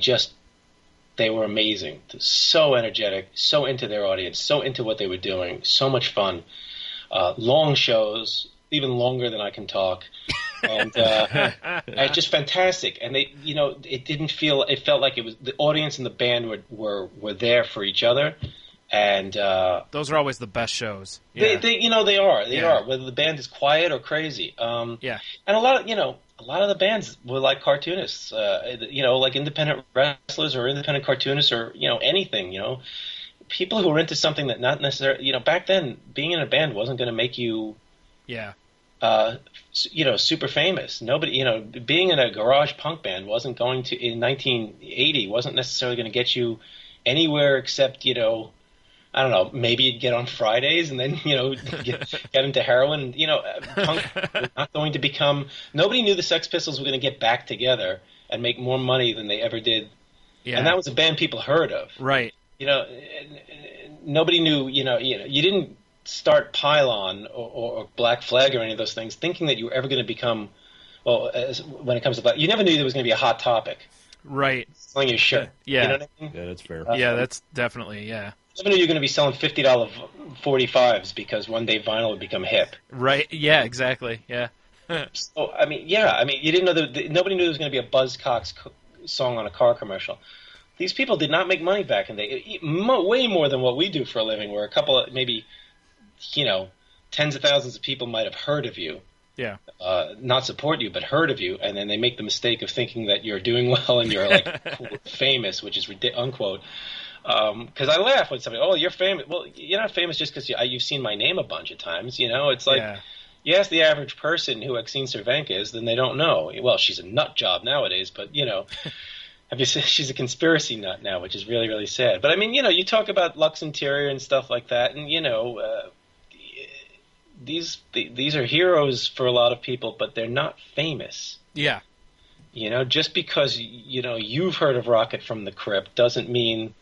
were amazing. So energetic, so into their audience, so into what they were doing. So much fun. Long shows, even longer than I can talk, and just fantastic. And they, it didn't feel. It felt like it was the audience and the band were there for each other. And those are always the best shows. Yeah. They are. Whether the band is quiet or crazy. Yeah. And a lot of the bands were like cartoonists. Like independent wrestlers or independent cartoonists or anything. People who were into something that not necessarily. Back then, being in a band wasn't going to make you. Yeah. Super famous. Nobody. Being in a garage punk band wasn't going to in 1980 wasn't necessarily going to get you anywhere except I don't know, maybe you'd get on Fridays and then, get into heroin. Punk was not going to become... Nobody knew the Sex Pistols were going to get back together and make more money than they ever did. Yeah. And that was a band people heard of. Right. Nobody knew, you didn't start Pylon or Black Flag or any of those things thinking that you were ever going to become... Well, when it comes to... You never knew there was going to be a hot topic. Right. Selling your shit. Yeah. You know what I mean? Yeah, that's fair. Yeah, that's definitely, yeah. I knew you're going to be selling $50 45s because one day vinyl would become hip. Right. Yeah. Exactly. Yeah. So I mean, you didn't know that nobody knew there was going to be a Buzzcocks song on a car commercial. These people did not make money back in the day. Way more than what we do for a living. Where a couple of maybe, tens of thousands of people might have heard of you. Yeah. Not support you, but heard of you, and then they make the mistake of thinking that you're doing well and you're like famous, which is unquote. Because I laugh when somebody, oh, you're famous. Well, you're not famous just because you've seen my name a bunch of times. It's like you ask the average person who Exene Cervenka is, then they don't know. Well, she's a nut job nowadays, but have you seen, she's a conspiracy nut now, which is really, really sad. But I mean, you talk about Lux Interior and stuff like that, and these are heroes for a lot of people, but they're not famous. Yeah. Just because you've heard of Rocket from the Crypt doesn't mean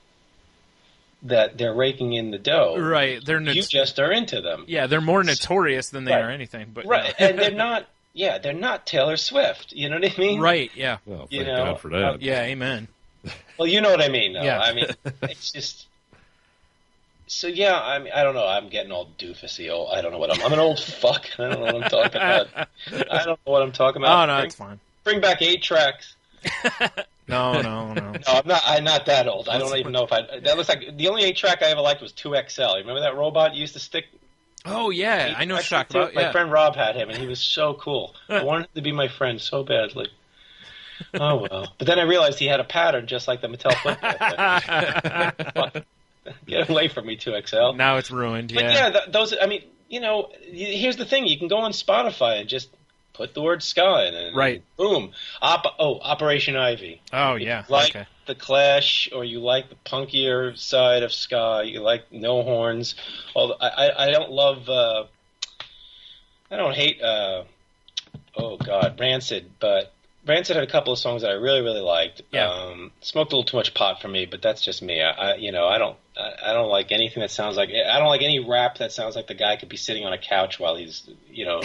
that they're raking in the dough. Right. You just are into them. Yeah, they're more notorious than they are anything. But right, and they're not. Yeah, they're not Taylor Swift. You know what I mean? Right. Yeah. Well, thank God for that. Yeah. Amen. Well, you know what I mean. Though. Yeah. I mean, it's just. So yeah, I mean, I don't know. I'm getting all doofusy. I don't know what I'm an old fuck. I don't know what I'm talking about. I don't know what I'm talking about. Oh no, it's fine. Bring back 8 tracks. No. No, I'm not that old. I don't even know if I. That looks like the only 8-track I ever liked was 2XL. You remember that robot you used to stick? Oh yeah, I know what you're talking about. My friend Rob had him, and he was so cool. I wanted him to be my friend so badly. Oh well, but then I realized he had a pattern just like the Mattel football. Get away from me, 2XL. Now it's ruined. But yeah, those. I mean, here's the thing: you can go on Spotify and just put the word ska in, and boom, Operation Ivy. Oh yeah, like the Clash, or you like the punkier side of ska. You like No Horns. Although I don't love. I don't hate. Rancid, but. Rancid had a couple of songs that I really, really liked. Yeah. Smoked a little too much pot for me, but that's just me. I don't like anything that sounds like. I don't like any rap that sounds like the guy could be sitting on a couch while he's, going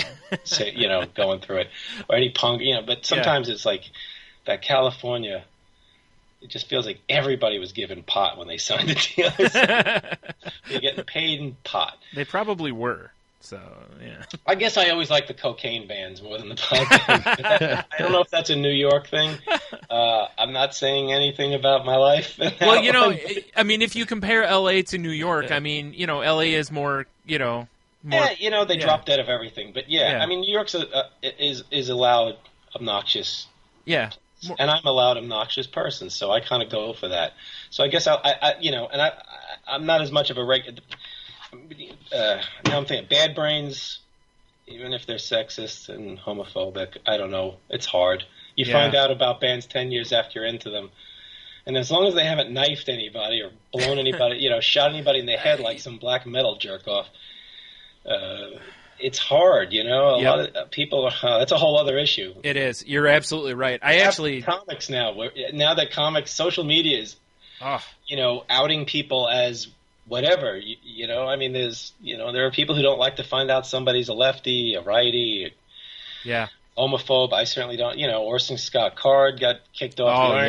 through it, or any punk. But sometimes it's like that California. It just feels like everybody was given pot when they signed the deals. They're getting paid in pot. They probably were. So, yeah. I guess I always like the cocaine bands more than the pot bands. I don't know if that's a New York thing. I'm not saying anything about my life. Well, I mean, if you compare L.A. to New York, I mean, L.A. is more, more... Yeah, they drop dead of everything. But, I mean, New York's is a loud, obnoxious... Yeah. And I'm a loud, obnoxious person, so I kind of go for that. So I guess I'm not as much of a regular... now I'm thinking Bad Brains, even if they're sexist and homophobic, I don't know. It's hard. You find out about bands 10 years after you're into them. And as long as they haven't knifed anybody or blown anybody, shot anybody in the head like some black metal jerk-off, it's hard, A lot of people, that's a whole other issue. It is. You're absolutely right. Comics now that social media is, outing people as whatever, I mean, there's, there are people who don't like to find out somebody's a lefty, a righty, homophobe. I certainly don't, Orson Scott Card got kicked off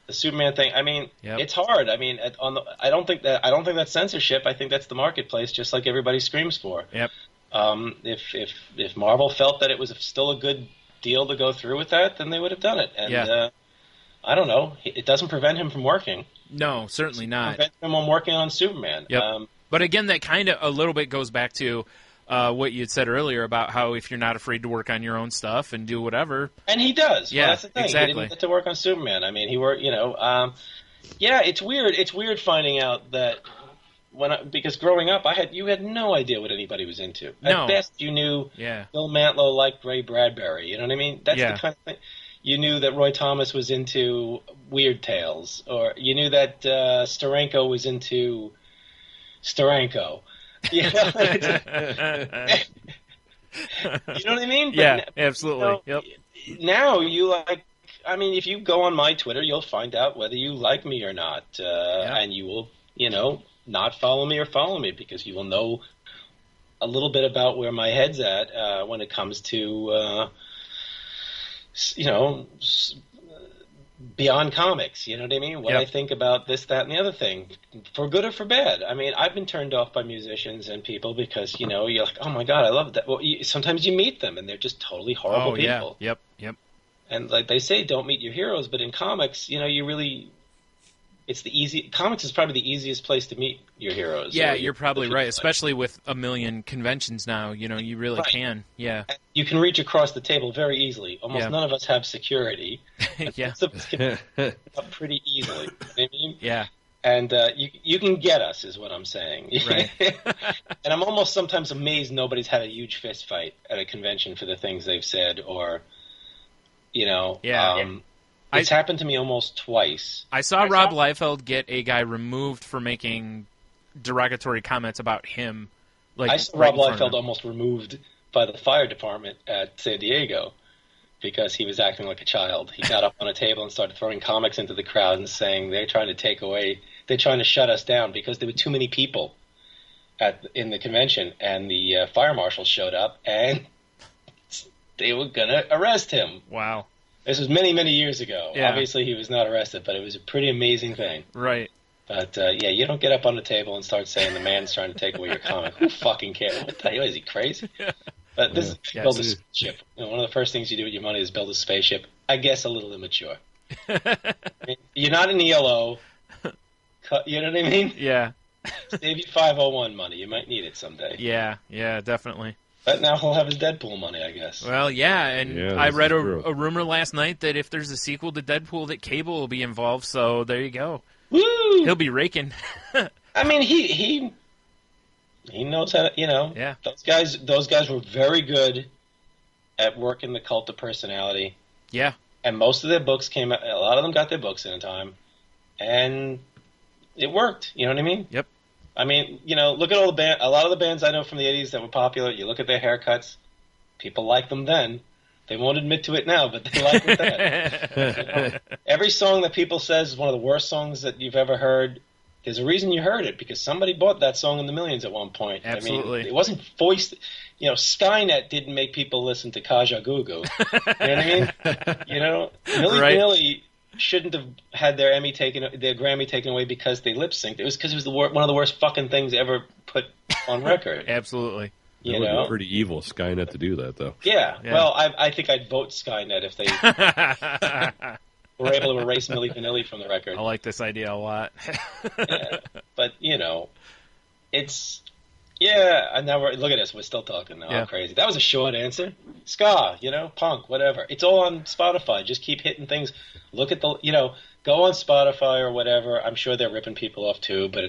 the Superman thing. I mean, it's hard. I mean, I don't think that's censorship. I think that's the marketplace, just like everybody screams for. Yep. If Marvel felt that it was still a good deal to go through with that, then they would have done it. And I don't know. It doesn't prevent him from working. No, certainly not. Prevent him from working on Superman. Yep. But again, that kind of a little bit goes back to what you had said earlier about how if you're not afraid to work on your own stuff and do whatever. And he does. Yeah, well, that's the thing. Exactly. He didn't get to work on Superman. I mean, he worked, it's weird. It's weird finding out that because growing up, you had no idea what anybody was into. No. At best, you knew Bill Mantlo liked Ray Bradbury. You know what I mean? That's the kind of thing. You knew that Roy Thomas was into Weird Tales, or you knew that Steranko was into Steranko. You know what I mean? Yeah, absolutely. Yep. Now if you go on my Twitter, you'll find out whether you like me or not, and you will, not follow me or follow me, because you will know a little bit about where my head's at when it comes to. Beyond comics, you know what I mean? What I think about this, that, and the other thing, for good or for bad. I mean, I've been turned off by musicians and people because, you're like, oh my God, I love that. Well, sometimes you meet them and they're just totally horrible people. Yep. And like they say, don't meet your heroes, but in comics, comics is probably the easiest place to meet your heroes. Yeah, you're probably right, especially with a million conventions now. You really can. Yeah. You can reach across the table very easily. Almost none of us have security. Yeah. Most of us can up pretty easily. You know what I mean? Yeah. And you can get us, is what I'm saying. Right. And I'm almost sometimes amazed nobody's had a huge fist fight at a convention for the things they've said, or, It's happened to me almost twice. I saw Rob Liefeld get a guy removed for making derogatory comments about him. I saw Rob Liefeld almost removed by the fire department at San Diego because he was acting like a child. He got up on a table and started throwing comics into the crowd and saying they're trying to shut us down because there were too many people in the convention, and the fire marshal showed up and they were going to arrest him. Wow. This was many, many years ago. Yeah. Obviously, he was not arrested, but it was a pretty amazing thing. Right. But, you don't get up on the table and start saying the man's trying to take away your comic. Who fucking cares? What the hell? Is he crazy? But build a spaceship. One of the first things you do with your money is build a spaceship. I guess a little immature. You're not an ELO. You know what I mean? Yeah. Save you 501 money. You might need it someday. Yeah, definitely. But now he'll have his Deadpool money, I guess. Well, yeah, and Yeah, I this read is a true. rumor last night that if there's a sequel to Deadpool, that Cable will be involved, so there you go. Woo! He'll be raking. I mean, he knows how to, Yeah. Those guys were very good at working the cult of personality. Yeah. And most of their books came out, a lot of them got their books in a time, and it worked. You know what I mean? Yep. I mean, look at a lot of the bands I know from the 80s that were popular. You look at their haircuts, people liked them then. They won't admit to it now, but they liked them then. Every song that people says is one of the worst songs that you've ever heard, there's a reason you heard it, because somebody bought that song in the millions at one point. Absolutely. I mean, it wasn't voiced. Skynet didn't make people listen to Kaja Gugu. You know what I mean? Milli Right. Vanilli shouldn't have had their Grammy taken away because they lip synced. It was because it was one of the worst fucking things ever put on record. Absolutely. It would be pretty evil, Skynet, to do that, though. Yeah. Yeah. Well, I think I'd vote Skynet if they were able to erase Milli Vanilli from the record. I like this idea a lot. Yeah. But it's and now look at us. We're still talking now. Yeah. I'm crazy. That was a short answer. Ska, punk, whatever. It's all on Spotify. Just keep hitting things. Look at go on Spotify or whatever. I'm sure they're ripping people off too, but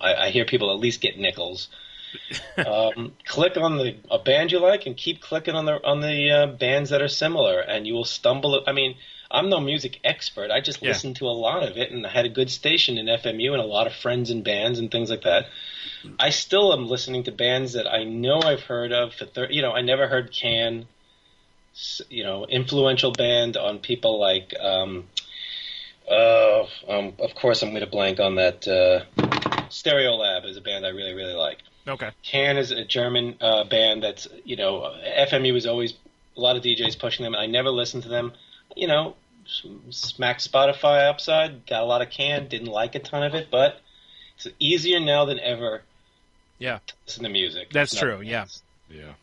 I hear people at least get nickels. Click on a band you like and keep clicking on the bands that are similar, and you will stumble. I mean, I'm no music expert. I just listened to a lot of it, and I had a good station in FMU and a lot of friends in bands and things like that. I still am listening to bands that I know I've heard of. I never heard Can. Influential band on people like. Of course, I'm going to blank on that. Stereolab is a band I really, really like. Okay. Can is a German band that's, FMU was always a lot of DJs pushing them. I never listened to them. Smacked Spotify upside, got a lot of Can, didn't like a ton of it, but it's easier now than ever Yeah. to listen to music. That's It's true, nothing yeah. else. Yeah.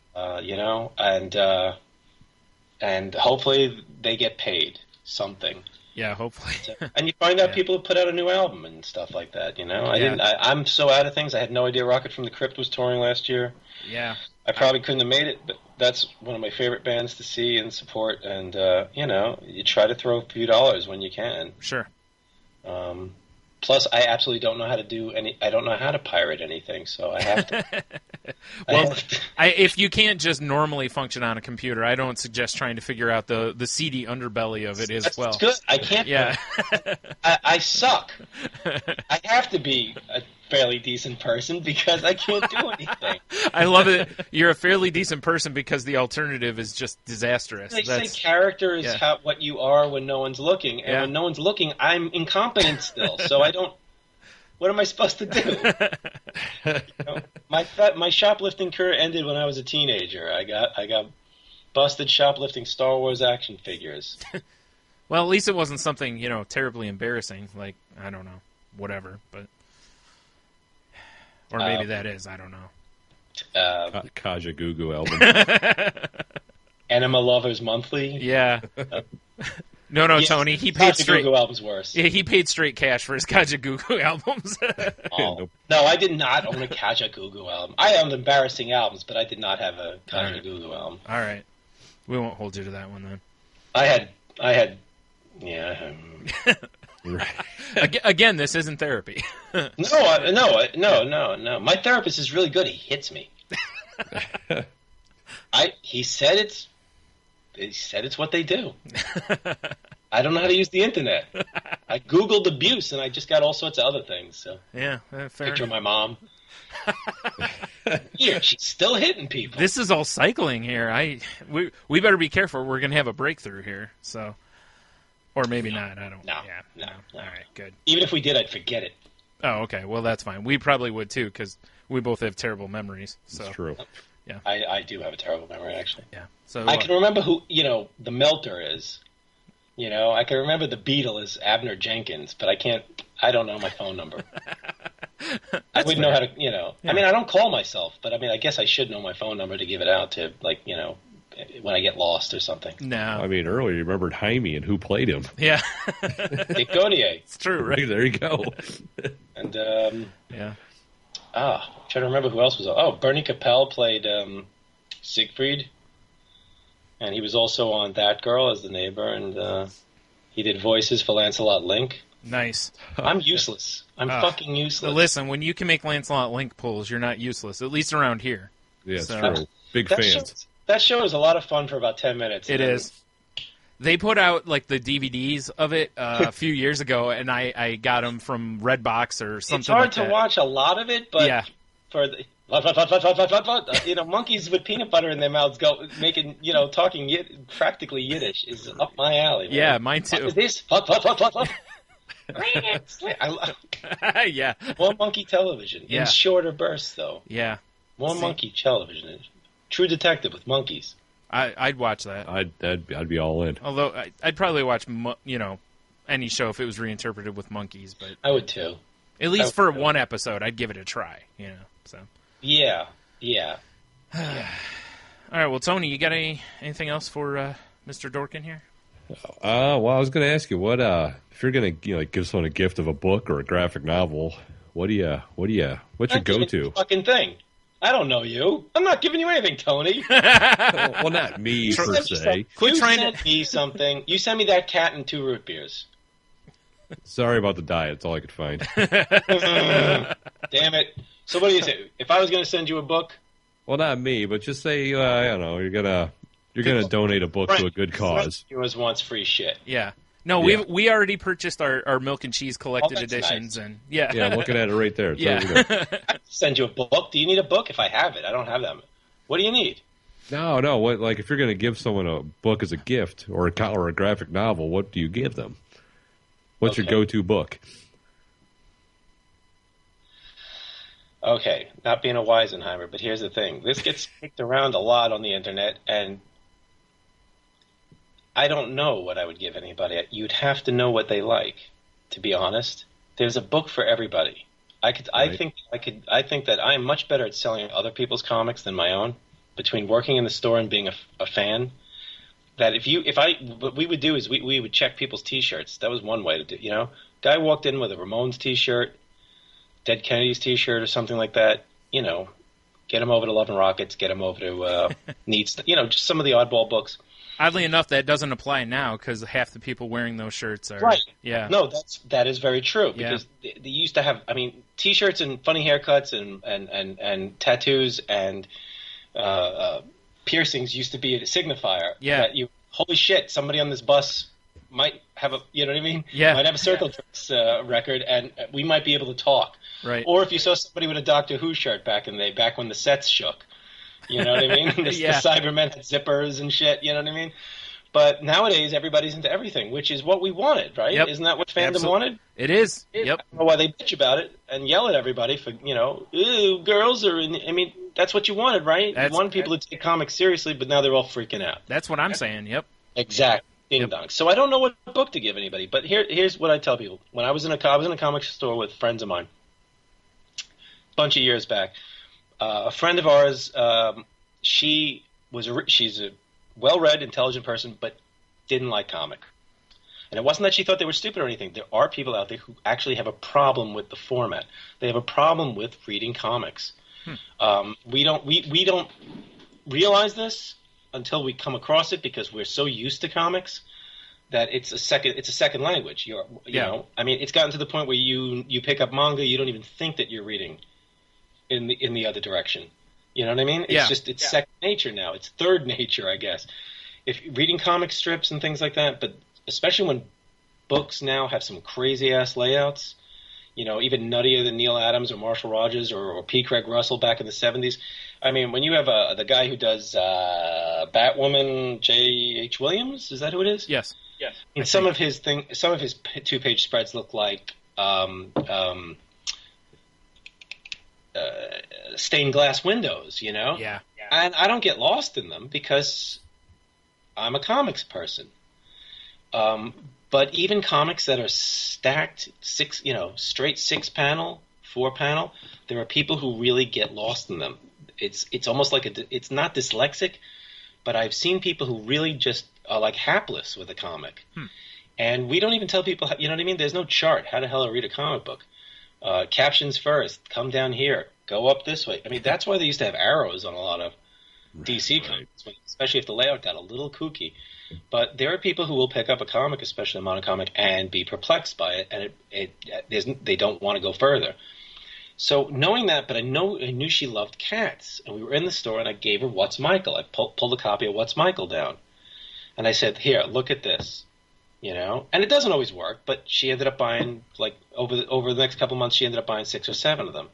And hopefully they get paid something. Yeah, hopefully. And you find out Yeah. people have put out a new album and stuff like that. I'm so out of things. I had no idea Rocket from the Crypt was touring last year. Yeah. I probably couldn't have made it, but that's one of my favorite bands to see and support. And you try to throw a few dollars when you can. Sure. Plus, I absolutely don't know how to do I don't know how to pirate anything, so I have to. Well, if you can't just normally function on a computer, I don't suggest trying to figure out the seedy underbelly of it as well. That's good. I can't. Yeah. I suck. I have to be a fairly decent person because I can't do anything. I love it. You're a fairly decent person because the alternative is just disastrous. They say character is what you are when no one's looking, and when no one's looking, I'm incompetent still. So I don't. What am I supposed to do? My shoplifting career ended when I was a teenager. I got busted shoplifting Star Wars action figures. Well, at least it wasn't something terribly embarrassing. Like, I don't know, whatever, but. Or maybe that is. I don't know. Kaja Gugu album. Anima Lovers Monthly. Yeah. No, Tony. He paid straight. Gugu album's worse. Yeah, he paid straight cash for his Kaja Gugu albums. No, I did not own a Kaja Gugu album. I owned embarrassing albums, but I did not have a Kaja Gugu album. All right. We won't hold you to that one then. I had. Yeah. Again, this isn't therapy. No. My therapist is really good. He hits me. He said it's what they do. I don't know how to use the internet. I Googled abuse, and I just got all sorts of other things. So yeah, fair. Picture of my mom. Yeah, she's still hitting people. This is all cycling here. We better be careful. We're gonna have a breakthrough here. So. Or maybe not. I don't know. No. All right, good. Even if we did, I'd forget it. Oh, okay. Well, that's fine. We probably would, too, because we both have terrible memories. So. That's true. Yeah. I do have a terrible memory, actually. Yeah. So I can remember who, the Melter is. I can remember the Beatle is Abner Jenkins, but I don't know my phone number. I wouldn't know how to, Yeah. I mean, I don't call myself, but I mean, I guess I should know my phone number to give it out to, when I get lost or something. No. I mean, earlier you remembered Jaime and who played him. Yeah. Dick Gautier. It's true, right? There you go. And Yeah. I'm trying to remember who else was on. Oh, Bernie Capel played Siegfried, and he was also on That Girl as the neighbor, and he did voices for Lancelot Link. Nice. I'm useless. I'm fucking useless. Listen, when you can make Lancelot Link pulls, you're not useless, at least around here. Yeah, it's So- true. Big that fans. that show is a lot of fun for about 10 minutes. It is. They put out like the DVDs of it a few years ago, and I got them from Redbox or something. It's hard like to that. watch a lot of it, but Yeah. for the monkeys with peanut butter in their mouths making talking practically Yiddish is up my alley. Man. Yeah, mine too. What is this? Yeah. More monkey television Yeah. in shorter bursts, though. Yeah. More monkey television. True Detective with monkeys. I'd watch that. I'd be all in. Although I'd probably watch any show if it was reinterpreted with monkeys, but I would too. at least for one episode, I'd give it a try. So. Yeah. All right. Well, Tony, you got anything else for Mr. Dorkin here? Well, I was going to ask you what if you're going to give someone a gift of a book or a graphic novel, what's your go-to? Fucking thing. I don't know you. I'm not giving you anything, Tony. Well, not me per se. You sent me something. You sent me that cat and 2 root beers. Sorry about the diet. It's all I could find. Damn it. So what do you say? If I was going to send you a book? Well, not me, but just say I don't know. You're gonna donate a book to a good cause. Yours wants free shit. Yeah. No, Yeah. we already purchased our milk and cheese collected that's editions, nice. and yeah. Yeah, I'm looking at it right there. It's Yeah. over there. I'd send you a book. Do you need a book? If I have it. I don't have them. What do you need? No. What, like if you're gonna give someone a book as a gift or a graphic novel, what do you give them? What's your go-to book? Okay, not being a Weisenheimer, but here's the thing. This gets kicked around a lot on the internet, and I don't know what I would give anybody. You'd have to know what they like, to be honest. There's a book for everybody. I think that I'm much better at selling other people's comics than my own. Between working in the store and being a fan, that what we would do is we would check people's T-shirts. That was one way to do. Guy walked in with a Ramones T-shirt, Dead Kennedys T-shirt, or something like that. Get him over to Love and Rockets. Get him over to Needs. Just some of the oddball books. Oddly enough, that doesn't apply now because half the people wearing those shirts are right. Yeah. No, that is very true because they used to have. I mean, T-shirts and funny haircuts and tattoos and piercings used to be a signifier. Yeah. That holy shit, somebody on this bus might have a. You know what I mean? Yeah. Might have a Circle Jerks record, and we might be able to talk. Right. Or if you saw somebody with a Doctor Who shirt back when the sets shook. You know what I mean? The Cybermen had zippers and shit, you know what I mean? But nowadays, everybody's into everything, which is what we wanted, right? Yep. Isn't that what fandom wanted? It is. Yep. I don't know why they bitch about it and yell at everybody for, ooh, girls are in... I mean, that's what you wanted, right? You wanted people to take comics seriously, but now they're all freaking out. That's what I'm saying, yep. Exactly. Ding dong. So I don't know what book to give anybody, but here's what I tell people. When I was in a comic store with friends of mine, a bunch of years back, a friend of ours... she's a well-read, intelligent person, but didn't like comic. And it wasn't that she thought they were stupid or anything. There are people out there who actually have a problem with the format. They have a problem with reading comics. We don't realize this until we come across it because we're so used to comics that it's a second language. You know, I mean, it's gotten to the point where you pick up manga, you don't even think that you're reading in the other direction. You know what I mean? It's second nature now. It's third nature, I guess. If reading comic strips and things like that, but especially when books now have some crazy ass layouts, even nuttier than Neil Adams or Marshall Rogers or P. Craig Russell back in the 70s. I mean, when you have the guy who does Batwoman, J.H. Williams, is that who it is? Yes. And some of his 2-page spreads look like stained glass windows, Yeah. And I don't get lost in them because I'm a comics person. But even comics that are stacked straight 6-panel, 4-panel, there are people who really get lost in them. It's almost like it's not dyslexic, but I've seen people who really just are like hapless with a comic. And we don't even tell people, you know what I mean? There's no chart. How the hell do I read a comic book? Captions first, come down here, go up this way. I mean, that's why they used to have arrows on a lot of DC comics, especially if the layout got a little kooky. But there are people who will pick up a comic, especially a monocomic, and be perplexed by it, and they don't want to go further. So knowing that, but I knew she loved cats, and we were in the store, and I gave her What's Michael. I pulled a copy of What's Michael down, and I said, "Here, look at this." You know, and it doesn't always work, but she ended up buying, like, over the next couple months, she ended up buying 6 or 7 of them.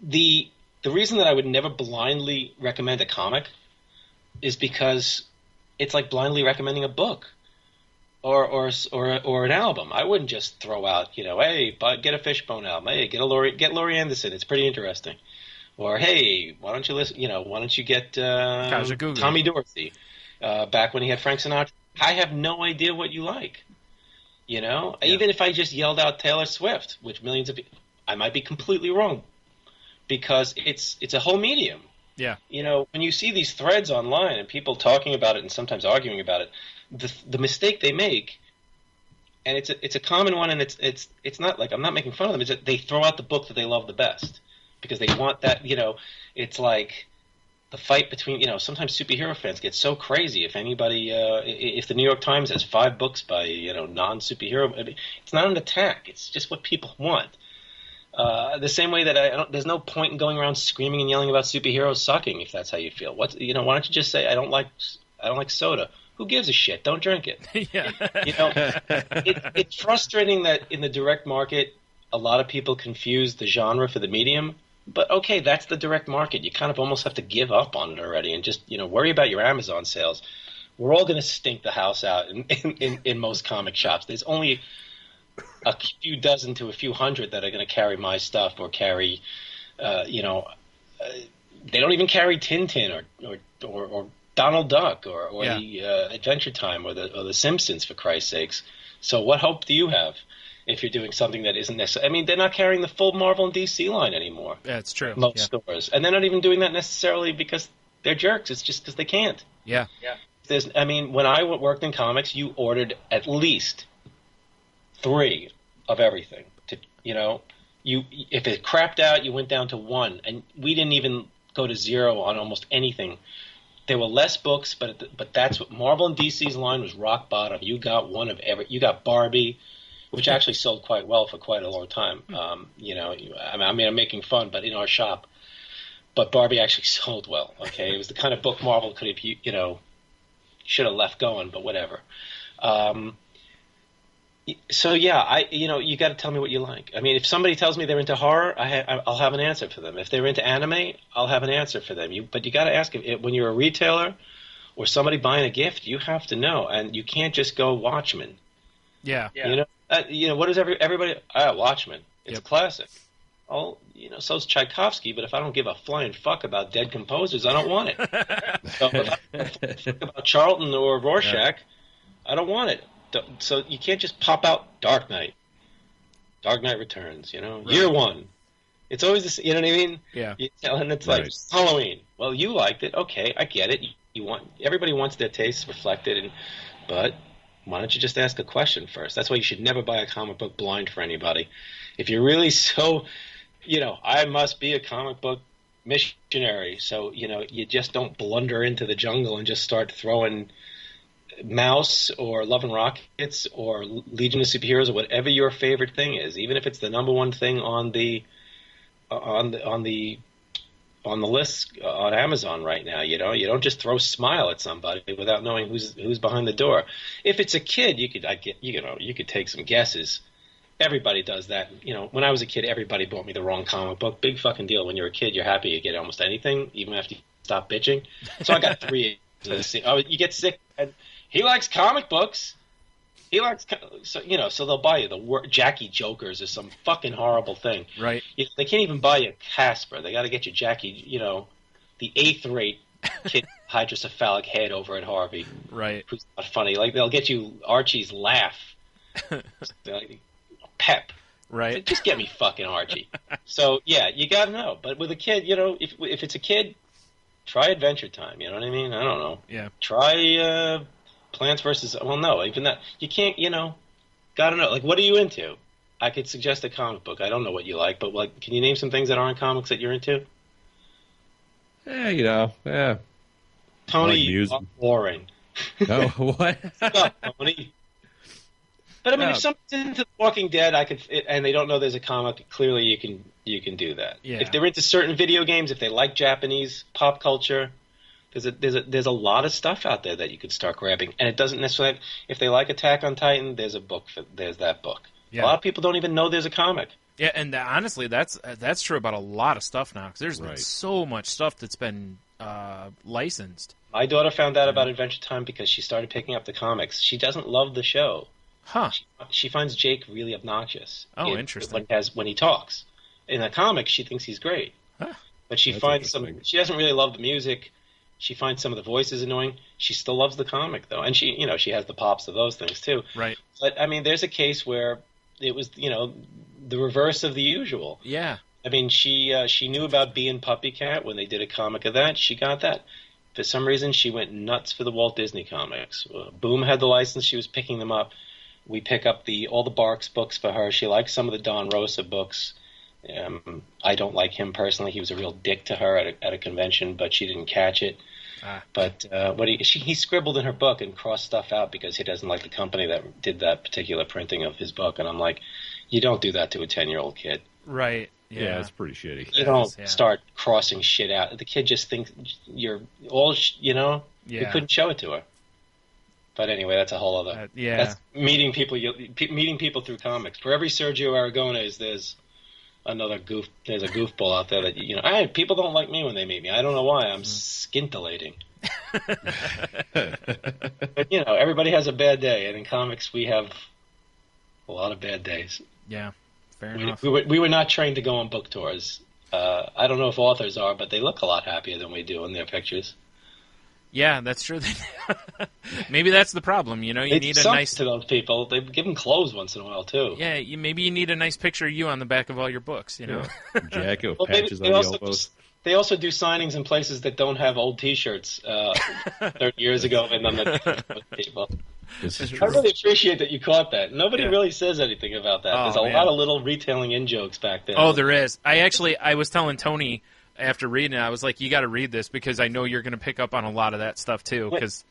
The reason that I would never blindly recommend a comic is because it's like blindly recommending a book or an album. I wouldn't just throw out, you know, hey, get a Fishbone album, hey, get Laurie Anderson, it's pretty interesting, or hey, why don't you listen, you know, why don't you get Tommy Dorsey back when he had Frank Sinatra. I have no idea what you like, you know. Yeah. Even if I just yelled out Taylor Swift, which millions of people, I might be completely wrong, because it's a whole medium. Yeah. You know, when you see these threads online and people talking about it and sometimes arguing about it, the mistake they make, and it's a common one, and it's not like I'm not making fun of them. Is that they throw out the book that they love the best because they want that. You know, it's like the fight between, you know, sometimes superhero fans get so crazy. If anybody, if the New York Times has 5 books by, you know, non-superhero, I mean, it's not an attack. It's just what people want. The same way that there's no point in going around screaming and yelling about superheroes sucking if that's how you feel. You know, why don't you just say I don't like soda? Who gives a shit? Don't drink it. Yeah. You know, it's frustrating that in the direct market, a lot of people confuse the genre for the medium. But okay, that's the direct market. You kind of almost have to give up on it already and just, you know, worry about your Amazon sales. We're all going to stink the house out in most comic shops. There's only a few dozen to a few hundred that are going to carry my stuff or carry, you know, they don't even carry Tintin or Donald Duck or the Adventure Time or the Simpsons, for Christ's sakes. So what hope do you have if you're doing something that isn't necessary? I mean, they're not carrying the full Marvel and DC line anymore. Yeah, it's true. Most stores. And they're not even doing that necessarily because they're jerks. It's just because they can't. Yeah. I mean, when I worked in comics, you ordered at least 3 of everything. You know, if it crapped out, you went down to 1. And we didn't even go to 0 on almost anything. There were less books, but that's what Marvel and DC's line was rock bottom. You got one of every. You got Barbie, which actually sold quite well for quite a long time. You know, I mean, I'm making fun, but in our shop. But Barbie actually sold well, okay? It was the kind of book Marvel could have, you know, should have left going, but whatever. So, yeah, you know, you got to tell me what you like. I mean, if somebody tells me they're into horror, I'll have an answer for them. If they're into anime, I'll have an answer for them. But you got to ask, when you're a retailer or somebody buying a gift, you have to know. And you can't just go Watchmen. Yeah. You know, what does everybody? Watchmen. It's a classic. Oh, you know, so's Tchaikovsky. But if I don't give a flying fuck about dead composers, I don't want it. So if I don't fuck about Charlton or Rorschach, I don't want it. So you can't just pop out Dark Knight Returns. You know, right. Year 1. It's always this. You know what I mean? Yeah. And it's like Halloween. Well, you liked it. Okay, I get it. Everybody wants their tastes reflected, but why don't you just ask a question first? That's why you should never buy a comic book blind for anybody. If you're really so, you know, I must be a comic book missionary. So, you know, you just don't blunder into the jungle and just start throwing Mouse or Love and Rockets or Legion of Superheroes or whatever your favorite thing is, even if it's the number one thing on the list on Amazon right now. You know, you don't just throw Smile at somebody without knowing who's behind the door. If it's a kid, you could take some guesses. Everybody does that. You know, when I was a kid, everybody bought me the wrong comic book. Big fucking deal. When you're a kid, you're happy you get almost anything, even after you stop bitching. So I got 3. You get sick. And he likes comic books. He likes, so they'll buy you the Jackie Jokers or some fucking horrible thing. Right. They can't even buy you Casper. They got to get you Jackie, you know, the 8th-rate kid hydrocephalic head over at Harvey. Right. Who's not funny. Like, they'll get you Archie's Laugh. Pep. Right. Just get me fucking Archie. So, yeah, you got to know. But with a kid, you know, if it's a kid, Try Adventure Time. You know what I mean? I don't know. Yeah. Try Plants vs. Well, no, even that you can't. Gotta know. Like, what are you into? I could suggest a comic book. I don't know what you like, but like, can you name some things that aren't comics that you're into? Yeah. Tony, like you are boring. No, what? Stop, Tony. But I mean, if someone's into The Walking Dead, and they don't know there's a comic, clearly you can do that. Yeah. If they're into certain video games, if they like Japanese pop culture, there's a lot of stuff out there that you could start grabbing, and it doesn't necessarily. If they like Attack on Titan, there's that book. Yeah. A lot of people don't even know there's a comic. Yeah, and honestly, that's true about a lot of stuff now, because there's been so much stuff that's been licensed. My daughter found out about Adventure Time because she started picking up the comics. She doesn't love the show. Huh. She finds Jake really obnoxious. Oh, interesting. When he talks. In the comics, she thinks he's great. Huh. But she doesn't really love the music. She finds some of the voices annoying. She still loves the comic, though. And she has the pops of those things, too. Right. But, I mean, there's a case where it was, the reverse of the usual. Yeah. I mean, she knew about Bee and Puppy Cat when they did a comic of that. She got that. For some reason, she went nuts for the Walt Disney comics. Boom had the license. She was picking them up. We pick up all the Barks books for her. She likes some of the Don Rosa books. I don't like him personally. He was a real dick to her at a convention, but she didn't catch it. But he scribbled in her book and crossed stuff out because he doesn't like the company that did that particular printing of his book. And I'm like, you don't do that to a 10-year-old kid. Right. Yeah, it's pretty shitty. You don't start crossing shit out. The kid just thinks you're all, Yeah. We couldn't show it to her. But anyway, that's a whole other. That's meeting people through comics. For every Sergio Aragonés, there's another goof. There's a goofball out there that people don't like me when they meet me. I don't know why. I'm scintillating. But everybody has a bad day, and in comics we have a lot of bad days. Yeah, fair enough. We were not trained to go on book tours. I don't know if authors are, but they look a lot happier than we do in their pictures. Yeah, that's true. Maybe that's the problem. You need a nice to those people. They give them clothes once in a while too. Yeah, maybe you need a nice picture of you on the back of all your books. Jacket with patches on the elbows. They also do signings in places that don't have old T-shirts 30 years ago in them. People. I really appreciate that you caught that. Nobody really says anything about that. There's a lot of little retailing in jokes back there. Oh, there is. I was telling Tony after reading it, I was like, you got to read this because I know you're going to pick up on a lot of that stuff too. Because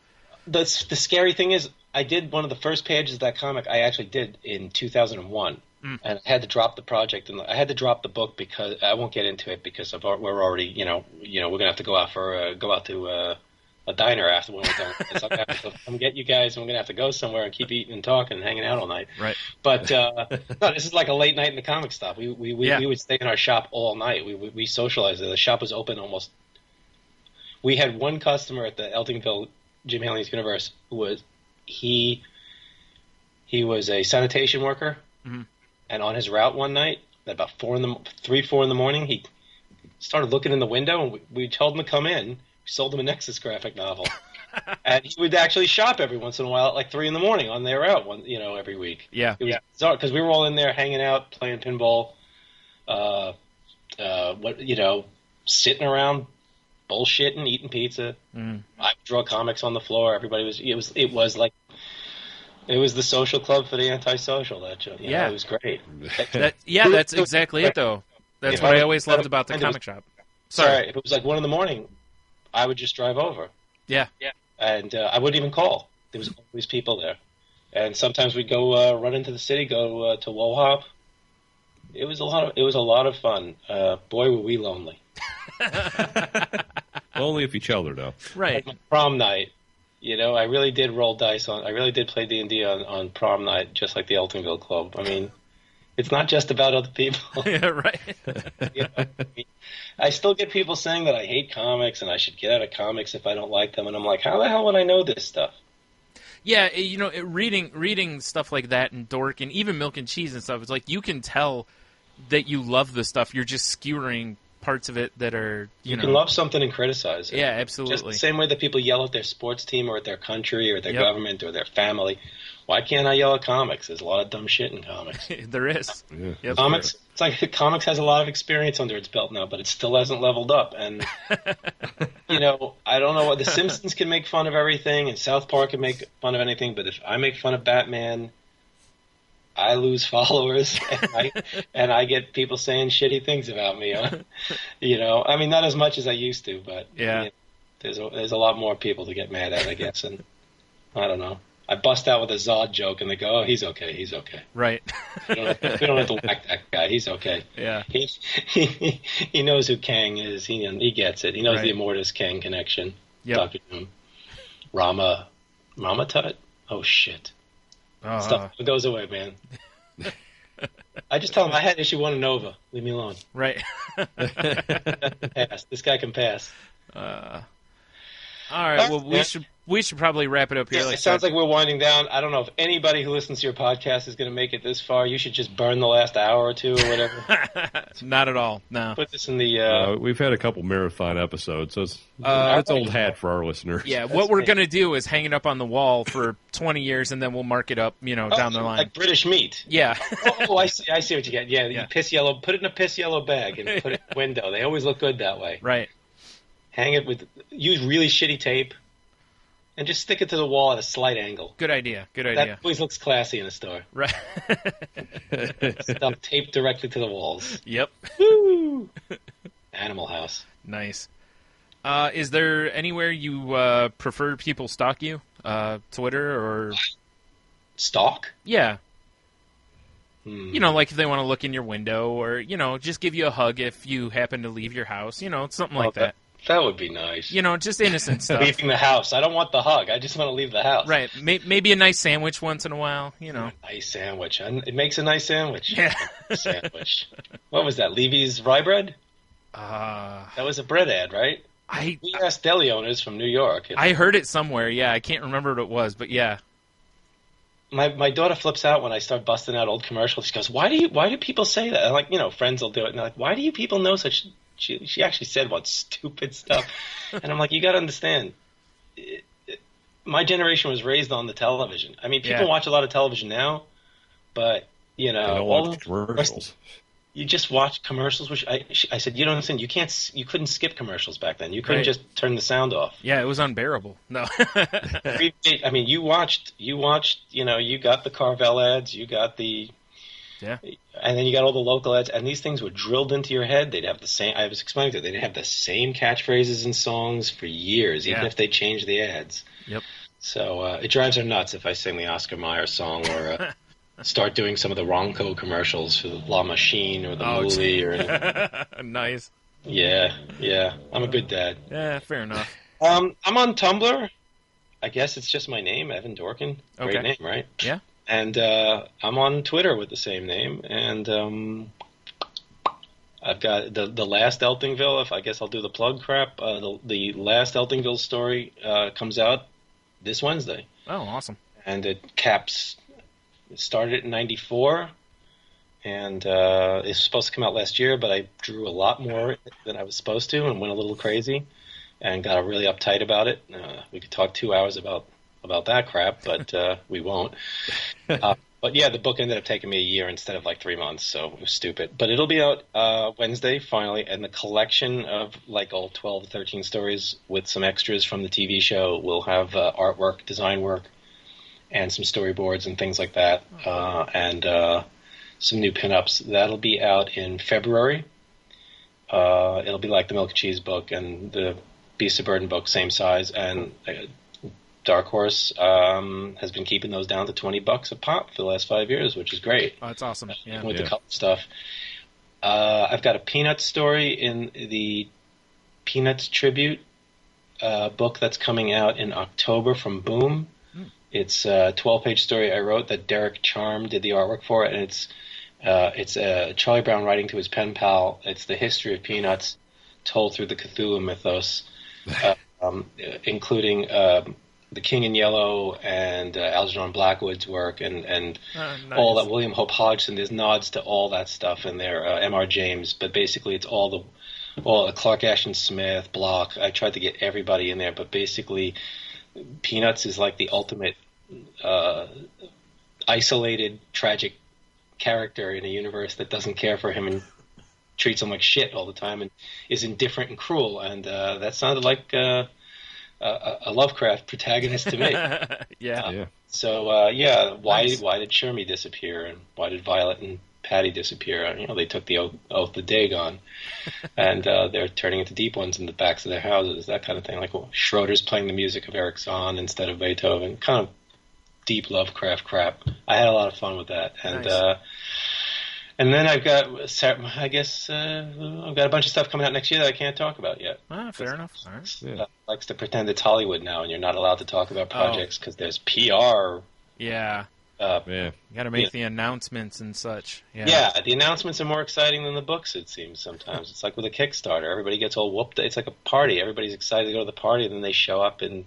the scary thing is, I did one of the first pages of that comic. I actually did in 2001, and I had to drop the project and I had to drop the book because I won't get into it because we're already we're gonna have to go out to a diner after when we're done. So I'm gonna have to come get you guys, and we're gonna have to go somewhere and keep eating and talking and hanging out all night. Right. But no, this is like a late night in the comic stop. We would stay in our shop all night. We socialized. The shop was open almost. We had one customer at the Eltingville Jim Haley's Universe who was he was a sanitation worker, and on his route one night at about 4 in the morning, he started looking in the window, and we told him to come in. We sold him a Nexus graphic novel, and he would actually shop every once in a while at like 3 in the morning on their route, every week. Yeah, it was bizarre because we were all in there hanging out, playing pinball, sitting around, bullshitting, eating pizza. I would draw comics on the floor. Everybody was. It was the social club for the antisocial. That show. It was great. That's exactly it, though. That's what I always loved about the comic shop. Sorry, if it was like 1 in the morning, I would just drive over. Yeah. And I wouldn't even call. There was always people there. And sometimes we'd go run into the city, go to Wohop. It was a lot of fun. Boy, were we lonely. Only if you chelled though. Right. Like prom night. I really did roll dice on. I really did play D&D on prom night, just like the Eltingville Club. I mean, it's not just about other people. Yeah, right. I still get people saying that I hate comics and I should get out of comics if I don't like them, and I'm like, how the hell would I know this stuff? Yeah, reading stuff like that and Dorkin, even Milk and Cheese and stuff, it's like you can tell that you love the stuff. You're just skewering parts of it that are, you can love something and criticize it. Yeah, absolutely. Just the same way that people yell at their sports team or at their country or their government or their family Why can't I yell at comics? There's a lot of dumb shit in comics. There is. Yeah. Yep. Comics, it's like comics has a lot of experience under its belt now, but it still hasn't leveled up. And I don't know what The Simpsons can make fun of everything, and South Park can make fun of anything. But if I make fun of Batman, I lose followers, and I get people saying shitty things about me. I mean, not as much as I used to, but there's a lot more people to get mad at, I guess. And I don't know. I bust out with a Zod joke, and they go, "Oh, he's okay. He's okay." Right. We don't have to whack that guy. He's okay. Yeah. He knows who Kang is. He gets it. He knows Right. the Immortus Kang connection. Yep. Doctor Doom. Rama Tut? Oh, shit. Stuff goes away, man. I just tell him I had issue 1 in Nova. Leave me alone. Right. Pass. This guy can pass. All right. Well, we should probably wrap it up here. Yeah, it sounds like we're winding down. I don't know if anybody who listens to your podcast is going to make it this far. You should just burn the last hour or two or whatever. Not at all. No. Put this in the. We've had a couple marathon episodes, so it's old hat for our listeners. Yeah. What we're gonna do is hang it up on the wall for 20 years, and then we'll mark it up. Down the line. Like British meat. Yeah. I see what you get. Yeah, you piss yellow. Put it in a piss yellow bag and put it in the window. They always look good that way. Right. Hang it use really shitty tape, and just stick it to the wall at a slight angle. Good idea. That always looks classy in a store. Right. Stuff taped directly to the walls. Yep. Woo! Animal House. Nice. Is there anywhere you prefer people stalk you? Twitter or Stalk? Yeah. Like if they want to look in your window, or just give you a hug if you happen to leave your house. Something like that. That would be nice. Just innocent stuff. Leaving the house. I don't want the hug. I just want to leave the house. Right. Maybe a nice sandwich once in a while. Nice sandwich. It makes a nice sandwich. Yeah. Sandwich. What was that? Levy's Rye Bread? That was a bread ad, right? We asked deli owners from New York. I heard it somewhere. Yeah, I can't remember what it was, but yeah. My daughter flips out when I start busting out old commercials. She goes, "Why do people say that?" I'm like, friends will do it, and they're like, "Why do you people know such?" She actually said what stupid stuff, and I'm like, you got to understand. My generation was raised on the television. I mean, people watch a lot of television now, but they don't watch commercials. You just watch commercials, which I said, you don't understand. You couldn't skip commercials back then. You couldn't just turn the sound off. Yeah, it was unbearable. No. I mean, you watched, you got the Carvel ads, you got the, and then you got all the local ads, and these things were drilled into your head. They'd have the same, I was explaining to you, they'd have the same catchphrases and songs for years, even if they changed the ads. Yep. So it drives her nuts if I sing the Oscar Mayer song or start doing some of the Ronco commercials for the La Machine or the Mooly or Nice. Yeah. I'm a good dad. Yeah, fair enough. I'm on Tumblr. I guess it's just my name, Evan Dorkin. Great name, right? Yeah. And I'm on Twitter with the same name. And I've got the last Eltingville. I guess I'll do the plug crap. The last Eltingville story comes out this Wednesday. Oh, awesome. And it started in 94, and it's supposed to come out last year, but I drew a lot more than I was supposed to and went a little crazy and got really uptight about it. We could talk 2 hours about that crap, but we won't. But yeah, the book ended up taking me a year instead of like 3 months, so it was stupid. But it'll be out Wednesday, finally, and the collection of like all 12 or 13 stories with some extras from the TV show will have artwork, design work, and some storyboards and things like that, and some new pinups. That'll be out in February. It'll be like the Milk and Cheese book and the Beast of Burden book, same size, and Dark Horse has been keeping those down to $20 a pop for the last 5 years, which is great. Oh, that's awesome. Yeah. With the color stuff. I've got a Peanuts story in the Peanuts tribute book that's coming out in October from Boom. It's a 12-page story I wrote that Derek Charm did the artwork for, and it's Charlie Brown writing to his pen pal. It's the history of Peanuts told through the Cthulhu mythos, including the King in Yellow and Algernon Blackwood's work and nice. All that. William Hope Hodgson. There's nods to all that stuff in there. M.R. James, but basically it's all the Clark Ashton Smith, Block. I tried to get everybody in there, but basically Peanuts is like the ultimate isolated, tragic character in a universe that doesn't care for him and treats him like shit all the time and is indifferent and cruel. And that sounded like a Lovecraft protagonist to me. Yeah. So why did Shermie disappear, and why did Violet and Patty disappear? You know, they took the oath of Dagon, and they're turning into deep ones in the backs of their houses, that kind of thing. Like Schroeder's playing the music of Eric Zahn instead of Beethoven. Kind of deep Lovecraft crap. I had a lot of fun with that, and nice. And then I've got I've got a bunch of stuff coming out next year that I can't talk about yet. Fair enough. All right. Yeah. Likes to pretend it's Hollywood now, and you're not allowed to talk about projects because there's PR. Yeah. Yeah. You got to make the announcements and such. Yeah, the announcements are more exciting than the books, it seems sometimes. It's like with a Kickstarter. Everybody gets all whooped. It's like a party. Everybody's excited to go to the party, and then they show up, and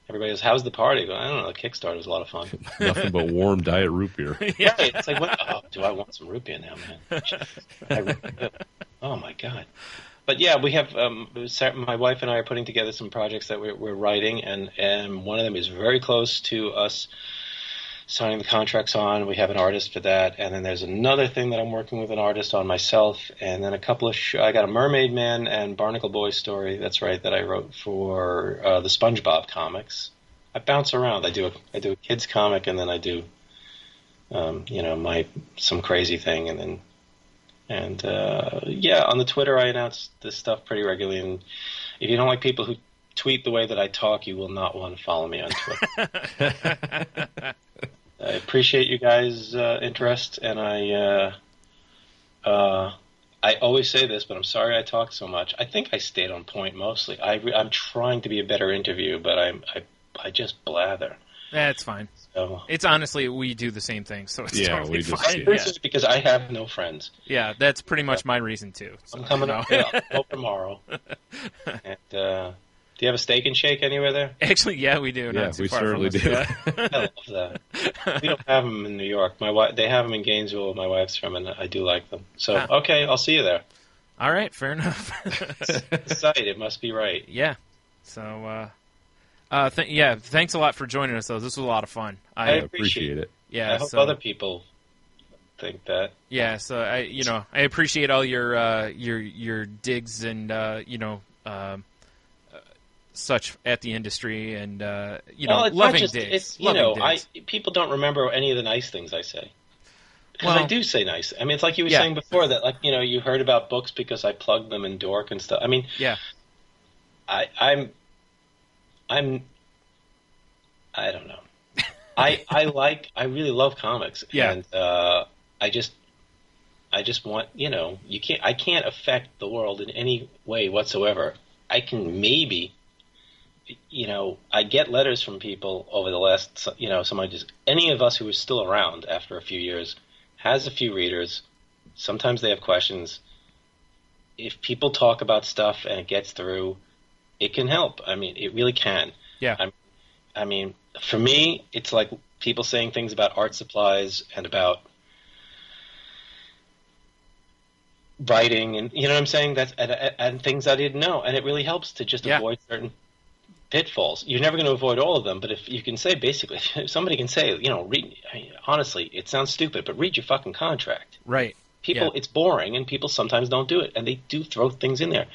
everybody goes, how's the party? I don't know. The Kickstarter was a lot of fun. Nothing but warm diet root beer. Yeah, it's like, do I want some root beer now, man? I really do. Oh, my God. But yeah, we have my wife and I are putting together some projects that we're writing, and one of them is very close to us signing the contracts on. We have an artist for that, and then there's another thing that I'm working with an artist on myself, and then a couple of I got a Mermaid Man and Barnacle Boy story. That's right, that I wrote for the SpongeBob comics. I bounce around. I do a kids comic, and then I do some crazy thing, and on the Twitter I announce this stuff pretty regularly. And if you don't like people who tweet the way that I talk, you will not want to follow me on Twitter. I appreciate you guys' interest, and I always say this, but I'm sorry I talk so much. I think I stayed on point mostly. I'm trying to be a better interview, but I just blather. That's fine. So, it's honestly, we do the same thing, so it's totally fine. I appreciate it because I have no friends. Yeah, that's pretty much my reason too. So, I'm coming up tomorrow. And do you have a Steak and Shake anywhere there? Actually, yeah, we do. Yeah, we certainly do. Yeah. I love that. We don't have them in New York. They have them in Gainesville. My wife's from, and I do like them. So, okay, I'll see you there. All right, fair enough. The site, it must be right. Yeah. So, thanks a lot for joining us, though. This was a lot of fun. I appreciate it. Yeah, I hope other people think that. Yeah, so I appreciate all your digs and such at the industry, and loving digs. People don't remember any of the nice things I say. Because I do say nice. I mean, it's like you were saying before that, like, you heard about books because I plugged them in Dork and stuff. I mean, yeah, I don't know. I really love comics. Yeah. And I just want, I can't affect the world in any way whatsoever. I can maybe, I get letters from people over the last, any of us who is still around after a few years has a few readers. Sometimes they have questions. If people talk about stuff and it gets through, it can help. I mean, it really can. Yeah. I mean, for me, it's like people saying things about art supplies and about writing, and you know what I'm saying? That's and things I didn't know, and it really helps to just avoid certain pitfalls. You're never going to avoid all of them, but if you can say, basically, if somebody can say, read. I mean, honestly, it sounds stupid, but read your fucking contract. Right. People, it's boring, and people sometimes don't do it, and they do throw things in there.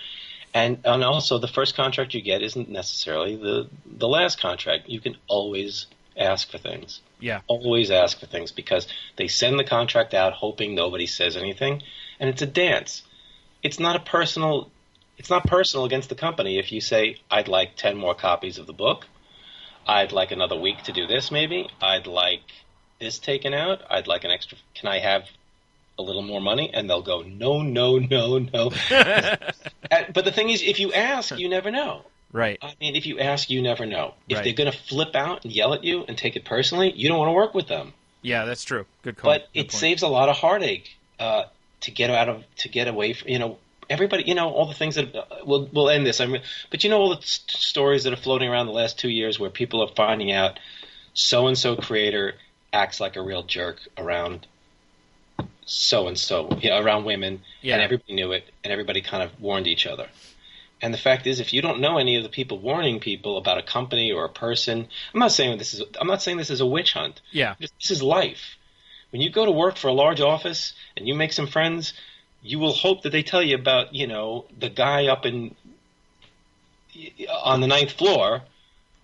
And also, the first contract you get isn't necessarily the last contract. You can always ask for things. Yeah. Always ask for things, because they send the contract out hoping nobody says anything, and it's a dance. It's not personal against the company if you say, I'd like 10 more copies of the book. I'd like another week to do this, maybe. I'd like this taken out. I'd like an extra. Can I have a little more money? And they'll go, no, no, no, no. But the thing is, if you ask, you never know. Right. I mean, if you ask, you never know. If right. they're going to flip out and yell at you and take it personally, you don't want to work with them. Yeah, that's true. Good call. But it saves a lot of heartache to get away from, everybody, all the things that we'll end this. But all the stories that are floating around the last 2 years where people are finding out so-and-so creator acts like a real jerk around so-and-so, around women, and everybody knew it, and everybody kind of warned each other. And the fact is, if you don't know any of the people warning people about a company or a person, I'm not saying this is a witch hunt. Yeah. This is life. When you go to work for a large office and you make some friends, you will hope that they tell you about, the guy up on the 9th floor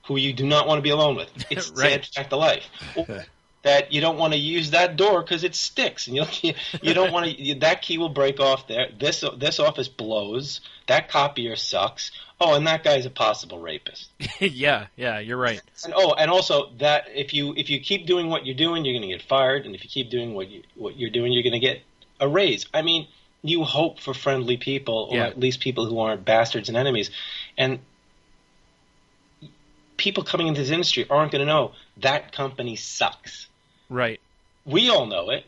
who you do not want to be alone with. It's Right. sad fact of life. Or that you don't want to use that door because it sticks, and you don't want to. That key will break off there. This office blows. That copier sucks. Oh, and that guy's a possible rapist. Yeah, you're right. And also that if you keep doing what you're doing, you're going to get fired, and if you keep doing what you're doing, you're going to get a raise. I mean, you hope for friendly people, or at least people who aren't bastards and enemies, and people coming into this industry aren't going to know that company sucks. Right. We all know it,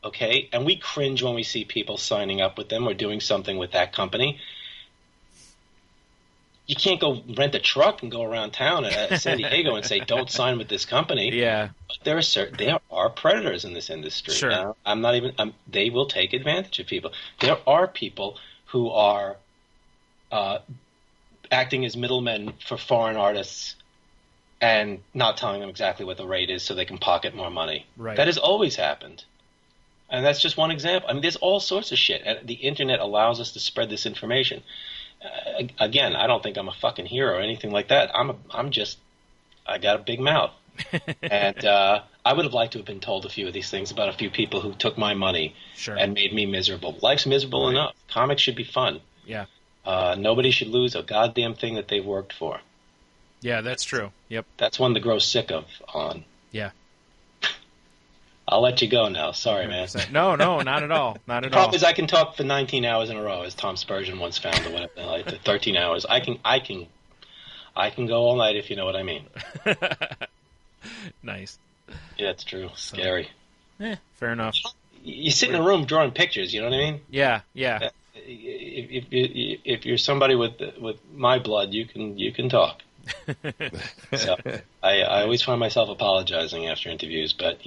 okay? And we cringe when we see people signing up with them or doing something with that company. You can't go rent a truck and go around town at San Diego and say, don't sign with this company. Yeah. But there are predators in this industry. Sure. They will take advantage of people. There are people who are acting as middlemen for foreign artists and not telling them exactly what the rate is so they can pocket more money. Right. That has always happened. And that's just one example. I mean, there's all sorts of shit. And the internet allows us to spread this information. Again, I don't think I'm a fucking hero or anything like that. I got a big mouth. And I would have liked to have been told a few of these things about a few people who took my money and made me miserable. Life's miserable enough. Comics should be fun. Yeah. Nobody should lose a goddamn thing that they've worked for. Yeah, that's true. Yep. That's one to grow sick of on. Yeah. I'll let you go now. Sorry, man. No, not at all. Not at The problem all. is I can talk for 19 hours in a row, as Tom Spurgeon once found, or whatever, like 13 hours. I can go all night if you know what I mean. Nice. Yeah, it's true. Scary. Fair enough. You sit in a room drawing pictures. You know what I mean? Yeah. If you're somebody with my blood, you can talk. So I always find myself apologizing after interviews, but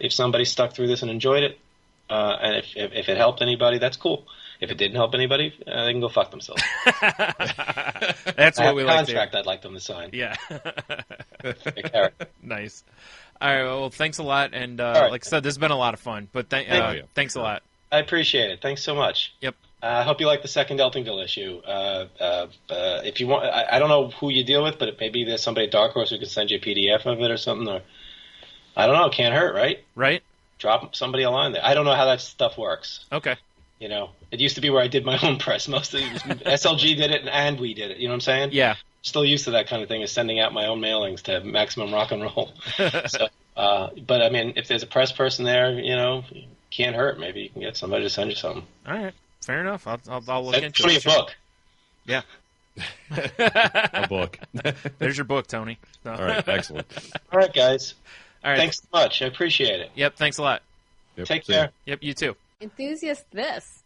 if somebody stuck through this and enjoyed it, and if it helped anybody, that's cool. If it didn't help anybody, they can go fuck themselves. That's what we like. Contract I'd like them to sign. Yeah. Nice. All right. Well, thanks a lot, and right. like I said, this has been a lot of fun. But thanks a lot. I appreciate it. Thanks so much. Yep. I hope you like the second Eltingville issue. If you want, I don't know who you deal with, but maybe there's somebody at Dark Horse who can send you a PDF of it or something. Or I don't know. It can't hurt, right? Right. Drop somebody a line there. I don't know how that stuff works. Okay. It used to be where I did my own press. Mostly SLG did it and we did it. You know what I'm saying? Yeah. Still used to that kind of thing, is sending out my own mailings to Maximum Rock and Roll. So, but I mean, if there's a press person there, can't hurt. Maybe you can get somebody to send you something. All right. Fair enough. I'll look into it. It's a book. Yeah. A book. There's your book, Tony. All right. Excellent. All right, guys. All right. Thanks so much. I appreciate it. Yep. Thanks a lot. Yep, Take care. Yep. You too. Enthusiast this.